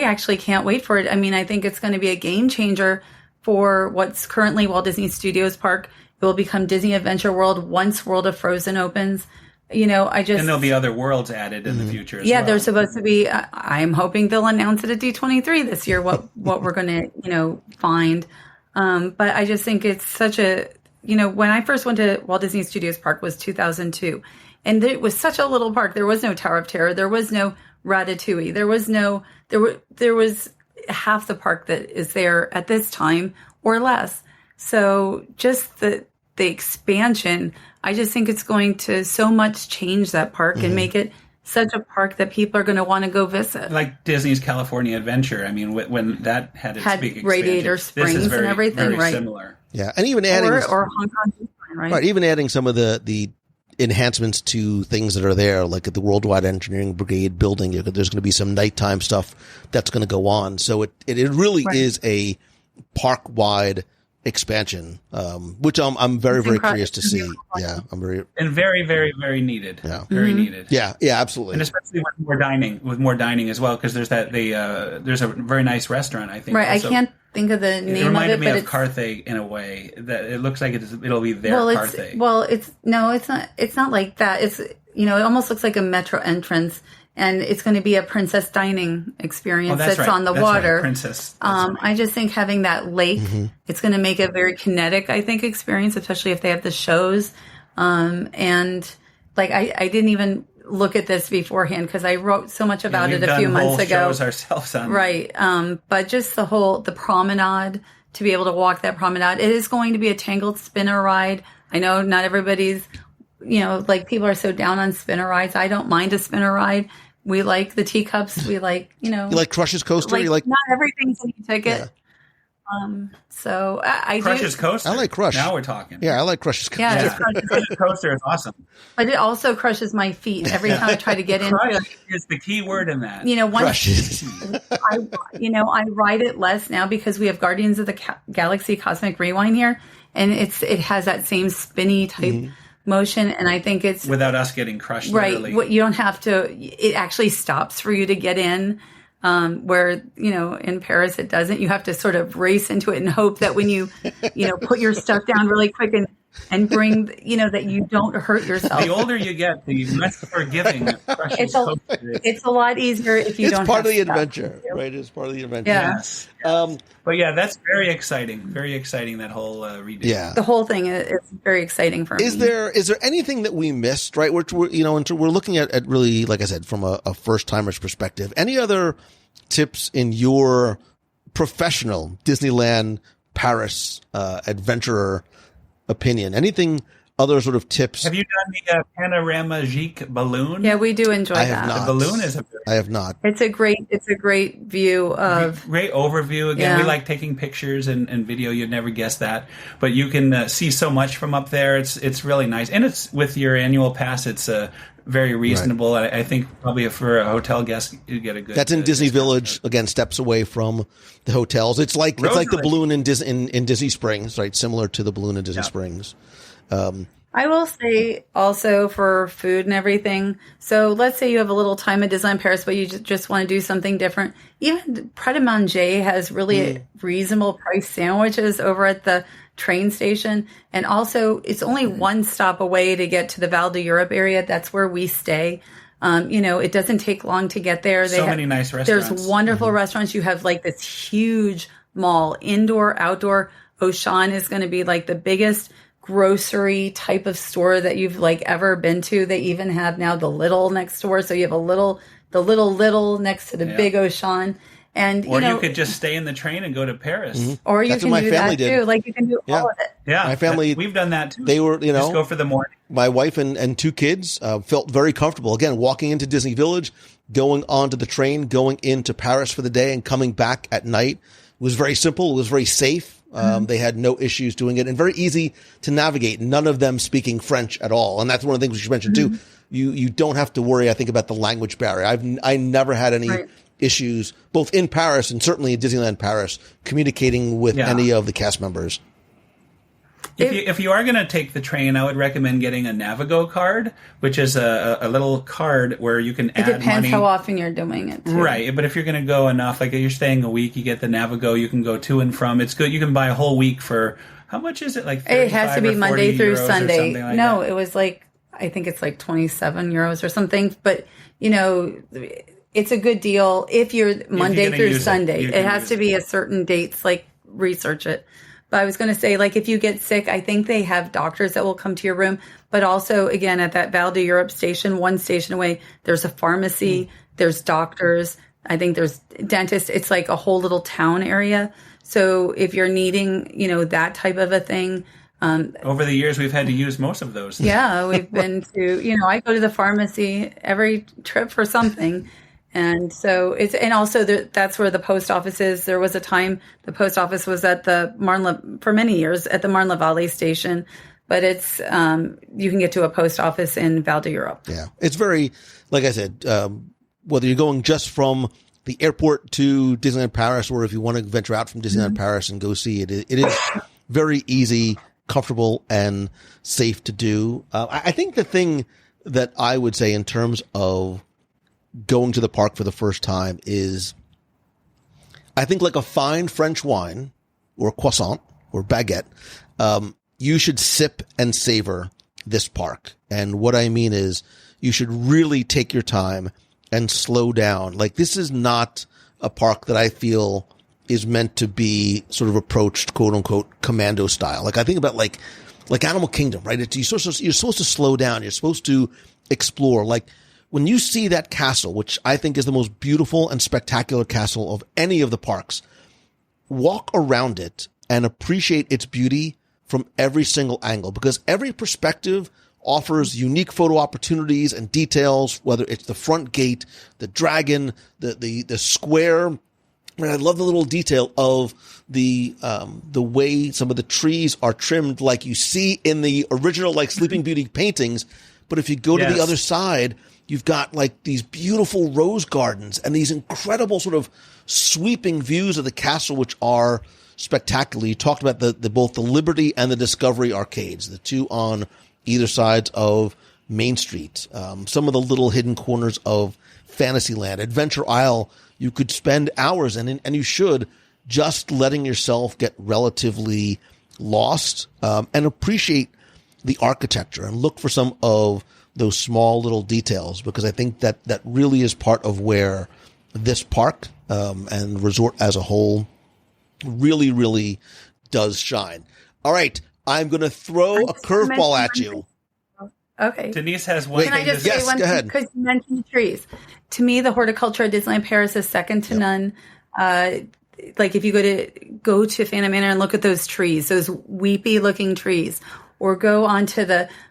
Speaker 8: actually can't wait for it. I mean, I think it's going to be a game changer for what's currently Walt Disney Studios Park. It will become Disney Adventure World once World of Frozen opens. And
Speaker 9: there'll be other worlds added in the future as well.
Speaker 8: Yeah, there's supposed to be, I'm hoping they'll announce it at D23 this year, what we're going to, find. But I just think it's such a, when I first went to Walt Disney Studios Park was 2002. And it was such a little park. There was no Tower of Terror. There was no Ratatouille. There was half the park that is there at this time or less. So just the expansion, I just think it's going to so much change that park and make it such a park that people are going to want to go visit. Like
Speaker 9: Disney's California Adventure. I mean, when that had its big expansion,
Speaker 8: Radiator Springs and everything,
Speaker 9: very similar.
Speaker 7: Yeah, and even adding
Speaker 8: or Hong Kong, right?
Speaker 7: Even adding some of the enhancements to things that are there, like at the Worldwide Engineering Brigade building. There's going to be some nighttime stuff that's going to go on. So it really is a park-wide expansion, which I'm very, very curious to see. Yeah, very,
Speaker 9: very, very needed.
Speaker 7: Yeah,
Speaker 9: very needed.
Speaker 7: Yeah, absolutely.
Speaker 9: And especially with more dining as well, because there's there's a very nice restaurant, I think.
Speaker 8: Right, also. I can't think of the name of it.
Speaker 9: It reminded me of Carthay in a way. That it looks like it'll be their Carthay.
Speaker 8: It's not like that. It's it almost looks like a metro entrance. And it's going to be a princess dining experience that's on the water.
Speaker 9: Right. Princess.
Speaker 8: I just think having that lake, it's going to make a very kinetic, I think, experience, especially if they have the shows. And like, I didn't even look at this beforehand because I wrote so much about it a few months ago.
Speaker 9: Shows ourselves on.
Speaker 8: Right. But just the promenade, to be able to walk that promenade, it is going to be a Tangled spinner ride. I know not everybody's, people are so down on spinner rides. I don't mind a spinner ride. We like the teacups. We like,
Speaker 7: You like Crush's Coaster?
Speaker 8: Not everything's an e-ticket. Yeah. So I
Speaker 9: Crush's Coaster?
Speaker 7: I like Crush.
Speaker 9: Now we're talking.
Speaker 7: Yeah, I like Crush's Coaster.
Speaker 8: Yeah,
Speaker 9: Crush's Coaster is awesome.
Speaker 8: But it also crushes my feet every time I try to get in.
Speaker 9: Crush is the key word in that.
Speaker 7: Crushes.
Speaker 8: I ride it less now because we have Guardians of the Galaxy Cosmic Rewind here. And it has that same spinny type motion. And I think it's
Speaker 9: without us getting crushed.
Speaker 8: Right.
Speaker 9: Literally.
Speaker 8: What you don't have to, it actually stops for you to get in. Where, in Paris, it doesn't. You have to sort of race into it and hope that when you, put your stuff down really quick and bring, that you don't hurt yourself.
Speaker 9: The older you get, the less forgiving.
Speaker 8: It's a lot easier if you don't.
Speaker 7: It's part of the
Speaker 8: stuff.
Speaker 7: adventure, right? It's part of the adventure.
Speaker 8: Yeah.
Speaker 9: Yes. But yeah, that's very exciting. Very exciting, that whole redo.
Speaker 7: Yeah.
Speaker 8: The whole thing is very exciting for me.
Speaker 7: Is there anything that we missed, right? We're looking at really, like I said, from a first-timer's perspective. Any other tips in your professional Disneyland Paris adventurer opinion? Anything other sort of tips?
Speaker 9: Have you done the panoramique balloon?
Speaker 8: Yeah, we do enjoy
Speaker 7: I
Speaker 8: that.
Speaker 7: have not.
Speaker 9: The balloon is
Speaker 7: I have not.
Speaker 8: It's a great view of
Speaker 9: great overview. Again, we like taking pictures and video. You'd never guess that, but you can see so much from up there. It's really nice, and it's with your annual pass. It's very reasonable. Right. I think probably for a hotel guest, you get a good.
Speaker 7: That's in Disney Village, again, steps away from the hotels. It's like the balloon in Disney Springs, right? Similar to the balloon in Disney Springs.
Speaker 8: I will say also for food and everything. So let's say you have a little time at Disneyland Paris, but you just want to do something different. Even Pret a Manger has really reasonable price sandwiches over at the train station. And also it's only one stop away to get to the Val d'Europe area. That's where we stay. It doesn't take long to get there.
Speaker 9: They have many nice restaurants.
Speaker 8: There's wonderful restaurants. You have like this huge mall, indoor, outdoor. Auchan is going to be like the biggest grocery type of store that you've like ever been to. They even have now the little next door. So you have the little next to the big Auchan. And
Speaker 9: you could just stay in the train and go to Paris.
Speaker 7: Mm-hmm.
Speaker 8: Or you can do that too. Like you can do all of it.
Speaker 9: Yeah.
Speaker 7: My family,
Speaker 9: we've done that too.
Speaker 7: They were,
Speaker 9: just go for the morning.
Speaker 7: My wife and two kids felt very comfortable. Again, walking into Disney Village, going onto the train, going into Paris for the day and coming back at night. It was very simple. It was very safe. They had no issues doing it and very easy to navigate. None of them speaking French at all. And that's one of the things you mentioned too. You don't have to worry, I think, about the language barrier. I never had any issues, both in Paris and certainly in Disneyland Paris, communicating with any of the cast members.
Speaker 9: If you are going to take the train, I would recommend getting a Navigo card, which is a little card where you can add money.
Speaker 8: It depends how often you're doing it, too.
Speaker 9: Right, but if you're going to go enough, like you're staying a week, you get the Navigo, you can go to and from. It's good. You can buy a whole week for, how much is it? Like 35
Speaker 8: it has to be Monday through Sunday.
Speaker 9: Like
Speaker 8: no,
Speaker 9: that.
Speaker 8: It was like, I think it's like 27 euros or something. But, it's a good deal if you're Monday through Sunday. It has to be a certain dates, like research it. But I was going to say, like, if you get sick, I think they have doctors that will come to your room. But also, again, at that Val d'Europe station, one station away, there's a pharmacy, there's doctors, I think there's dentists. It's like a whole little town area. So if you're needing, that type of a thing.
Speaker 9: Over the years, we've had to use most of those.
Speaker 8: Yeah, we've been to, I go to the pharmacy every trip for something. And so also that's where the post office is. There was a time the post office was at the for many years at the Marne-la-Vallée station, but it's, you can get to a post office in Val d'Europe.
Speaker 7: Yeah. It's very, like I said, whether you're going just from the airport to Disneyland Paris, or if you want to venture out from Disneyland Paris and go see it, it is very easy, comfortable, and safe to do. I think the thing that I would say in terms of going to the park for the first time is, I think, like a fine French wine or croissant or baguette, you should sip and savor this park. And what I mean is you should really take your time and slow down. Like, this is not a park that I feel is meant to be sort of approached, quote unquote, commando style. Like, I think about like Animal Kingdom, right? You're supposed to slow down. You're supposed to explore. Like, when you see that castle, which I think is the most beautiful and spectacular castle of any of the parks, walk around it and appreciate its beauty from every single angle, because every perspective offers unique photo opportunities and details, whether it's the front gate, the dragon, the square. And I love the little detail of the way some of the trees are trimmed, like you see in the original, like, Sleeping Beauty paintings. But if you go to the other side, you've got like these beautiful rose gardens and these incredible sort of sweeping views of the castle, which are spectacular. You talked about both the Liberty and the Discovery arcades, the two on either sides of Main Street. Some of the little hidden corners of Fantasyland, Adventure Isle, you could spend hours and you should, just letting yourself get relatively lost and appreciate the architecture and look for some of those small little details, because I think that really is part of where this park and resort as a whole really, really does shine. All right, I'm going to throw a curveball at you.
Speaker 8: Okay.
Speaker 9: Denise has one.
Speaker 8: Can I just say one thing? Because you mentioned trees. To me, the horticulture at Disneyland Paris is second to none. Like if you go to Phantom Manor and look at those trees, those weepy looking trees, or go onto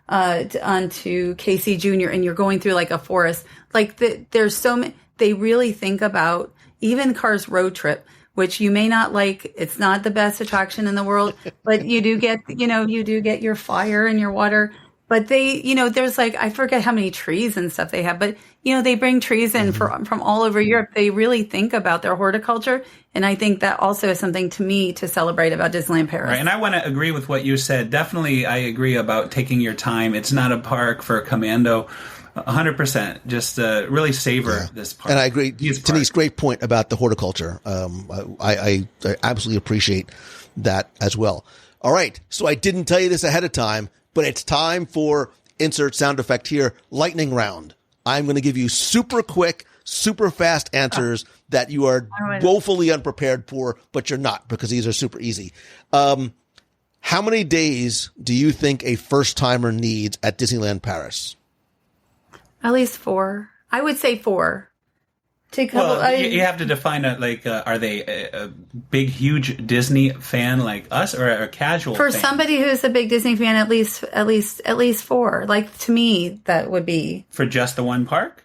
Speaker 8: onto Casey Jr. and you're going through like a forest. Like there's so many. They really think about even Cars Road Trip, which you may not like. It's not the best attraction in the world, but you do get your fire and your water. But they, there's like, I forget how many trees and stuff they have, but, they bring trees in from all over Europe. They really think about their horticulture. And I think that also is something to me to celebrate about Disneyland Paris.
Speaker 9: Right. And I want to agree with what you said. Definitely, I agree about taking your time. It's not a park for a commando. 100%. Just really savor this park.
Speaker 7: And I agree. Denise, great point about the horticulture. I absolutely appreciate that as well. All right. So I didn't tell you this ahead of time, but it's time for insert sound effect here, lightning round. I'm going to give you super quick, super fast answers that you are woefully unprepared for, but you're not, because these are super easy. How many days do you think a first-timer needs at Disneyland Paris?
Speaker 8: At least 4. I would say 4.
Speaker 9: You have to define it. Are they a big, huge Disney fan like us, or a casual
Speaker 8: for
Speaker 9: fan?
Speaker 8: Somebody who's a big Disney fan? At least 4. Like, to me, that would be
Speaker 9: for just the one park.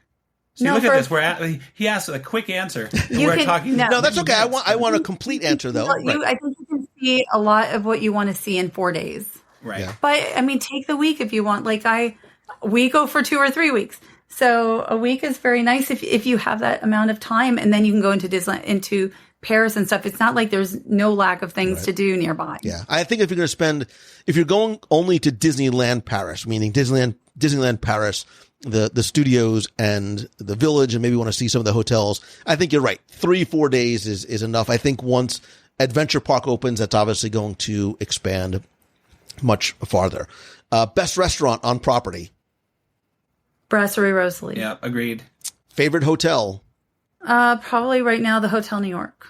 Speaker 9: See, look at this. He asked a quick answer.
Speaker 7: No, that's okay. I want a complete answer though.
Speaker 8: I think you can see a lot of what you want to see in 4 days.
Speaker 9: Right. Yeah.
Speaker 8: But I mean, take the week if you want. We go for 2 or 3 weeks. So a week is very nice if you have that amount of time, and then you can go into Disneyland, into Paris and stuff. It's not like there's no lack of things to do nearby.
Speaker 7: Yeah. I think if you're going only to Disneyland Paris, meaning Disneyland Paris, the studios and the village, and maybe want to see some of the hotels, I think you're right. 3-4 days is enough. I think once Adventure Park opens, that's obviously going to expand much farther. Best restaurant on property?
Speaker 8: Brasserie Rosalie.
Speaker 9: Yeah, agreed.
Speaker 7: Favorite hotel?
Speaker 8: Probably right now the Hotel New York.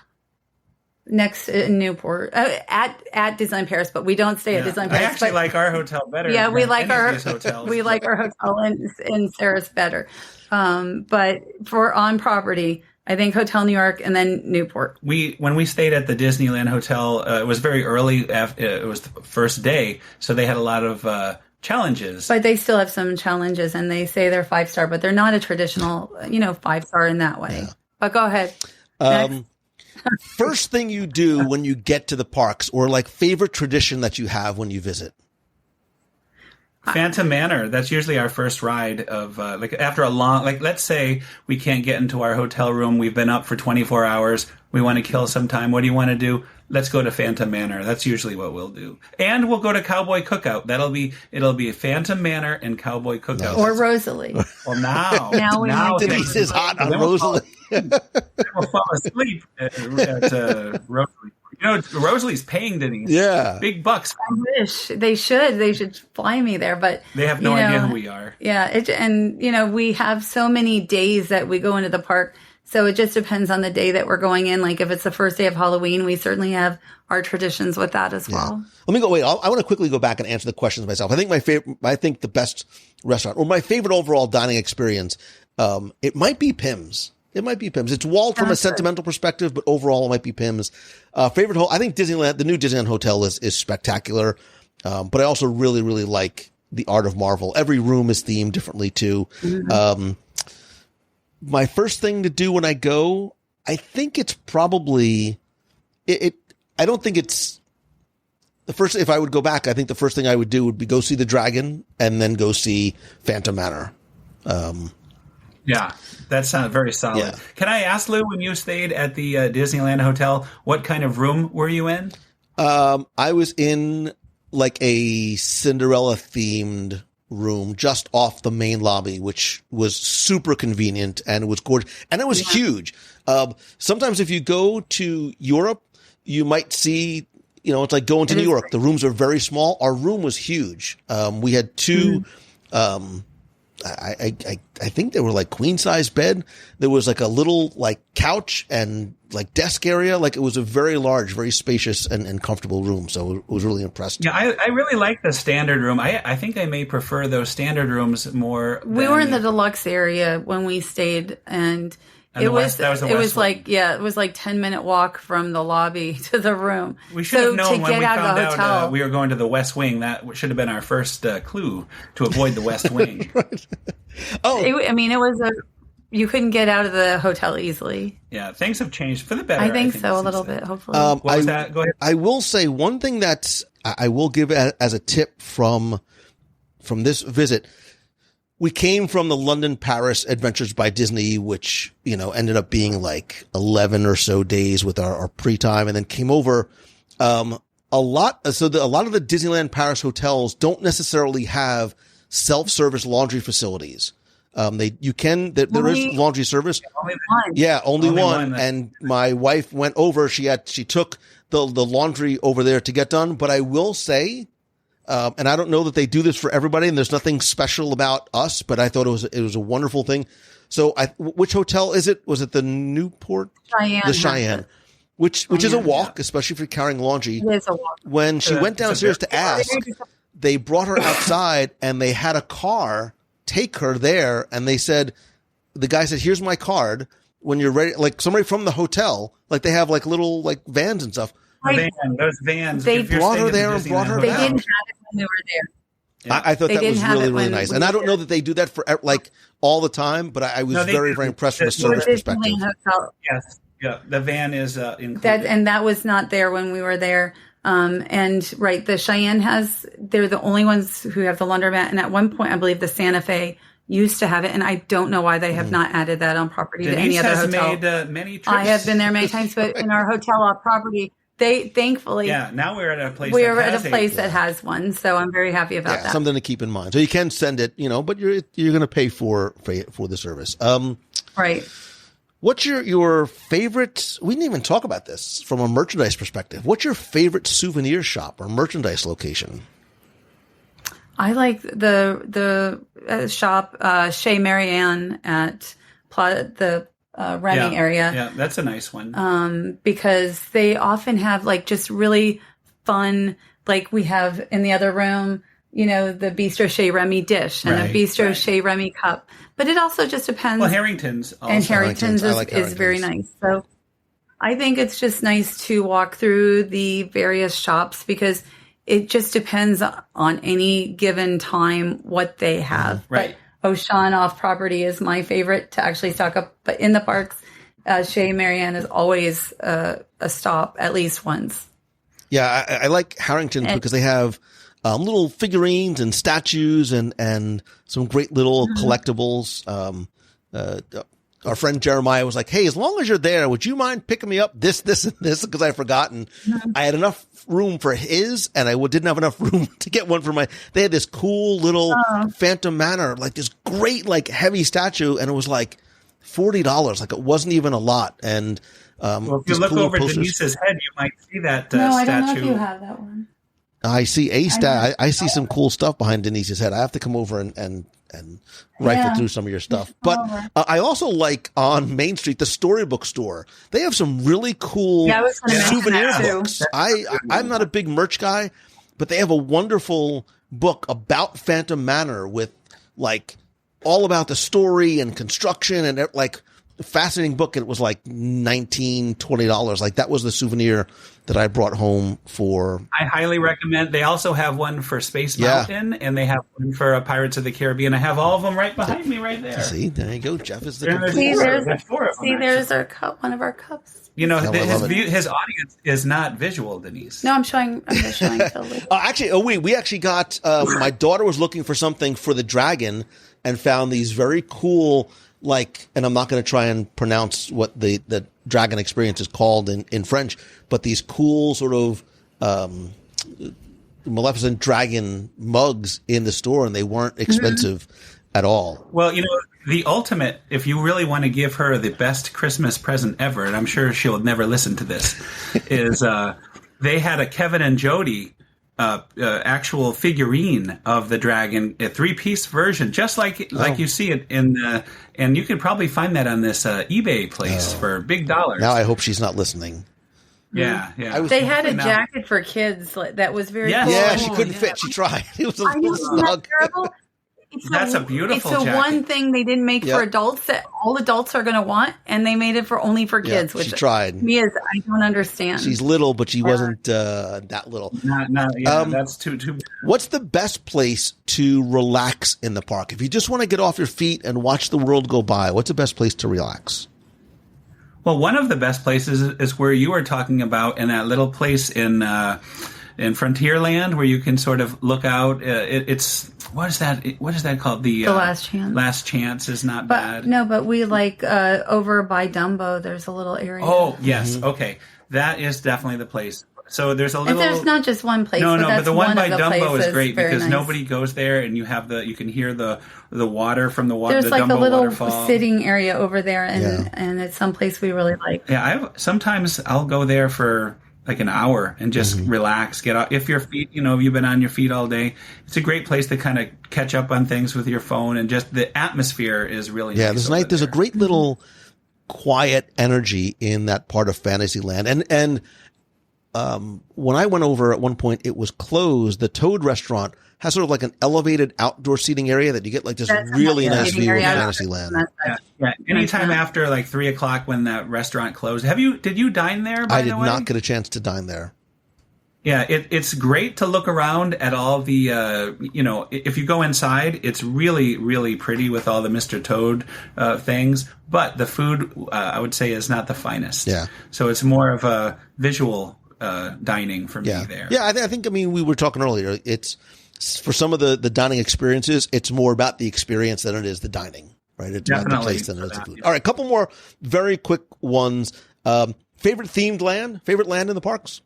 Speaker 8: Next in Newport. At Disneyland Paris, but we don't stay at Disneyland Paris.
Speaker 9: I actually like our hotel better.
Speaker 8: Yeah, we like our
Speaker 9: hotels.
Speaker 8: We like our hotel in Sarah's better. But for on property, I think Hotel New York and then Newport.
Speaker 9: When we stayed at the Disneyland Hotel, it was very early. It was the first day, so they had a lot of challenges.
Speaker 8: But they still have some challenges, and they say they're 5-star, but they're not a traditional, 5-star in that way. Yeah. But go ahead.
Speaker 7: First thing you do when you get to the parks, or favorite tradition that you have when you visit?
Speaker 9: Phantom Manor. That's usually our first ride of after a long, let's say we can't get into our hotel room. We've been up for 24 hours. We want to kill some time. What do you want to do? Let's go to Phantom Manor. That's usually what we'll do. And we'll go to Cowboy Cookout. It'll be Phantom Manor and Cowboy Cookout.
Speaker 8: Or Rosalie.
Speaker 9: Well, now
Speaker 7: Denise is hot on Rosalie.
Speaker 9: We'll fall asleep at Rosalie. Rosalie's paying Denise.
Speaker 7: Yeah.
Speaker 9: Big bucks.
Speaker 8: I wish. They should. They should fly me there, but
Speaker 9: they have no idea who we are.
Speaker 8: Yeah. We have so many days that we go into the park. So it just depends on the day that we're going in. Like if it's the first day of Halloween, we certainly have our traditions with that as well.
Speaker 7: Let me go. Wait, I want to quickly go back and answer the questions myself. I think the best restaurant, or my favorite overall dining experience, it might be Pim's. It's walled from a sentimental perspective, but overall it might be Pim's. Favorite I think Disneyland, the new Disneyland Hotel is spectacular. But I also really, really like the Art of Marvel. Every room is themed differently too. Mm-hmm. My first thing to do when I go, I think it's probably I don't think it's the first. If I would go back, I think the first thing I would do would be go see the dragon and then go see Phantom Manor.
Speaker 9: Yeah, that sounds very solid. Yeah. Can I ask, Lou, when you stayed at the Disneyland Hotel, what kind of room were you in?
Speaker 7: I was in a Cinderella themed room just off the main lobby, which was super convenient and it was gorgeous and it was huge. Sometimes if you go to Europe, you might see, it's like going to New York. The rooms are very small. Our room was huge. We had two, I think they were like queen size bed. There was like a little like couch and like desk area. Like it was a very large, very spacious and comfortable room. So it was really impressed.
Speaker 9: Yeah, I really like the standard room. I think I may prefer those standard rooms more.
Speaker 8: We were in the deluxe area when we stayed, and it was like 10-minute walk from the lobby to the room.
Speaker 9: We should have known when we found out we were going to the West Wing. That should have been our first clue to avoid the West Wing.
Speaker 7: Right.
Speaker 8: It was you couldn't get out of the hotel easily.
Speaker 9: Yeah, things have changed for the better.
Speaker 8: I think so, a little bit, hopefully.
Speaker 9: What was that? Go ahead.
Speaker 7: I will say one thing that I will give as a tip from this visit. We came from the London Paris Adventures by Disney, which, ended up being like 11 or so days with our pre-time, and then came over, a lot of the Disneyland Paris hotels don't necessarily have self-service laundry facilities. There is laundry service.
Speaker 9: Only one.
Speaker 7: Yeah, only one. And my wife went over, she took the laundry over there to get done, but I will say, and I don't know that they do this for everybody, and there's nothing special about us, but I thought it was a wonderful thing. So, which hotel is it? Was it the Newport?
Speaker 8: Cheyenne.
Speaker 7: The Cheyenne, which is a walk, especially if you're carrying laundry.
Speaker 8: It is a walk.
Speaker 7: When she went downstairs to ask, they brought her outside, and they had a car take her there, and the guy said, "Here's my card. When you're ready," like somebody from the hotel, like they have like little like vans and stuff.
Speaker 9: Those vans.
Speaker 7: They brought her there and brought her back.
Speaker 8: They didn't have it when we were there.
Speaker 7: Yeah. I thought that was really, really nice. And I don't know that they do that for like all the time, but I was very, very impressed from a service perspective.
Speaker 9: Yes. Yeah. The van is included.
Speaker 8: That was not there when we were there. The Cheyenne they're the only ones who have the laundromat. And at one point, I believe the Santa Fe used to have it. And I don't know why they have not added that on property to any other hotel.
Speaker 9: Made, many trips.
Speaker 8: I have been there many times, but in our hotel off property, they thankfully.
Speaker 9: Yeah, now we're at a place.
Speaker 8: That has one, so I'm very happy about that.
Speaker 7: Something to keep in mind. So you can send it, but you're going to pay for the service.
Speaker 8: Right.
Speaker 7: What's your favorite? We didn't even talk about this from a merchandise perspective. What's your favorite souvenir shop or merchandise location?
Speaker 8: I like the shop Chez Marianne at the Reading area.
Speaker 9: Yeah, that's a nice one.
Speaker 8: Because they often have like just really fun, like we have in the other room, the Bistro Chez Remy dish and the Bistro Chez Remy cup. But it also just depends.
Speaker 9: Well, Harrington's also.
Speaker 8: And Harrington's is very nice. So I think it's just nice to walk through the various shops because it just depends on any given time what they have.
Speaker 9: Right.
Speaker 8: But Auchan off property is my favorite to actually stock up. But in the parks, Chez Marianne is always a stop at least once.
Speaker 7: Yeah, I like Harrington's because they have little figurines and statues and some great little collectibles. Our friend Jeremiah was like, "Hey, as long as you're there, would you mind picking me up this, and this?" Because I had forgotten. I had enough room for his, and I didn't have enough room to get one for my. They had this cool little Phantom Manor, like this great, like heavy statue, and it was like $40. Like it wasn't even a lot. And
Speaker 9: if you look over Denise's head, you might see that statue.
Speaker 8: No, I don't know if you have that one.
Speaker 7: I see I see some cool stuff behind Denise's head. I have to come over and rifle through some of your stuff. But I also like on Main Street, the Storybook Store. They have some really cool souvenir books. I'm not a big merch guy, but they have a wonderful book about Phantom Manor with like all about the story and construction and like a fascinating book. And it was like $19, $20. Like that was the souvenir that I brought home for.
Speaker 9: I highly recommend. They also have one for Space Mountain, and they have one for Pirates of the Caribbean. I have all of them right behind me, right there.
Speaker 7: See, there you go. Jeff is the
Speaker 8: there's our cup. One of our cups.
Speaker 9: His audience is not visual, Denise.
Speaker 8: No, I'm just showing totally.
Speaker 7: We actually got. My daughter was looking for something for the dragon and found these very cool. And I'm not going to try and pronounce what the dragon experience is called in French, but these cool sort of Maleficent dragon mugs in the store, and they weren't expensive at all.
Speaker 9: Well, the ultimate, if you really want to give her the best Christmas present ever, and I'm sure she'll never listen to this, is they had a Kevin and Jody actual figurine of the dragon, a 3-piece version, just like you see it in the, and you could probably find that on this eBay place for big dollars.
Speaker 7: Now I hope she's not listening.
Speaker 9: Yeah.
Speaker 8: They had a jacket for kids that was very cool.
Speaker 7: Yeah, she couldn't fit. She tried. It was a little snug.
Speaker 9: That's a beautiful jacket.
Speaker 8: It's the one thing they didn't make for adults that all adults are going to want, and they made it only for kids. Which
Speaker 7: she tried.
Speaker 8: I don't understand.
Speaker 7: She's little, but she wasn't that little.
Speaker 9: That's too.
Speaker 7: What's the best place to relax in the park? If you just want to get off your feet and watch the world go by, what's the best place to relax?
Speaker 9: Well, one of the best places is where you were talking about, in that little place in Frontierland, where you can sort of look out. It's what is that called? The
Speaker 8: Last Chance.
Speaker 9: Last Chance is not bad.
Speaker 8: No, but we like over by Dumbo. There's a little area.
Speaker 9: Oh yes, okay, that is definitely the place. So there's a little.
Speaker 8: And there's not just one place.
Speaker 9: But the one by Dumbo is great
Speaker 8: because
Speaker 9: nice. Nobody goes there, and you can hear the water from the water.
Speaker 8: There's
Speaker 9: the
Speaker 8: like
Speaker 9: Dumbo
Speaker 8: a little
Speaker 9: waterfall.
Speaker 8: sitting area over there, and it's someplace we really like.
Speaker 9: Yeah, sometimes I'll go there for like an hour and just relax, get out. If your feet, you've been on your feet all day, it's a great place to kind of catch up on things with your phone, and just the atmosphere is really nice.
Speaker 7: There's a great little quiet energy in that part of Fantasyland, and when I went over at one point, it was closed. The Toad restaurant has sort of like an elevated outdoor seating area that you get like this really nice view of Fantasyland.
Speaker 9: Yeah. Anytime after like 3:00 when that restaurant closed. Did you dine there?
Speaker 7: I did not get a chance to dine there.
Speaker 9: Yeah, it's great to look around at all the, if you go inside, it's really, really pretty with all the Mr. Toad things. But the food, I would say, is not the finest.
Speaker 7: Yeah.
Speaker 9: So it's more of a visual dining for me there.
Speaker 7: Yeah, I think, we were talking earlier, it's for some of the dining experiences, it's more about the experience than it is the dining, right? It's
Speaker 9: Definitely
Speaker 7: about the place than it is the food. All right, a couple more very quick ones. Favorite themed land? Favorite land in the parks?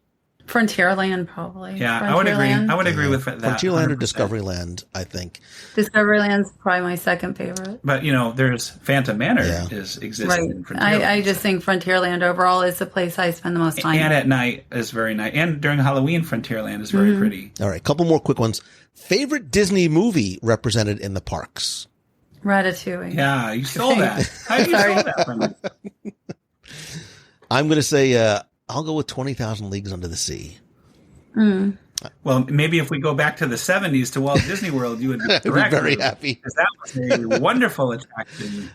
Speaker 8: Frontierland, probably.
Speaker 9: Yeah, I would agree. I would agree with that.
Speaker 7: Frontierland or Discoveryland, I think.
Speaker 8: Discoveryland's probably my second favorite.
Speaker 9: But, there's Phantom Manor exists in Frontierland.
Speaker 8: I just think Frontierland overall is the place I spend the most time.
Speaker 9: And at night is very nice. And during Halloween, Frontierland is very pretty.
Speaker 7: All right, a couple more quick ones. Favorite Disney movie represented in the parks?
Speaker 8: Ratatouille.
Speaker 9: Yeah, you stole that. How did you steal that from me?
Speaker 7: I'm going to say I'll go with 20,000 Leagues Under the Sea.
Speaker 9: Well, maybe if we go back to the 70s to Walt Disney World, you would be
Speaker 7: very happy.
Speaker 9: Because that was a wonderful attraction.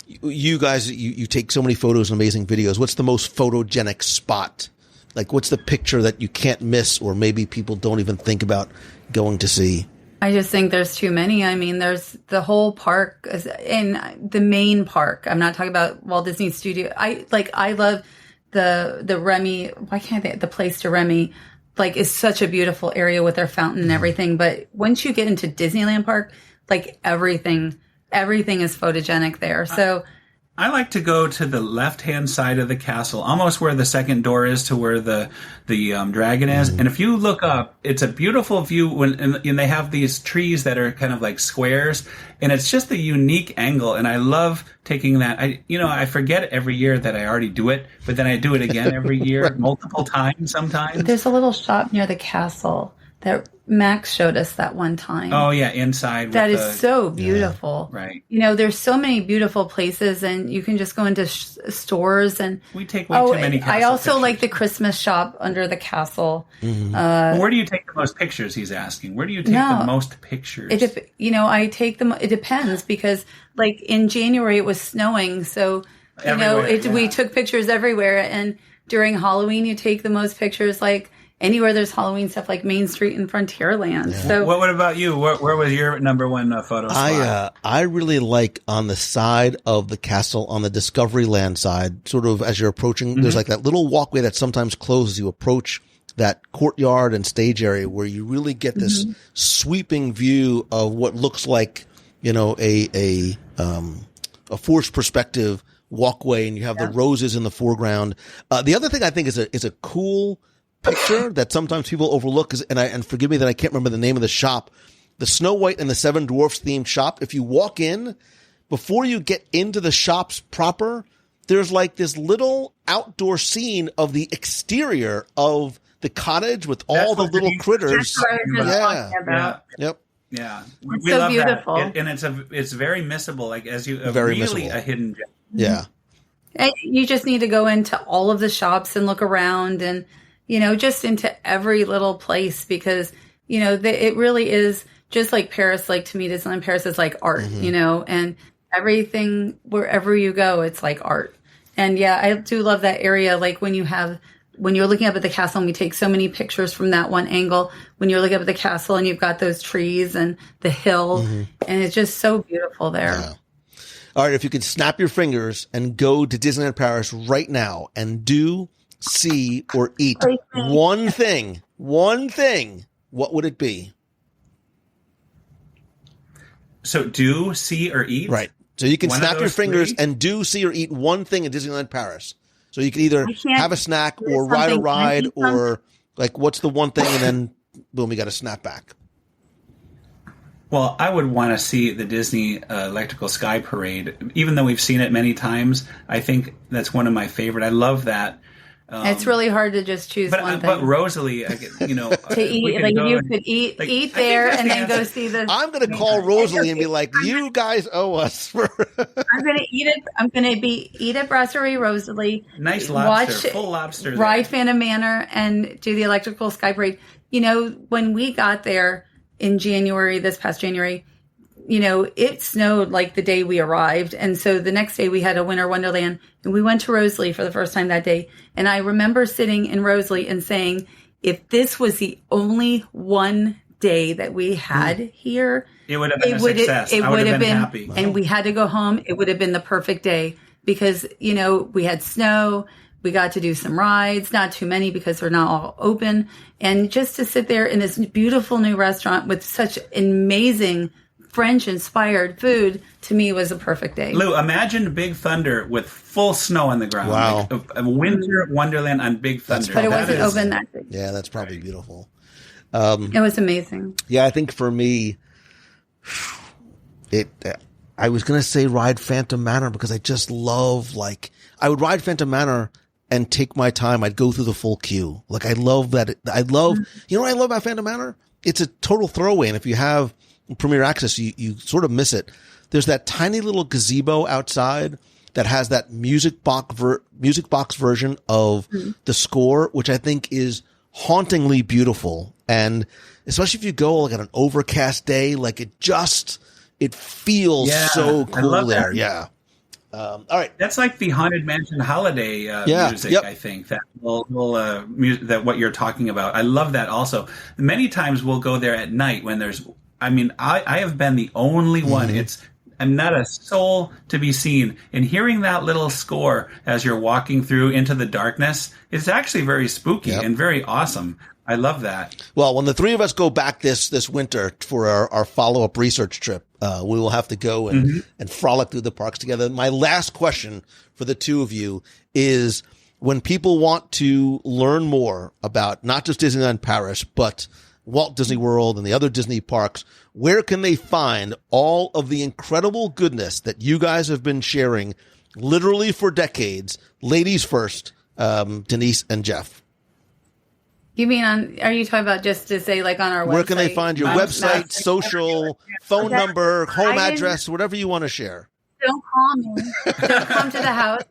Speaker 7: You guys, you take so many photos and amazing videos. What's the most photogenic spot? Like, what's the picture that you can't miss, or maybe people don't even think about going to see?
Speaker 8: I just think there's too many. I mean, there's the whole park, in the main park. I'm not talking about Walt Disney Studio. I love the Remy. Why can't the place to Remy? Like, is such a beautiful area with their fountain and everything. But once you get into Disneyland Park, like everything is photogenic there. So
Speaker 9: I like to go to the left-hand side of the castle, almost where the second door is to where the dragon is. And if you look up, it's a beautiful view and they have these trees that are kind of like squares, and it's just a unique angle. And I love taking that. I forget every year that I already do it, but then I do it again every year, multiple times sometimes.
Speaker 8: There's a little shop near the castle that Max showed us that one time.
Speaker 9: Oh, yeah, inside.
Speaker 8: That is so beautiful.
Speaker 9: Yeah, right.
Speaker 8: There's so many beautiful places, and you can just go into stores. And
Speaker 9: we take way too many castle
Speaker 8: I also
Speaker 9: pictures.
Speaker 8: like the Christmas shop under the castle.
Speaker 9: Where do you take the most pictures, he's asking? Where do you take the most pictures?
Speaker 8: I take them. It depends, because like in January it was snowing. So, we took pictures everywhere. And during Halloween, you take the most pictures, like anywhere there's Halloween stuff, like Main Street and Frontierland. Yeah. So,
Speaker 9: what about you? Where was your number one photo spot?
Speaker 7: I really like on the side of the castle, on the Discoveryland side, sort of as you're approaching. There's like that little walkway that sometimes closes. You approach that courtyard and stage area where you really get this sweeping view of what looks like, a forced perspective walkway, and you have the roses in the foreground. The other thing I think is a cool picture that sometimes people overlook, and forgive me that I can't remember the name of the shop, the Snow White and the Seven Dwarfs themed shop. If you walk in, before you get into the shops proper, there's like this little outdoor scene of the exterior of the cottage with all the little critters. Yep.
Speaker 9: Yeah,
Speaker 8: we so love beautiful.
Speaker 9: That, and it's very missable. Like as you very really missable. A hidden gem.
Speaker 7: Yeah,
Speaker 8: and you just need to go into all of the shops and look around, and just into every little place, because it really is just like Paris. Like to me, Disneyland Paris is like art, and everything wherever you go, it's like art. And yeah, I do love that area. Like when you're looking up at the castle, and we take so many pictures from that one angle, when you're looking up at the castle and you've got those trees and the hill, and it's just so beautiful there.
Speaker 7: Yeah. All right, if you could snap your fingers and go to Disneyland Paris right now and do, see, or eat one thing, what would it be?
Speaker 9: So do, see, or eat?
Speaker 7: Right. So you can snap your fingers and do, see, or eat one thing at Disneyland Paris. So you can either have a snack or ride a ride, or like, what's the one thing? And then boom, you got to snap back.
Speaker 9: Well, I would want to see the Disney Electrical Sky Parade. Even though we've seen it many times, I think that's one of my favorite. I love that.
Speaker 8: It's really hard to just choose one thing.
Speaker 9: But Rosalie, to
Speaker 8: eat, like you could eat there and then go see the.
Speaker 7: I'm going to call Rosalie and be like, "You guys owe us."
Speaker 8: I'm going to eat it. I'm going to eat at Brasserie Rosalie.
Speaker 9: Nice lobster, full lobster.
Speaker 8: Ride Phantom Manor and do the Electrical Sky Parade. When we got there in January, this past January, it snowed like the day we arrived. And so the next day we had a winter wonderland, and we went to Rosalie for the first time that day. And I remember sitting in Rosalie and saying, if this was the only one day that we had here,
Speaker 9: it would have been a success.
Speaker 8: It would have been
Speaker 9: happy.
Speaker 8: And we had to go home. It would have been the perfect day because, we had snow. We got to do some rides, not too many because they're not all open. And just to sit there in this beautiful new restaurant with such amazing French-inspired food, to me, was a perfect day.
Speaker 9: Lou, imagine Big Thunder with full snow on the ground.
Speaker 7: Wow.
Speaker 9: Like a winter wonderland on Big Thunder.
Speaker 8: But it wasn't open that day.
Speaker 7: Yeah, that's probably beautiful.
Speaker 8: It was amazing.
Speaker 7: Yeah, I think for me, I was going to say ride Phantom Manor because I just love, I would ride Phantom Manor and take my time. I'd go through the full queue. Like, I love that. You know what I love about Phantom Manor? It's a total throwaway. And if you have Premier Access, you sort of miss it. There's that tiny little gazebo outside that has that music box version of the score, which I think is hauntingly beautiful. And especially if you go like on an overcast day, like it feels so cool there. Yeah. All right.
Speaker 9: That's like the Haunted Mansion holiday music. Yep. I think that that what you're talking about. I love that also. Many times we'll go there at night when there's. I have been the only one. I'm not a soul to be seen. And hearing that little score as you're walking through into the darkness, it's actually very spooky and very awesome. I love that.
Speaker 7: Well, when the three of us go back this winter for our follow-up research trip, we will have to go and frolic through the parks together. My last question for the two of you is, when people want to learn more about not just Disneyland Paris, but Walt Disney World and the other Disney parks, where can they find all of the incredible goodness that you guys have been sharing literally for decades? Ladies first, Denise and Jeff.
Speaker 8: You mean are you talking about just to say like on our website?
Speaker 7: Where can they find your website, social, phone number, home address, whatever you want to share?
Speaker 8: Don't call me. Don't come to the house.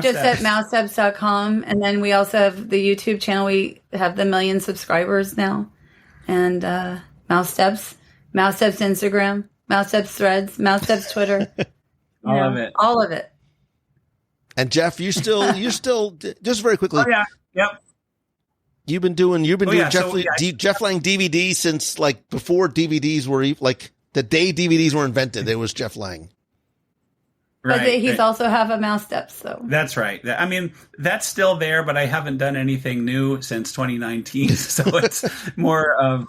Speaker 8: Just at mousesteps.com. And then we also have the YouTube channel. We have the 1 million subscribers now. And Mouse Steps Instagram, Mouse Steps Threads, Mouse Steps Twitter. All of it.
Speaker 7: And Jeff, you're still just very quickly.
Speaker 9: Oh yeah, yep.
Speaker 7: You've been doing Jeff Lang DVD since like before DVDs were like the day DVDs were invented. It was Jeff Lang.
Speaker 8: Right. But he's also have a Mouse Steps, so.
Speaker 9: That's right. I mean, that's still there, but I haven't done anything new since 2019. So it's more of,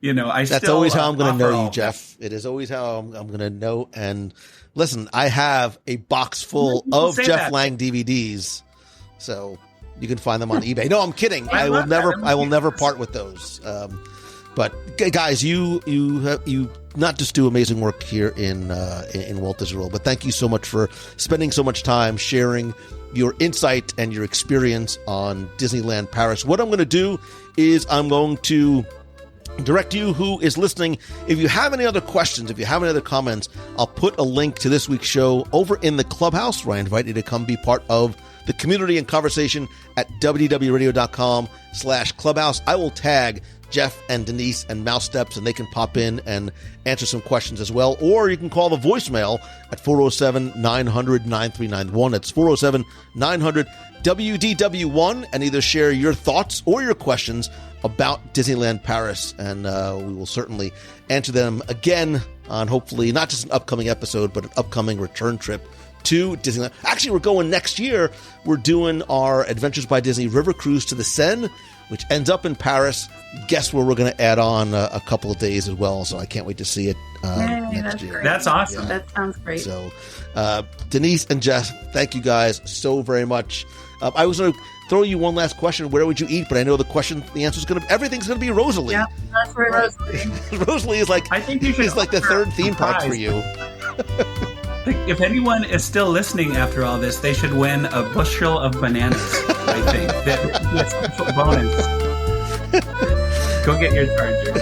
Speaker 7: That's always how I'm going to know you, Jeff. It is always how I'm going to know. And listen, I have a box full of Jeff Lang DVDs. So you can find them on eBay. No, I'm kidding. I will never part with those. But guys, you not just do amazing work here in Walt Disney World, but thank you so much for spending so much time sharing your insight and your experience on Disneyland Paris. What I'm going to do is I'm going to direct you who is listening. If you have any other questions, if you have any other comments, I'll put a link to this week's show over in the Clubhouse, where I invite you to come be part of the community and conversation at wdwradio.com/clubhouse. I will tag Jeff and Denise and Mouse Steps, and they can pop in and answer some questions as well. Or you can call the voicemail at 407-900-9391. That's 407-900-WDW1, and either share your thoughts or your questions about Disneyland Paris, and we will certainly answer them again on hopefully not just an upcoming episode, but an upcoming return trip to Disneyland. Actually, we're going next year. We're doing our Adventures by Disney River Cruise to the Seine, which ends up in Paris. Guess where we're going to add on a couple of days as well, so I can't wait to see it next year.
Speaker 8: Great.
Speaker 9: That's awesome.
Speaker 8: Yeah. That sounds great.
Speaker 7: So, Denise and Jeff, thank you guys so very much. I was going to throw you one last question. Where would you eat? But I know the answer is going to be, everything's going to be Rosalie.
Speaker 8: Yeah, that's where Rosalie.
Speaker 7: Rosalie is like,
Speaker 9: I think you should
Speaker 7: the third theme park for you.
Speaker 9: If anyone is still listening after all this, they should win a bushel of bananas, I think. That's a special bonus. Go get your charger.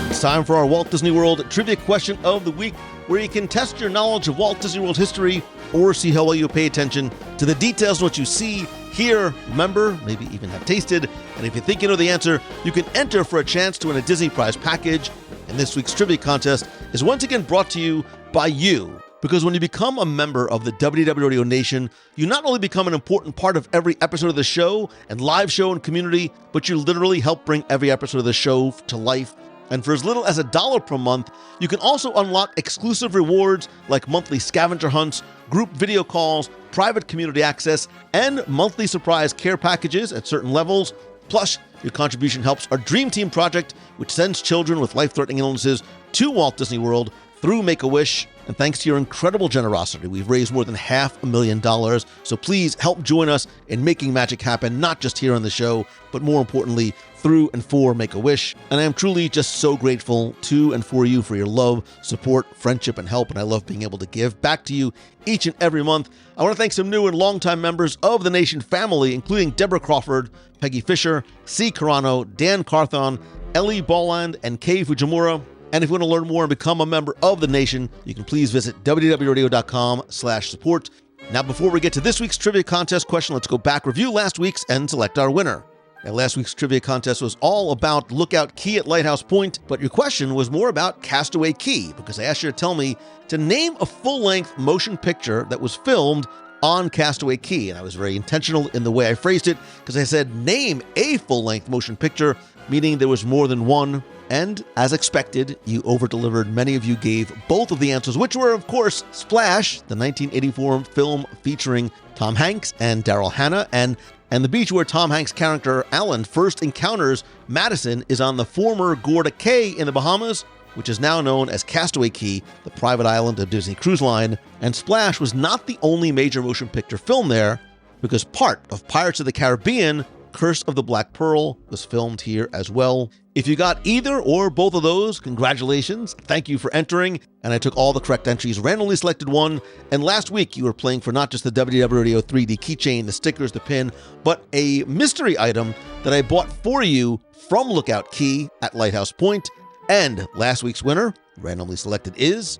Speaker 7: It's time for our Walt Disney World Trivia Question of the Week, where you can test your knowledge of Walt Disney World history or see how well you pay attention to the details of what you see, hear, remember, maybe even have tasted. And if you think you know the answer, you can enter for a chance to win a Disney Prize package. And this week's trivia contest is once again brought to you by you. Because when you become a member of the WDW Radio Nation, you not only become an important part of every episode of the show and live show and community, but you literally help bring every episode of the show to life. And for as little as $1 per month, you can also unlock exclusive rewards like monthly scavenger hunts, group video calls, private community access, and monthly surprise care packages at certain levels. Plus, your contribution helps our Dream Team project, which sends children with life-threatening illnesses to Walt Disney World through Make-A-Wish. And thanks to your incredible generosity, we've raised more than $500,000. So please help join us in making magic happen, not just here on the show, but more importantly, through and for Make-A-Wish. And I am truly just so grateful to and for you for your love, support, friendship, and help. And I love being able to give back to you each and every month. I want to thank some new and longtime members of the Nation family, including Deborah Crawford, Peggy Fisher, C. Carano, Dan Carthon, Ellie Bolland, and Kay Fujimura. And if you want to learn more and become a member of the Nation, you can please visit wdwradio.com/support. Now, before we get to this week's trivia contest question, let's go back, review last week's, and select our winner. Now, last week's trivia contest was all about Lookout Key at Lighthouse Point, but your question was more about Castaway Key, because I asked you to tell me to name a full-length motion picture that was filmed on Castaway Key. And I was very intentional in the way I phrased it, because I said name a full-length motion picture, meaning there was more than one. And as expected, you over-delivered. Many of you gave both of the answers, which were, of course, Splash, the 1984 film featuring Tom Hanks and Daryl Hannah, and the beach where Tom Hanks' character, Alan, first encounters Madison is on the former Gorda Cay in the Bahamas, which is now known as Castaway Cay, the private island of Disney Cruise Line. And Splash was not the only major motion picture filmed there, because part of Pirates of the Caribbean, Curse of the Black Pearl, was filmed here as well. If you got either or both of those, congratulations. Thank you for entering. And I took all the correct entries, randomly selected one. And last week, you were playing for not just the WDW Radio 3D keychain, the stickers, the pin, but a mystery item that I bought for you from Lookout Key at Lighthouse Point. And last week's winner, randomly selected, is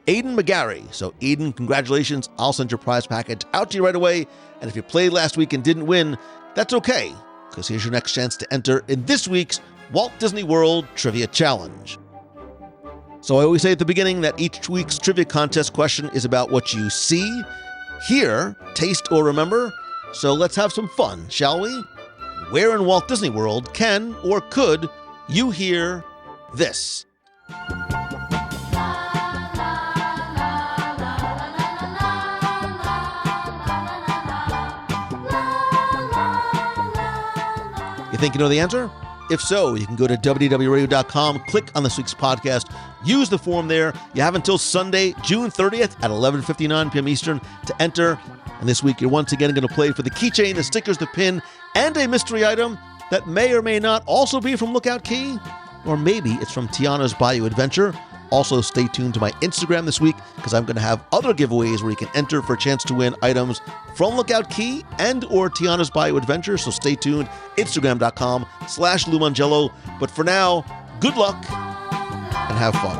Speaker 7: Aiden McGarry. So Aiden, congratulations. I'll send your prize package out to you right away. And if you played last week and didn't win, that's okay, because here's your next chance to enter in this week's Walt Disney World Trivia Challenge. So I always say at the beginning that each week's trivia contest question is about what you see, hear, taste, or remember. So let's have some fun, shall we? Where in Walt Disney World can or could you hear this? think you know the answer? If so, you can go to WDWRadio.com, click on this week's podcast, use the form there. You have until Sunday, June 30th at 11:59 p.m. Eastern to enter. And this week, you're once again going to play for the keychain, the stickers, the pin, and a mystery item that may or may not also be from Lookout Key. Or maybe it's from Tiana's Bayou Adventure. Also, stay tuned to my Instagram this week because I'm going to have other giveaways where you can enter for a chance to win items from Lookout Key and or Tiana's Bayou Adventure. So stay tuned. Instagram.com/Lou Mongello. But for now, good luck and have fun.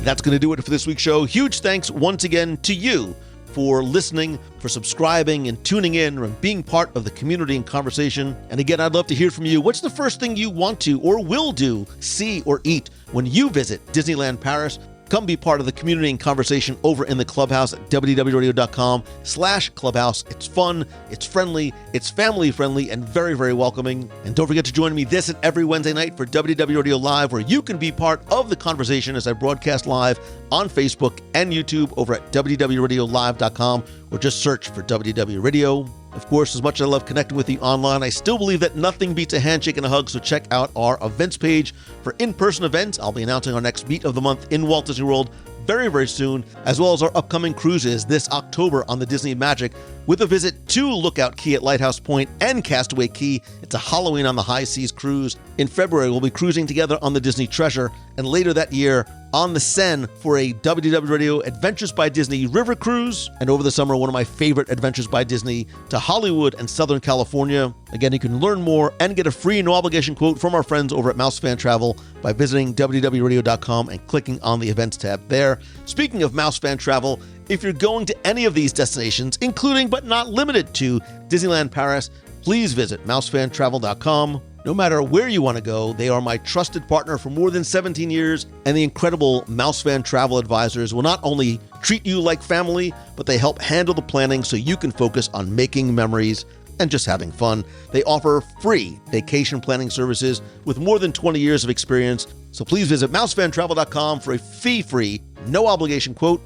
Speaker 7: That's going to do it for this week's show. Huge thanks once again to you for listening, for subscribing and tuning in and being part of the community and conversation. And again, I'd love to hear from you. What's the first thing you want to or will do, see or eat when you visit Disneyland Paris? Come be part of the community and conversation over in the clubhouse at wdwradio.com/clubhouse. It's fun, it's friendly, it's family friendly, and very, very welcoming. And don't forget to join me this and every Wednesday night for WDW Radio Live, where you can be part of the conversation as I broadcast live on Facebook and YouTube over at wdwradiolive.com, or just search for WDW Radio. Of course, as much as I love connecting with you online, I still believe that nothing beats a handshake and a hug, so check out our events page for in-person events. I'll be announcing our next meet of the month in Walt Disney World very, very soon, as well as our upcoming cruises this October on the Disney Magic, with a visit to Lookout Key at Lighthouse Point and Castaway Key. It's a Halloween on the High Seas cruise. In February, we'll be cruising together on the Disney Treasure, and later that year on the Seine for a WDW Radio Adventures by Disney River Cruise, and over the summer, one of my favorite Adventures by Disney to Hollywood and Southern California. Again, you can learn more and get a free no-obligation quote from our friends over at Mousefan Travel by visiting wdwradio.com and clicking on the events tab there. Speaking of Mousefan Travel, if you're going to any of these destinations, including but not limited to Disneyland Paris, please visit mousefantravel.com. No matter where you want to go, they are my trusted partner for more than 17 years, and the incredible Mousefan Travel Advisors will not only treat you like family, but they help handle the planning so you can focus on making memories and just having fun. They offer free vacation planning services with more than 20 years of experience. So please visit mousefantravel.com for a fee-free, no-obligation quote,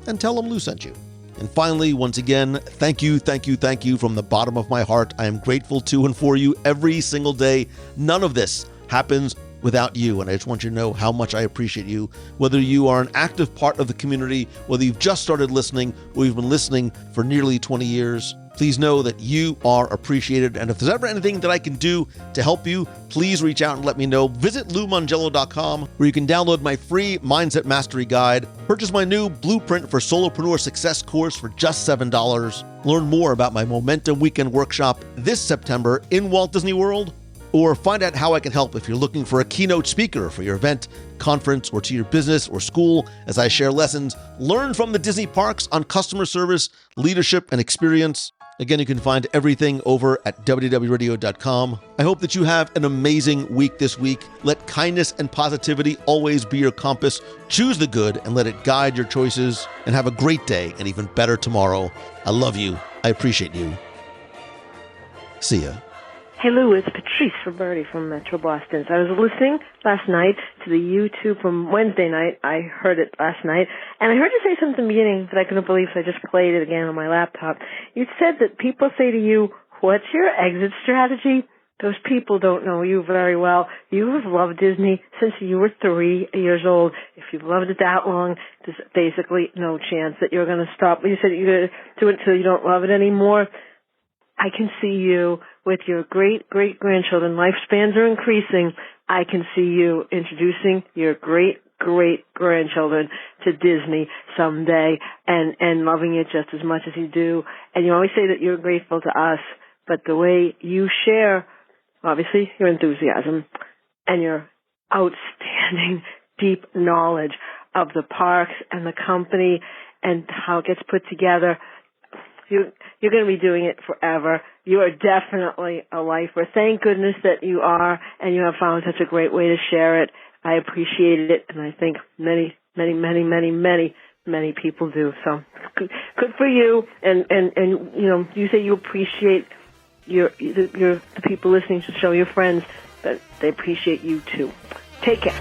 Speaker 7: and tell them Lou sent you. And finally, once again, thank you from the bottom of my heart. I am grateful to and for you every single day. None of this happens without you, and I just want you to know how much I appreciate you. Whether you are an active part of the community, whether you've just started listening, or you've been listening for nearly 20 years, please know that you are appreciated. And if there's ever anything that I can do to help you, please reach out and let me know. Visit LouMongello.com, where you can download my free Mindset Mastery Guide, purchase my new Blueprint for Solopreneur Success course for just $7, learn more about my Momentum Weekend Workshop this September in Walt Disney World, or find out how I can help if you're looking for a keynote speaker for your event, conference, or to your business or school, as I share lessons learned from the Disney parks on customer service, leadership, and experience. Again, you can find everything over at wdwradio.com. I hope that you have an amazing week this week. Let kindness and positivity always be your compass. Choose the good and let it guide your choices. And have a great day and even better tomorrow. I love you. I appreciate you. See ya.
Speaker 10: Hey Lou, it's Patrice Roberti from Metro Boston. So I was listening last night to the YouTube from Wednesday night. I heard it last night. And I heard you say something in the beginning that I couldn't believe, so I just played it again on my laptop. You said that people say to you, what's your exit strategy? Those people don't know you very well. You have loved Disney since you were 3 years old. If you've loved it that long, there's basically no chance that you're going to stop. You said you're going to do it until you don't love it anymore. I can see you with your great-great-grandchildren. Lifespans are increasing. I can see you introducing your great-great-grandchildren to Disney someday and loving it just as much as you do. And you always say that you're grateful to us, but the way you share, obviously, your enthusiasm and your outstanding, deep knowledge of the parks and the company and how it gets put together, you're going to be doing it forever. You are definitely a lifer. Thank goodness that you are, and you have found such a great way to share it. I appreciated it, and I think many people do. So good for you. And you know, you say you appreciate the people listening to the show, your friends, but they appreciate you too. Take care.